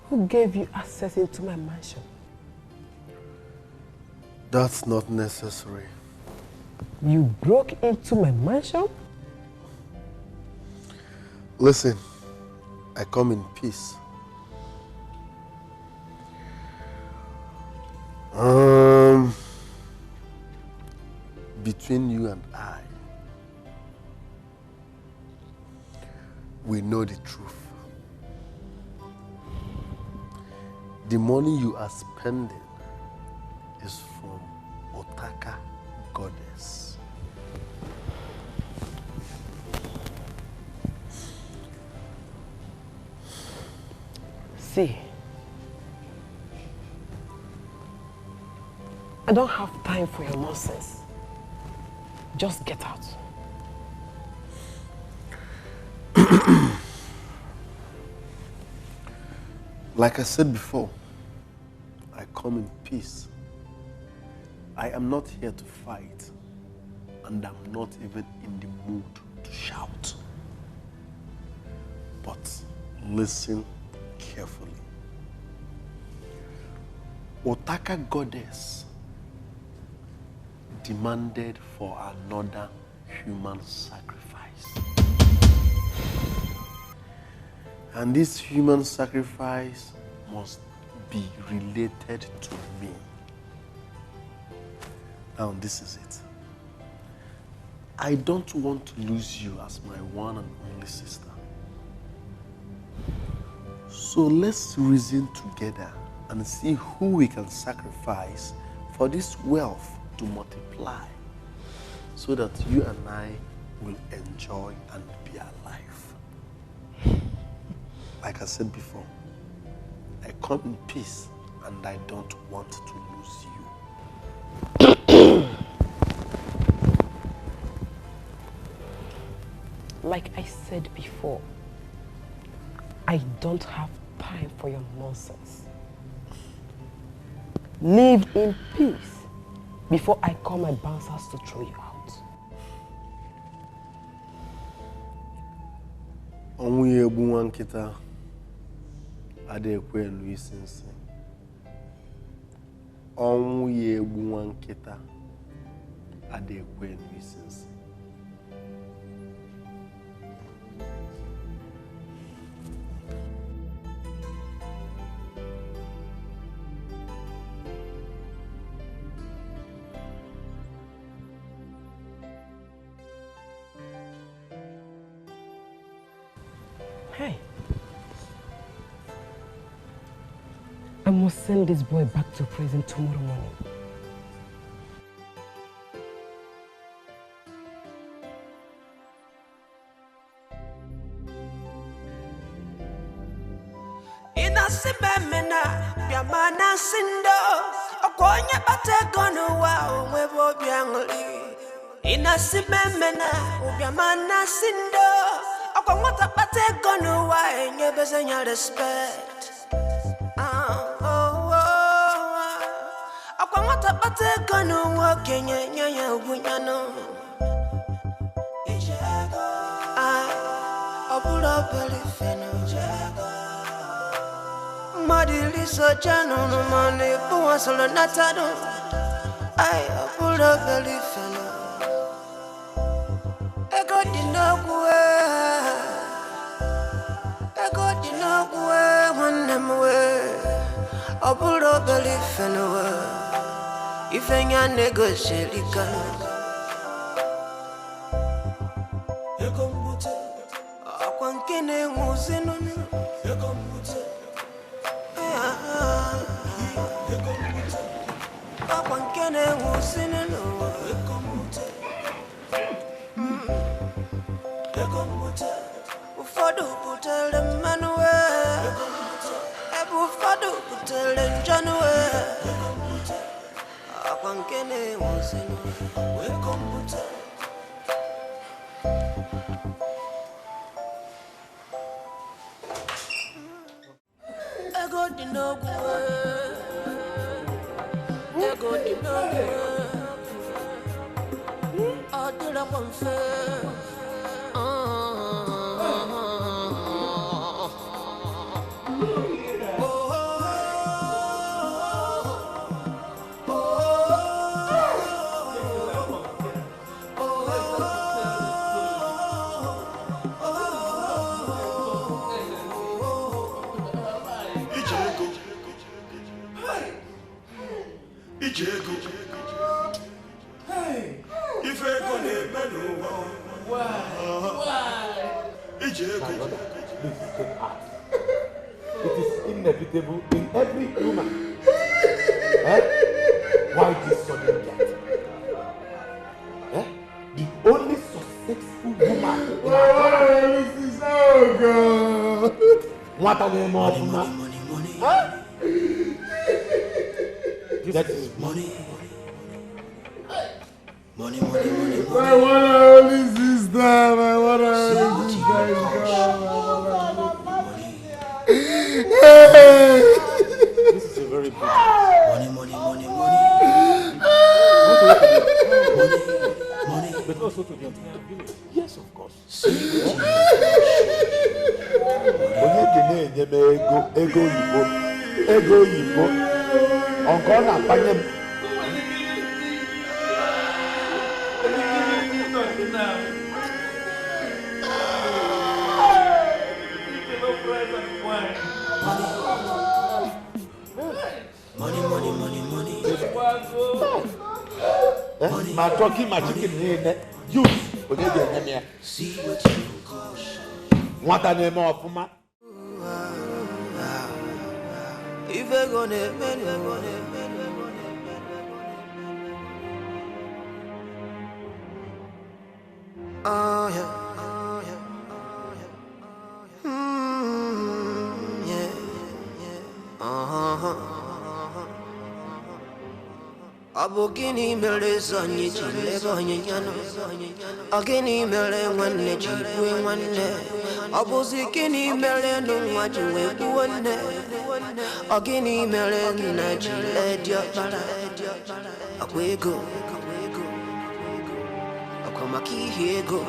Who gave you access into my mansion? That's not necessary. You broke into my mansion? Listen, I come in peace. Between you and I, we know the truth. The money you are spending is from Otaka goddess. See, I don't have time for your nonsense. Just get out. Like I said before, I come in peace. I am not here to fight. and I'm not even in the mood to shout. But listen carefully. Otaka goddess demanded for another human sacrifice. And this human sacrifice must be related to me. Now this is it. I don't want to lose you as my one and only sister. So let's reason together and see who we can sacrifice for this wealth to multiply so that you and I will enjoy and be alive. Like I said before, I come in peace and I don't want to lose you. Like I said before, I don't have time for your nonsense. Live in peace before I call my bouncers to throw you out. Onwe egbu nwa nkịta adekwe enu isi nsi. Onwu ya egbu nwa nkịta adekwe enu isi nsi. Hey, I must send this boy back to prison tomorrow morning. Inasimemena biamana sindo okonya bategono wa onwebo biangli. Inasimemena biamana sindo okwata bategono wa enyebezenya respect. Okwata bategono wa kenye nyanya ubunyano. Obula belifeno Madili so jano no mane buwa solo natano. Ay obula belifeno Ego dinogwe wanemwe obula belifeno ifenya negotiate Ego mbute akwankene nguzino Ego mbute akwankene nguzino Ego mbute Ego mbute ufadu butele manwe ebu ufadu butele njanwe akwankene nguzino Ego mbute Ego dinogwe Ego dinogwe Adula konfe Ijego. Hey, if I go near Manu, why? Ijego. It is inevitable in every human. Why this sudden death? The only successful woman in our country. This is so good. What are the money? That is money. Money. My one and only sister. My one and only sister. This is a very big money. Money. ego oyibo nke ọ na-akpanye m. Ma turkey ma chicken niile juice onye ga-enye m ya. Nwata na-eme ọfụma. Abogini mere zonye chile bonye nyano Agini mere wanne chibwe wanne Abozikini mere nungwa juwe buwane Agini mere na chile diapara Akwego Akwamaki hego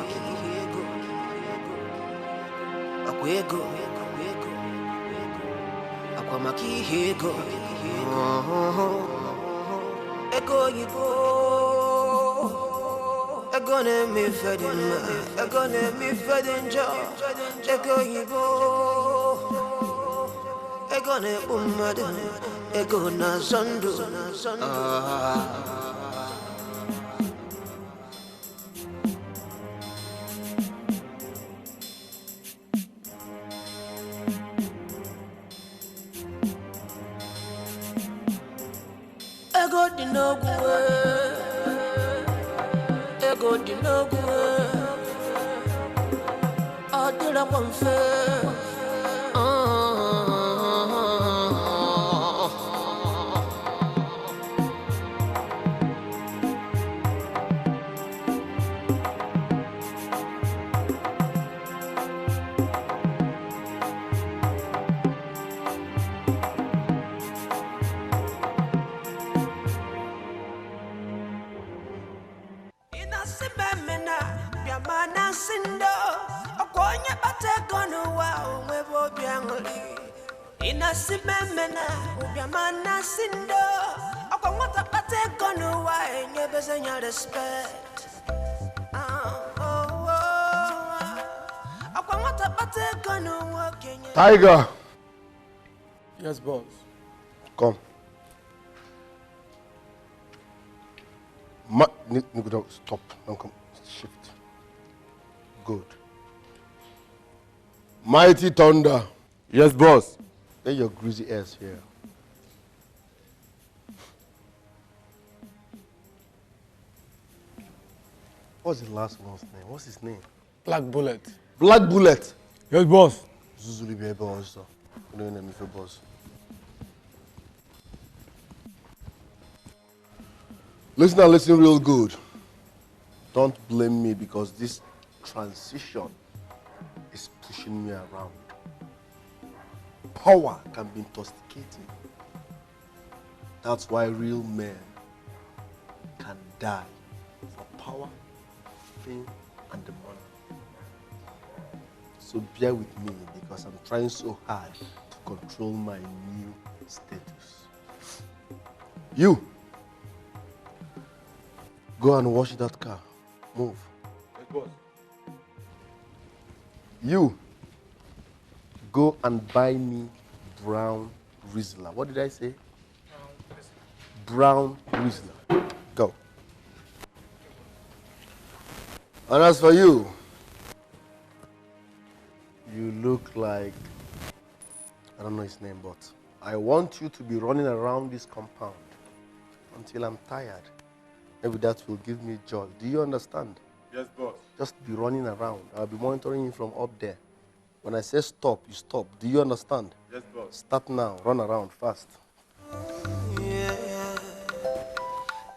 Akwego Akwamaki hego Ego yibo, ego ne mi fedin ma, ego ne mi fedin jo. Ego yibo, ego ne umada, ego na zandu. Ego di no gwe, ego di no gwe. Adira wanfe, Inasimemena ubiamana sindo akwangota pate kono wa nyebezenya respect akwangota pate kono wa Kenya. Tiger. Yes, boss. Come. Nico, stop. Don't come. Shift. Good. Mighty Thunder. Yes, boss. Let your greasy ass here. What's the last one's name? What's his name? Black Bullet. Black Bullet. Yes, boss. Zuzuli be boss. You know me for boss. Listen real good. Don't blame me because this transition is pushing me around. Power can be intoxicating. That's why real men can die for power, fame, and the money. So bear with me because I'm trying so hard to control my new status. You, go and wash that car. Move. Yes, boss. You, go and buy me brown Rizzler. What did I say? Brown Rizzler. Go. And as for you, you look like, I don't know his name, but I want you to be running around this compound until I'm tired. Maybe that will give me joy. Do you understand? Yes, boss. Just be running around. I'll be monitoring you from up there. When I say stop, you stop. Do you understand? Yes, boss. Start now. Run around fast.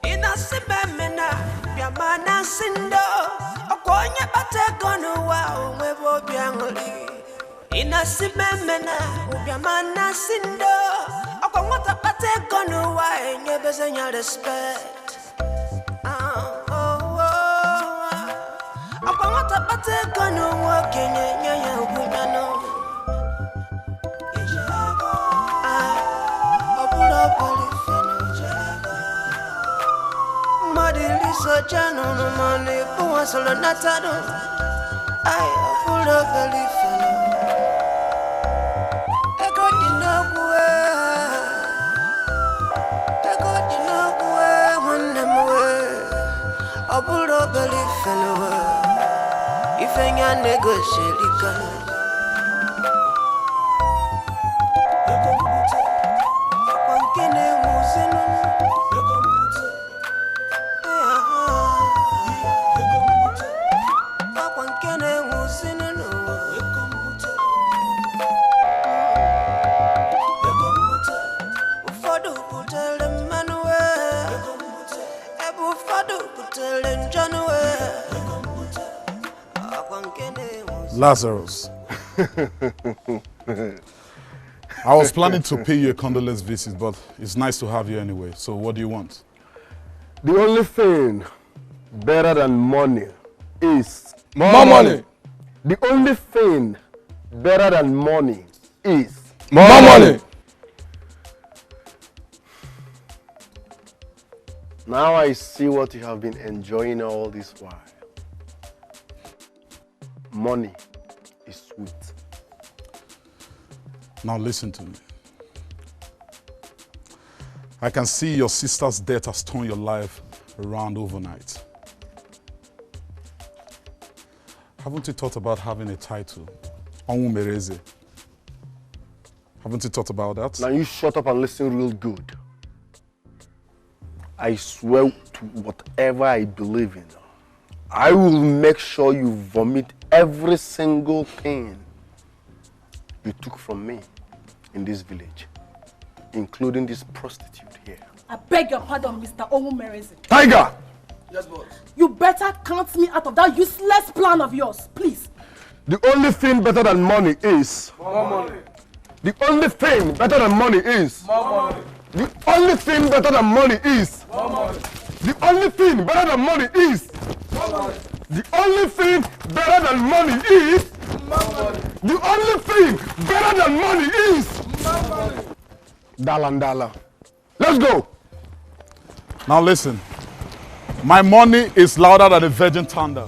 Inasimemena biamana sindo akwanya pate kono wa umebo biangoli. Inasimemena biamana sindo akwangota pate kono wa nyebezenya respect. Akwangota pate kono wa Kenya nyanya ubunyano. Madiliso jano no money, buwa solo natado. I pull up a leaf. I got the no way, one them away. I pull up a leaf and away. If I can negotiate, you can. Lazarus. I was planning to pay you a condolence visit, but it's nice to have you anyway. So what do you want? The only thing better than money is more money. The only thing better than money is more money. Now I see what you have been enjoying all this while. Money is sweet. Now listen to me. I can see your sister's death has turned your life around overnight. Haven't you thought about having a title? Onwumereze. Haven't you thought about that? Now you shut up and listen real good. I swear to whatever I believe in, I will make sure you vomit every single thing you took from me in this village, including this prostitute here. I beg your pardon, Mr. Onwumereze. Tiger! Yes, boss. You better count me out of that useless plan of yours, please. The only thing better than money is... more money. The only thing better than money is... more money. The only thing better than money is... more money. The only thing better than money is... more money. The only thing better than money is... The only thing better than money is... Dollar and dollar. Let's go. Now listen. My money is louder than a virgin thunder.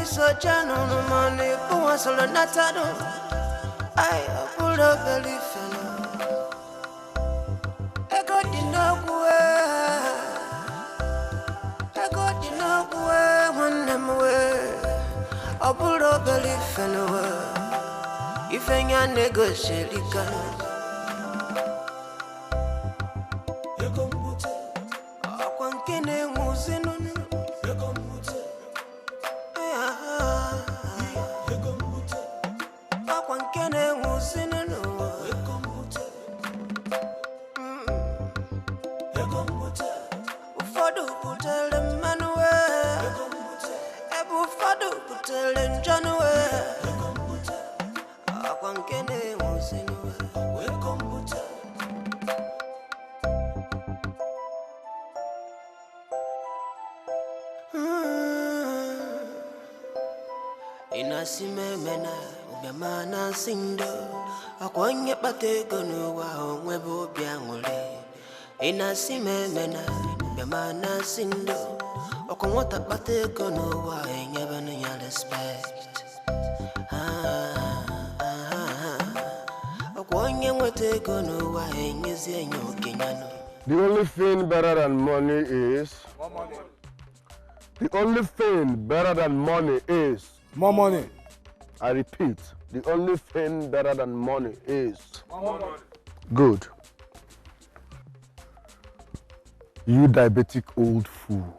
So jano no money, buwa solo natado. I pull up a leaf and I got the no way, one them away. I pull up a leaf and away. If I can negotiate, you can. Inasimemena ubemana sindo akwanye batego no wa onwebo biangole. Inasimemena ubemana sindo akwanye batego no wa enyeba no ya respect. Akwanye mwetego no wa enyezi enyo kenyano. The only thing better than money is... more money. The only thing better than money is... more money. I repeat, the only thing better than money is... more money. Good. You diabetic old fool.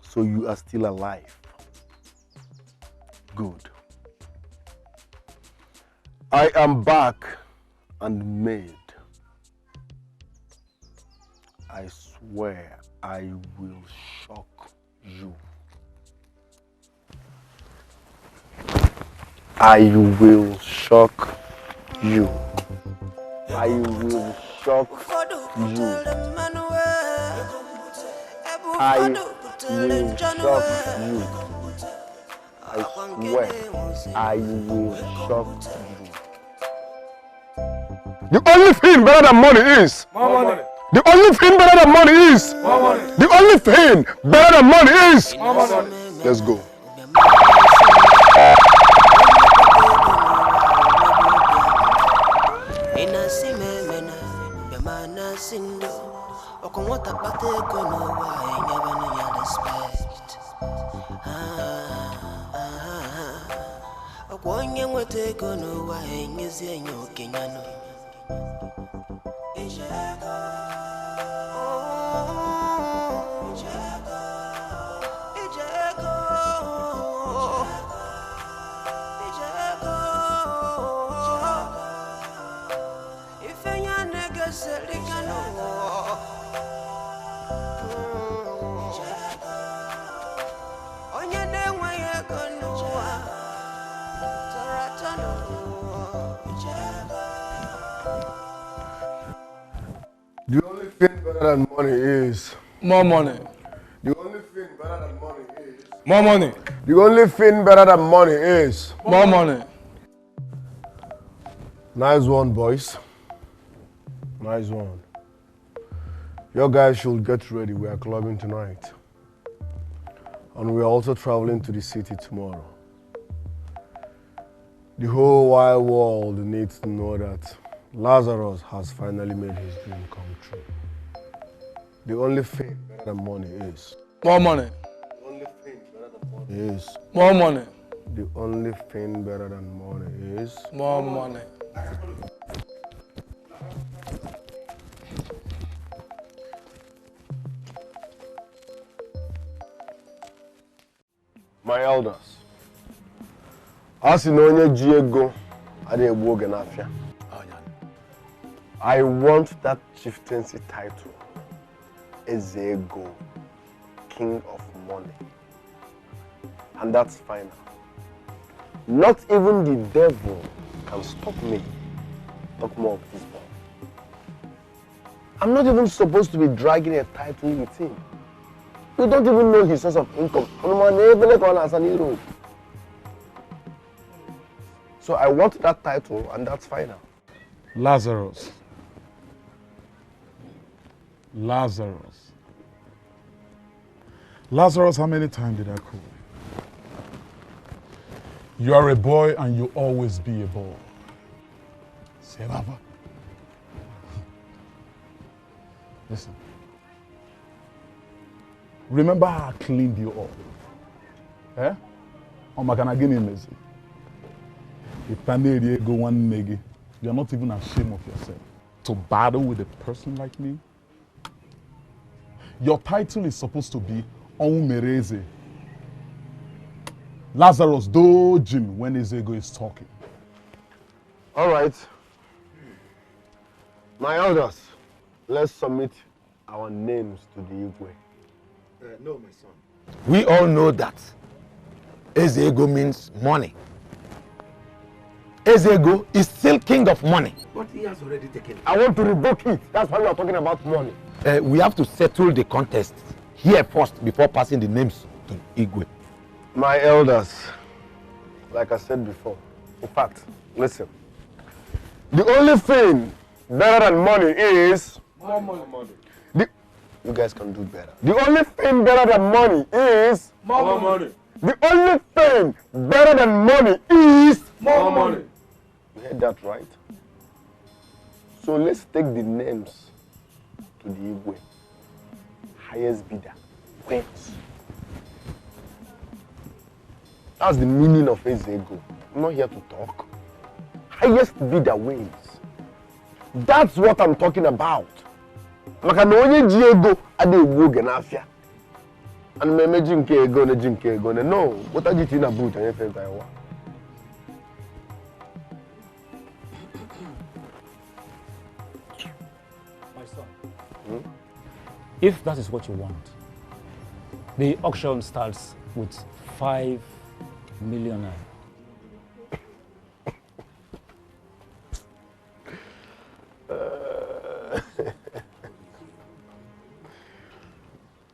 So you are still alive. Good. I am back and made. I swear I will shock you. I will shock you. I will shock you. I will shock you. I swear I will shock you. The only thing better than money is More money. the only thing better than money is More money. the only thing better than money is More money. Let's go. The only thing better than money is more money. The only thing better than money is more money. The only thing better than money is more money. Nice one, boys. Nice one. Your guys should get ready. We are clubbing tonight. And we are also traveling to the city tomorrow. The whole wide world needs to know that Lazarus has finally made his dream come true. The only thing better than money is more money. The only thing better than money is more money. The only thing better than money is more money. My elders, as in onye ji ego adịghị egbu oge n'afịa. I want that chieftaincy title, Ezego, King of Money. And that's final. Not even the devil can stop me. Talk more of this boy. I'm not even supposed to be dragging a title with him. We don't even know his source of income. So I want that title, and that's final. Lazarus. Lazarus. Lazarus, how many times did I call you? You are a boy and you always be a boy. Say, Baba. Listen. Remember how I cleaned you up? Eh? Oh my God, messy. If go one nigga, you're not even ashamed of yourself to battle with a person like me. Your title is supposed to be Onmereze. Lazarus dojin when Ezego is talking. All right. My elders, let's submit our names to the Igwe. No, my son. We all know that Ezego means money. Ezego is still king of money. But he has already taken it. I want to revoke it. That's why we are talking about money. We have to settle the contest here first before passing the names to Igwe. My elders, like I said before, in fact, listen. The only thing better than money is more money. You guys can do better. The only thing better than money is more money. The only thing better than money is more money. You heard that right? So let's take the names to the Igwe. Highest bidder wins. That's the meaning of Ezego. I'm not here to talk. Highest bidder wins. That's what I'm talking about. Maka na onye ji ego ade egbu oge n'afia. Ana m eme ji nke ego na ji nke ego na no, what are you tin about anye fe tai wa. My son. If that is what you want, the auction starts with 5 million naira.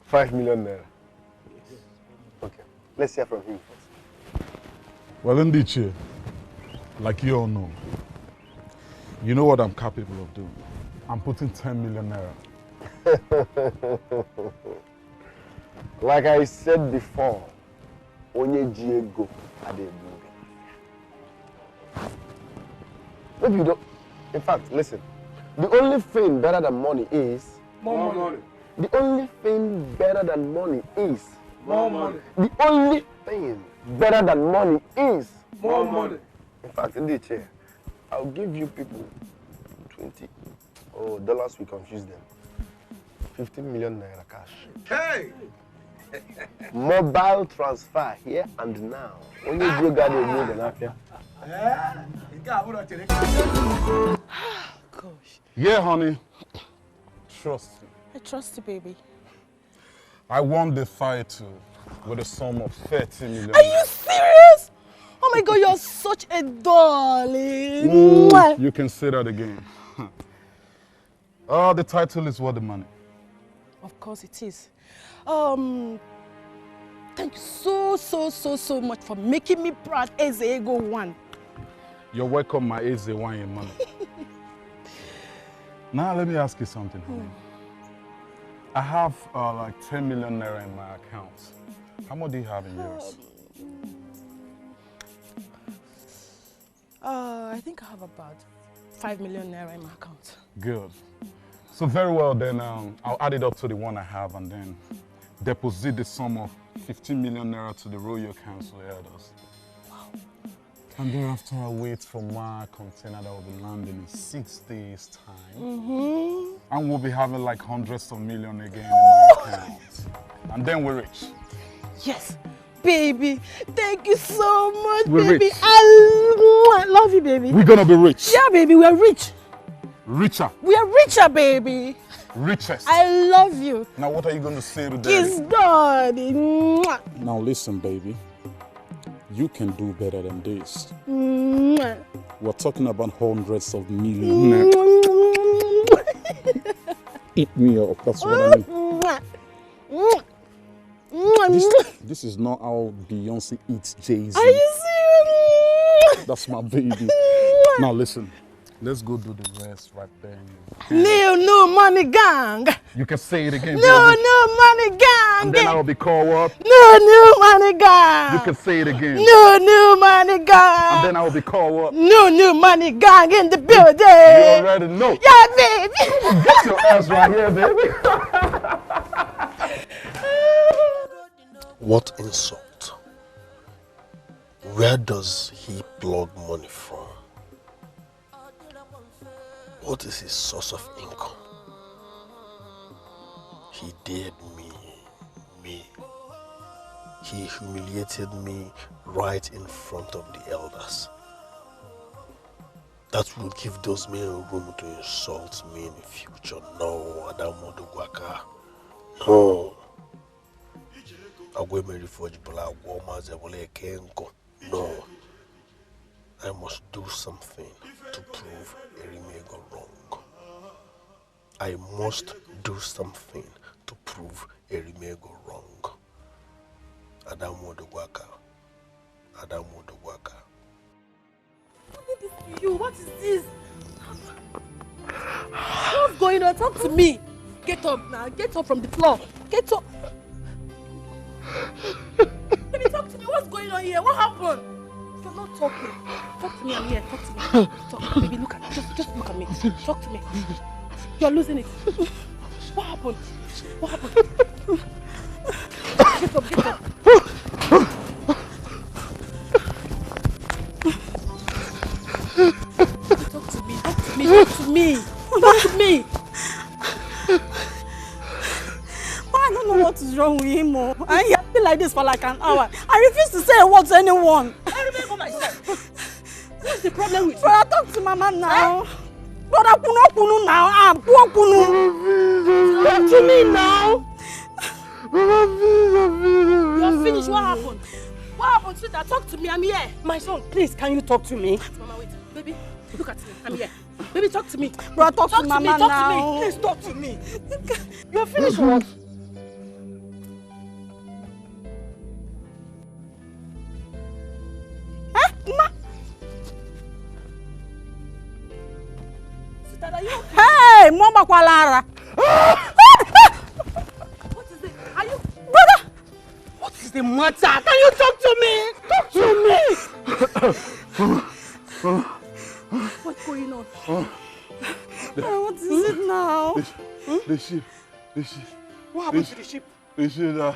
5 million naira. Okay, let's hear from him first. Well, indeed, Chair, like you all know, you know what I'm capable of doing. I'm putting 10 million naira. Like I said before, onye Diego Adebuga. Maybe you don't. In fact, listen. The only thing better than money is more money. The only thing better than money is more money. The only thing better than money is more money. In fact, in the chair, I'll give you people 20 dollars. We confuse them. 15 million naira cash. Hey! Mobile transfer here and now. Only you got a good enough. Gosh. Yeah, honey. Trust me. I trust you, baby. I won the fight with a sum of 30 million. Are you serious? Oh my God, you're such a darling. Ooh, you can say that again. The title is worth the money. Of course it is. Thank you so much for making me proud as Ego One. You're welcome, my Eze Wine money. Now let me ask you something, honey. I have like 10 million naira in my account. How much do you have in yours? I think I have about 5 million naira in my account. Good. So very well then, I'll add it up to the one I have and then deposit the sum of 15 million naira to the Royal Council elders. Wow. And thereafter I'll wait for my container that will be landing in 6 days' time. And we'll be having like hundreds of millions again in my account. And then we're rich. Yes, baby. Thank you so much, We're baby. rich. I love you, baby. We're gonna be rich. Yeah, baby, we are rich. Richer. We are richer, baby. Richest. I love you. Now what are you going to say to Kiss Daddy? Daddy. Now listen, baby. You can do better than this. We're talking about hundreds of millions. Eat me up, that's what I mean. This is not how Beyonce eats Jay-Z. Are you serious? That's my baby. Now listen, let's go do the rest right there. No money gang. You can say it again, No baby. money gang. And then I'll be called what? No money gang. You can say it again. No money gang. And then I will be called what? No money gang in the building. You already know. Yeah, baby. Get your ass right here, baby. What insult? Where does he plug money from? What is his source of income? He dared me. He humiliated me right in front of the elders. That will give those men room to insult me in the future. No, Adamu Dugwaka. No. No. I must do something to prove Erimego wrong. I must do something to prove Erimego wrong. Adamu Dugwaka. Adamu Dugwaka. You, what is this? What's going on? Talk to me. Get up now. Get up from the floor. Get up. Baby, talk to me. What's going on here? What happened? You're not talking. Talk to me. I'm here. Talk to me. Talk. Baby, look at me. Just look at me. Talk to me. You're losing it. What happened? What happened? Get up. Get up. Talk to me. Talk to me. Talk to me. Talk to me. I don't know what is wrong with him. I have been like this for like an hour. I refuse to say a word to anyone. I remember myself. What's the problem with you? Brother, talk to Mama now. Brother, Kunu now. Kunu. Talk to me now. Mama, please. You're finished. What happened? What happened, sweetheart? Talk to me. I'm here. My son, please, can you talk to me? Mama, wait. Baby, look at me. I'm here. Baby, talk to me. Bro, talk to Mama me. now. Talk to me. Please talk to me. You're finished what? Huh? Ma? Sweetheart, are you okay? Hey, Mama Kwalara. What is it? Are you... Brother! What is the matter? Can you talk to me? Talk to me! What's going on? What is it now? The ship. What happened to the ship? The ship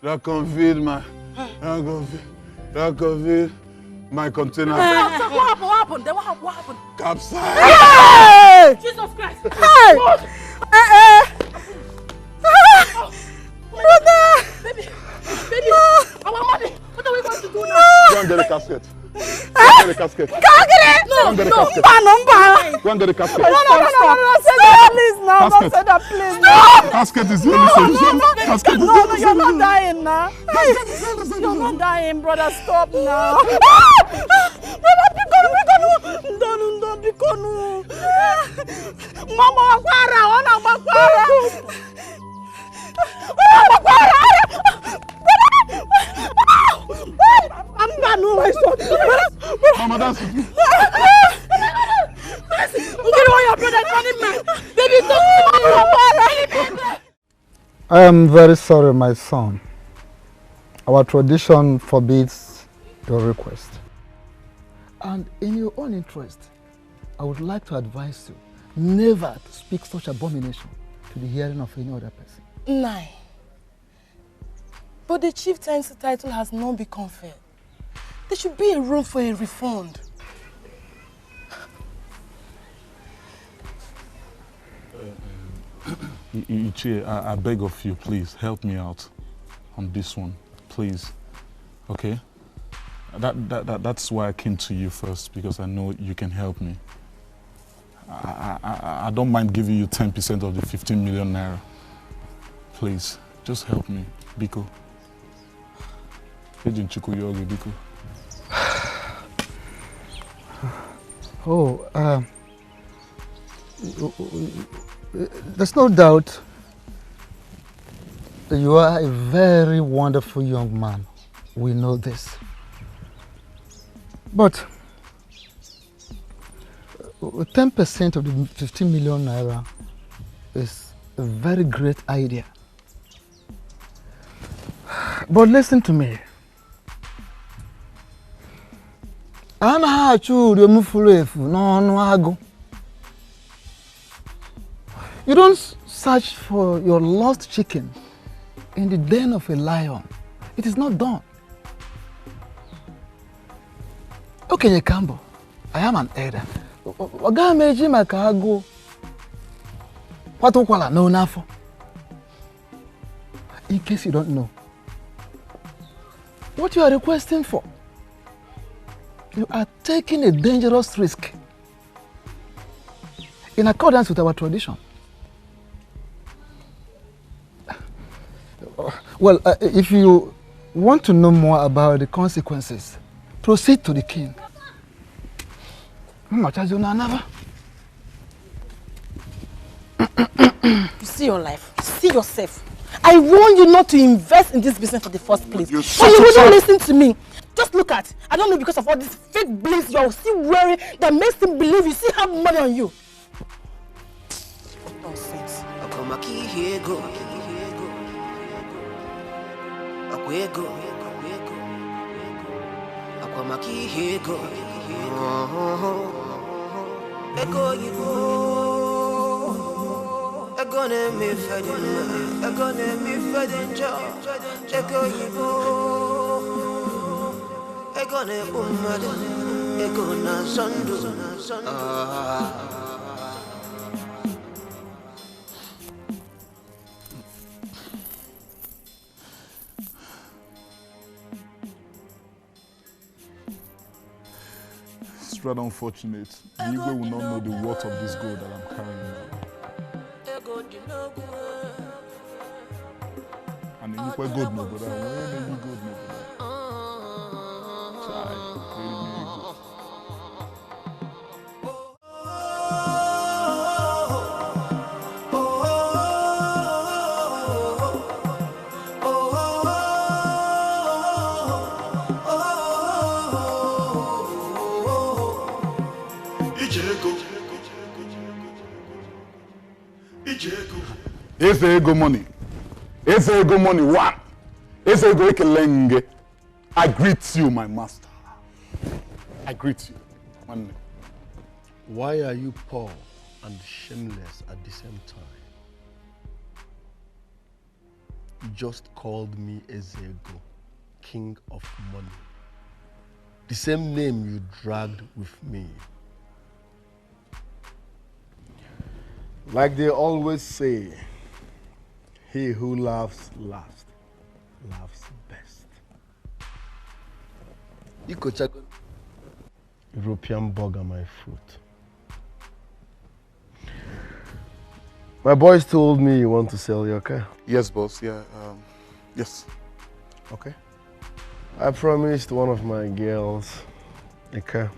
that conveyed my container. What happened? Then what happened? Capsized. Hey! Jesus Christ! Hey! Brother! Baby! Our money! What are we going to do now? Go and get the casket. Go and get the casket. Can't get it! Go and get the casket. Go and get the casket. No, say that please now. Don't say that please. No! Casket is the only solution. Casket is the No, only you're not solution. dying now. You're not dying, brother. Stop now. Brother, Bikonu. Mama Wakwara, Ona Wakwara. I'm not no my son. Mama, that's it. Look at all your brother running man. Baby, talk to me. I am very sorry, my son. Our tradition forbids your request. And in your own interest, I would like to advise you never to speak such abomination to the hearing of any other person. Nine. But the chieftain's title has not been conferred. There should be a room for a refund. Ichie, I beg of you, please help me out on this one, please. Okay? That's why I came to you first, because I know you can help me. I don't mind giving you 10% of the 15 million naira. Please, just help me, Biko. Biko. Oh, there's no doubt that you are a very wonderful young man. We know this. But 10% of the 15 million naira is a very great idea. But listen to me. You don't search for your lost chicken in the den of a lion. It is not done. Okay, Kambo, I am an elder. In case you don't know, what you are requesting for, you are taking a dangerous risk in accordance with our tradition. Well, if you want to know more about the consequences, proceed to the king. You see your life, you see yourself. I warn you not to invest in this business in the first place. But you wouldn't listen to me. Just look at, I don't know, because of all this fake bliss you're still wearing that makes him believe you still have money on you. Nonsense. It's rather unfortunate. The Igwe will not know the worth of this gold that I'm carrying now. And you quite good no, but I really good no, but try really good. It's the ego money. It's the ego money. One. It's the ego ekelenge. I greet you, my master. I greet you. One. Why are you poor and shameless at the same time? You just called me Ezego, king of money. The same name you dragged with me. Like they always say, he who laughs last, laughs best. European bug on my foot. My boys told me you want to sell your car. Yes, boss. Yeah. Yes. Okay. I promised one of my girls a car.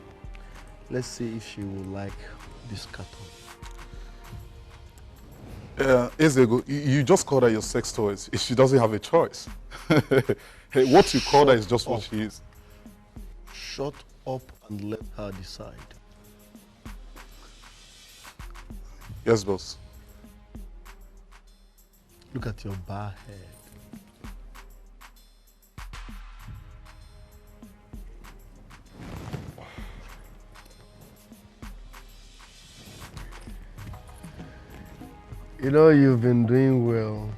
Let's see if she will like this carton. Ezego, you just called her your sex toys. She doesn't have a choice. Hey, what you called her is just what she is. Shut up and let her decide. Yes, boss. Look at your bar head. You know, you've been doing well.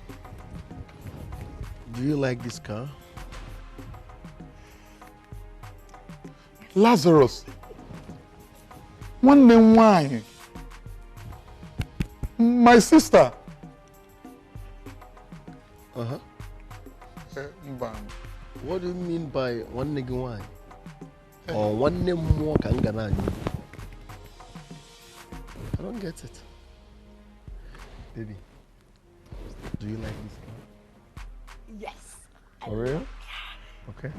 Do you like this car? Lazarus. One name why? My sister. Uh-huh. What do you mean by one nigga wine? Or one name more kangana? I don't get it. Baby, do you like this car? Yes. For real? Okay.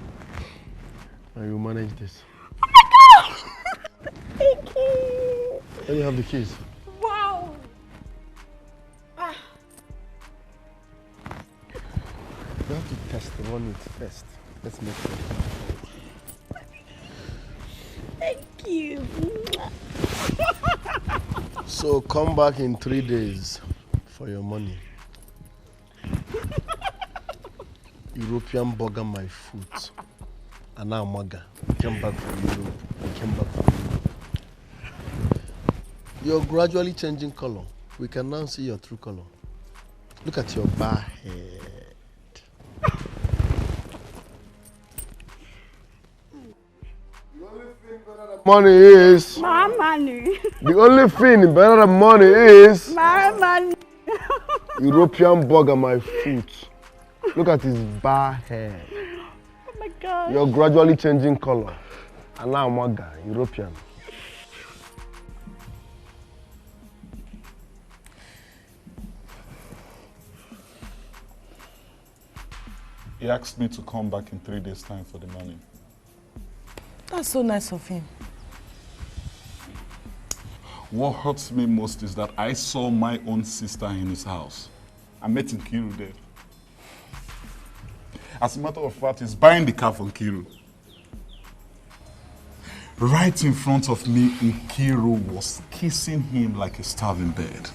Now you manage this. Oh my God! Thank you. Then you have the keys. Wow. Ah. You have to test run it first. Let's make sure. Thank you. So come back in 3 days for your money. European burger my foot. And now Maga. Came back from Europe. I came back from Europe. You're gradually changing color. We can now see your true color. Look at your bar head. Money is my money. The only thing better than money is my money. European bug on my foot. Look at his bar hair. Oh my God. You're gradually changing color. And now Maga, European. He asked me to come back in 3 days' time for the money. That's so nice of him. What hurts me most is that I saw my own sister in his house. I met Nkiru there. As a matter of fact, he's buying the car from Nkiru. Right in front of me, Nkiru was kissing him like a starving bird.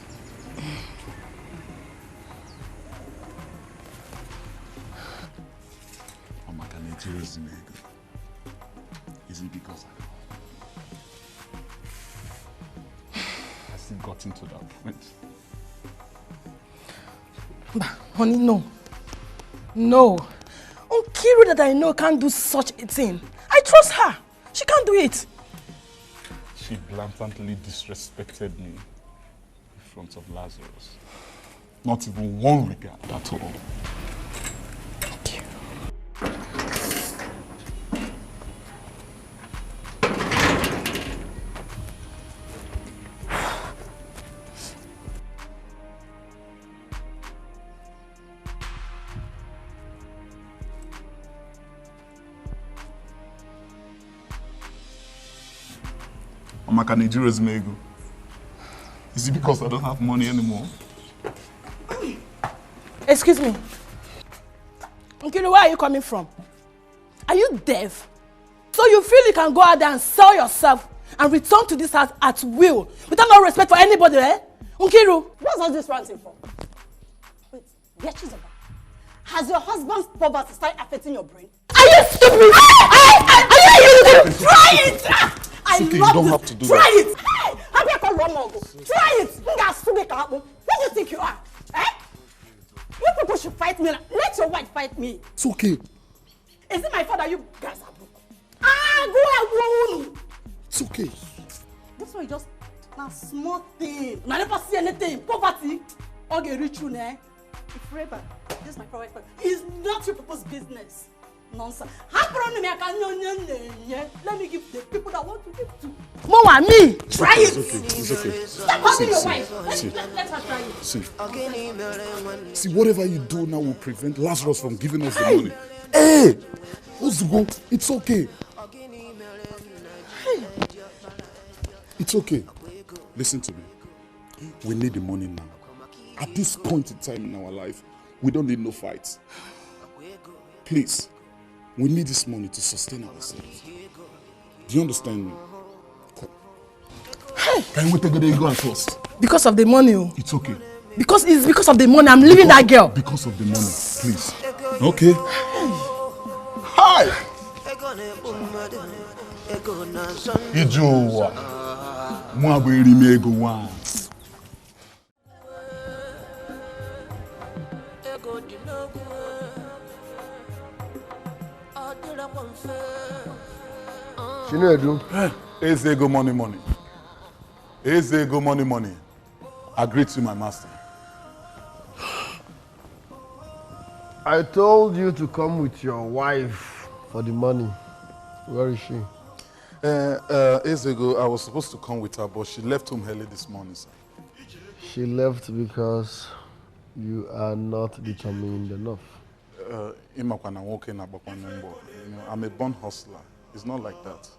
Is it because I still got into that point? But, honey, no. No. Nkiru that I know can't do such a thing. I trust her. She can't do it. She blatantly disrespected me in front of Lazarus. Not even one regard at all. Thank you. Amaka Nigeria's mego. Is it because I don't have money anymore? Excuse me. Nkiru, where are you coming from? Are you deaf? So you feel you can go out there and sell yourself and return to this house at will without no respect for anybody, eh? Nkiru, what's all this ranting for? Wait, Beatrice, has your husband's poverty started affecting your brain? Are you stupid? Are you try it? I okay, love you don't this. have to do try that. it. Hey, have you called one more? Try it. Who do you think you are? Eh? You people should fight me. Let your wife fight me. It's okay. Is it my fault that you guys are broke? Go and It's okay. this one is just a small thing. I never see anything. Poverty. Okay, rich you now. Forever. This is my private part. It's not your people's business. Nonsense. Let me give the people that want to give to. More and me. Try it. It's okay. Stop hugging your See, wife. Let her try it. See, whatever you do now will prevent Lazarus from giving us the money. Hey! Ozugo, it's okay. It's okay. Listen to me. We need the money now. At this point in time in our life, we don't need no fights. Please, we need this money to sustain ourselves. Do you understand me? Come. Can we take the go and first? Because of the money. It's okay. It's because of the money. I'm leaving that girl. Because of the money, please. Okay. Hi. Ijowa. Mwabiri mego wa. Chinedu. Ezego money. Ezego money. Agree to my master. I told you to come with your wife for the money. Where is she? Ezego, I was supposed to come with her, but she left home early this morning, sir. She left because you are not determined enough. I'm a born hustler. It's not like that.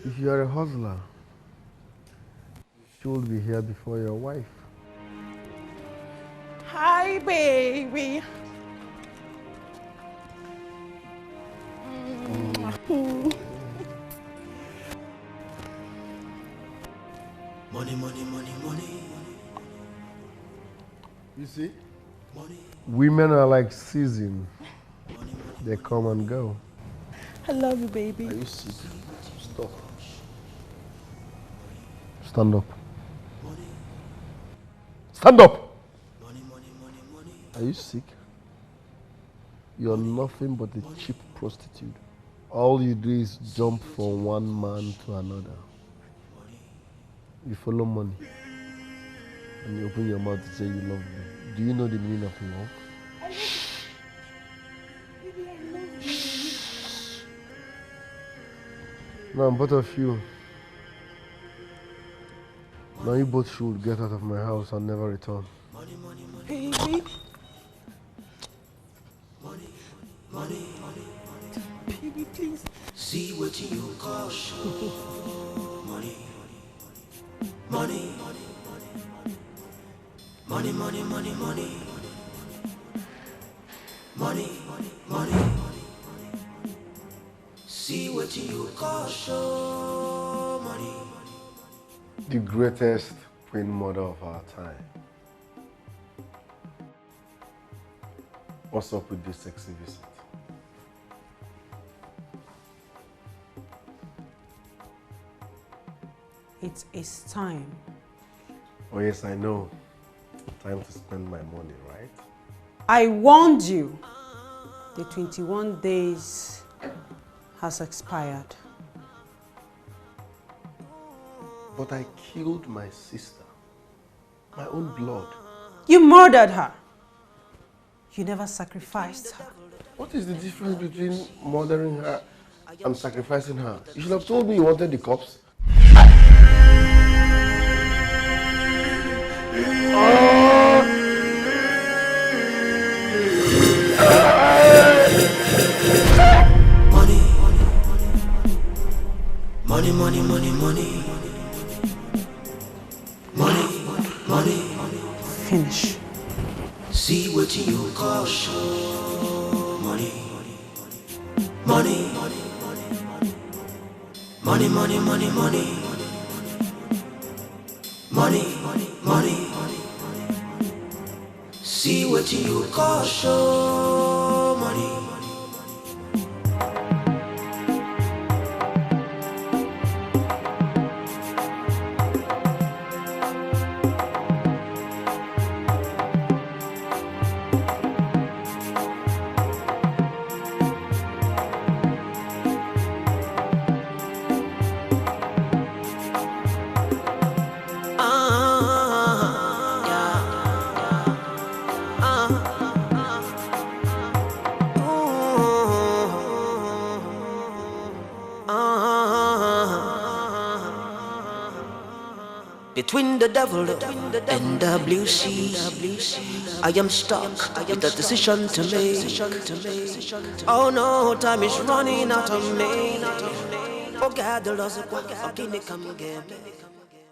If you are a hustler, she will be here before your wife. Hi, baby. Money. You see? Women are like season. They come and go. I love you, baby. Are you sick? Stop. Stand up. Stand up! Are you sick? You're nothing but a cheap prostitute. All you do is jump from one man to another. You follow money. And you open your mouth to say you love me. Do you know the meaning of love? Now, both of you. Now you both should get out of my house and never return. Baby. Baby, please. See what you call show. Money. See what you call show. Money. The greatest queen mother of our time. What's up with this sexy visit? It is time. Oh yes, I know. Time to spend my money, right? I warned you. The 21 days has expired. But I killed my sister. My own blood. You murdered her. You never sacrificed her. What is the difference between murdering her and sacrificing her? You should have told me you wanted the cops. Money. money. Finish. See what you call show. Money. Money. Money, money, money, money. Money, money. See what you call show. Money. Between the devil and the blue sea, I am stuck with a decision to make. Oh no, time is running out of me. Oh God, the loss of what come again.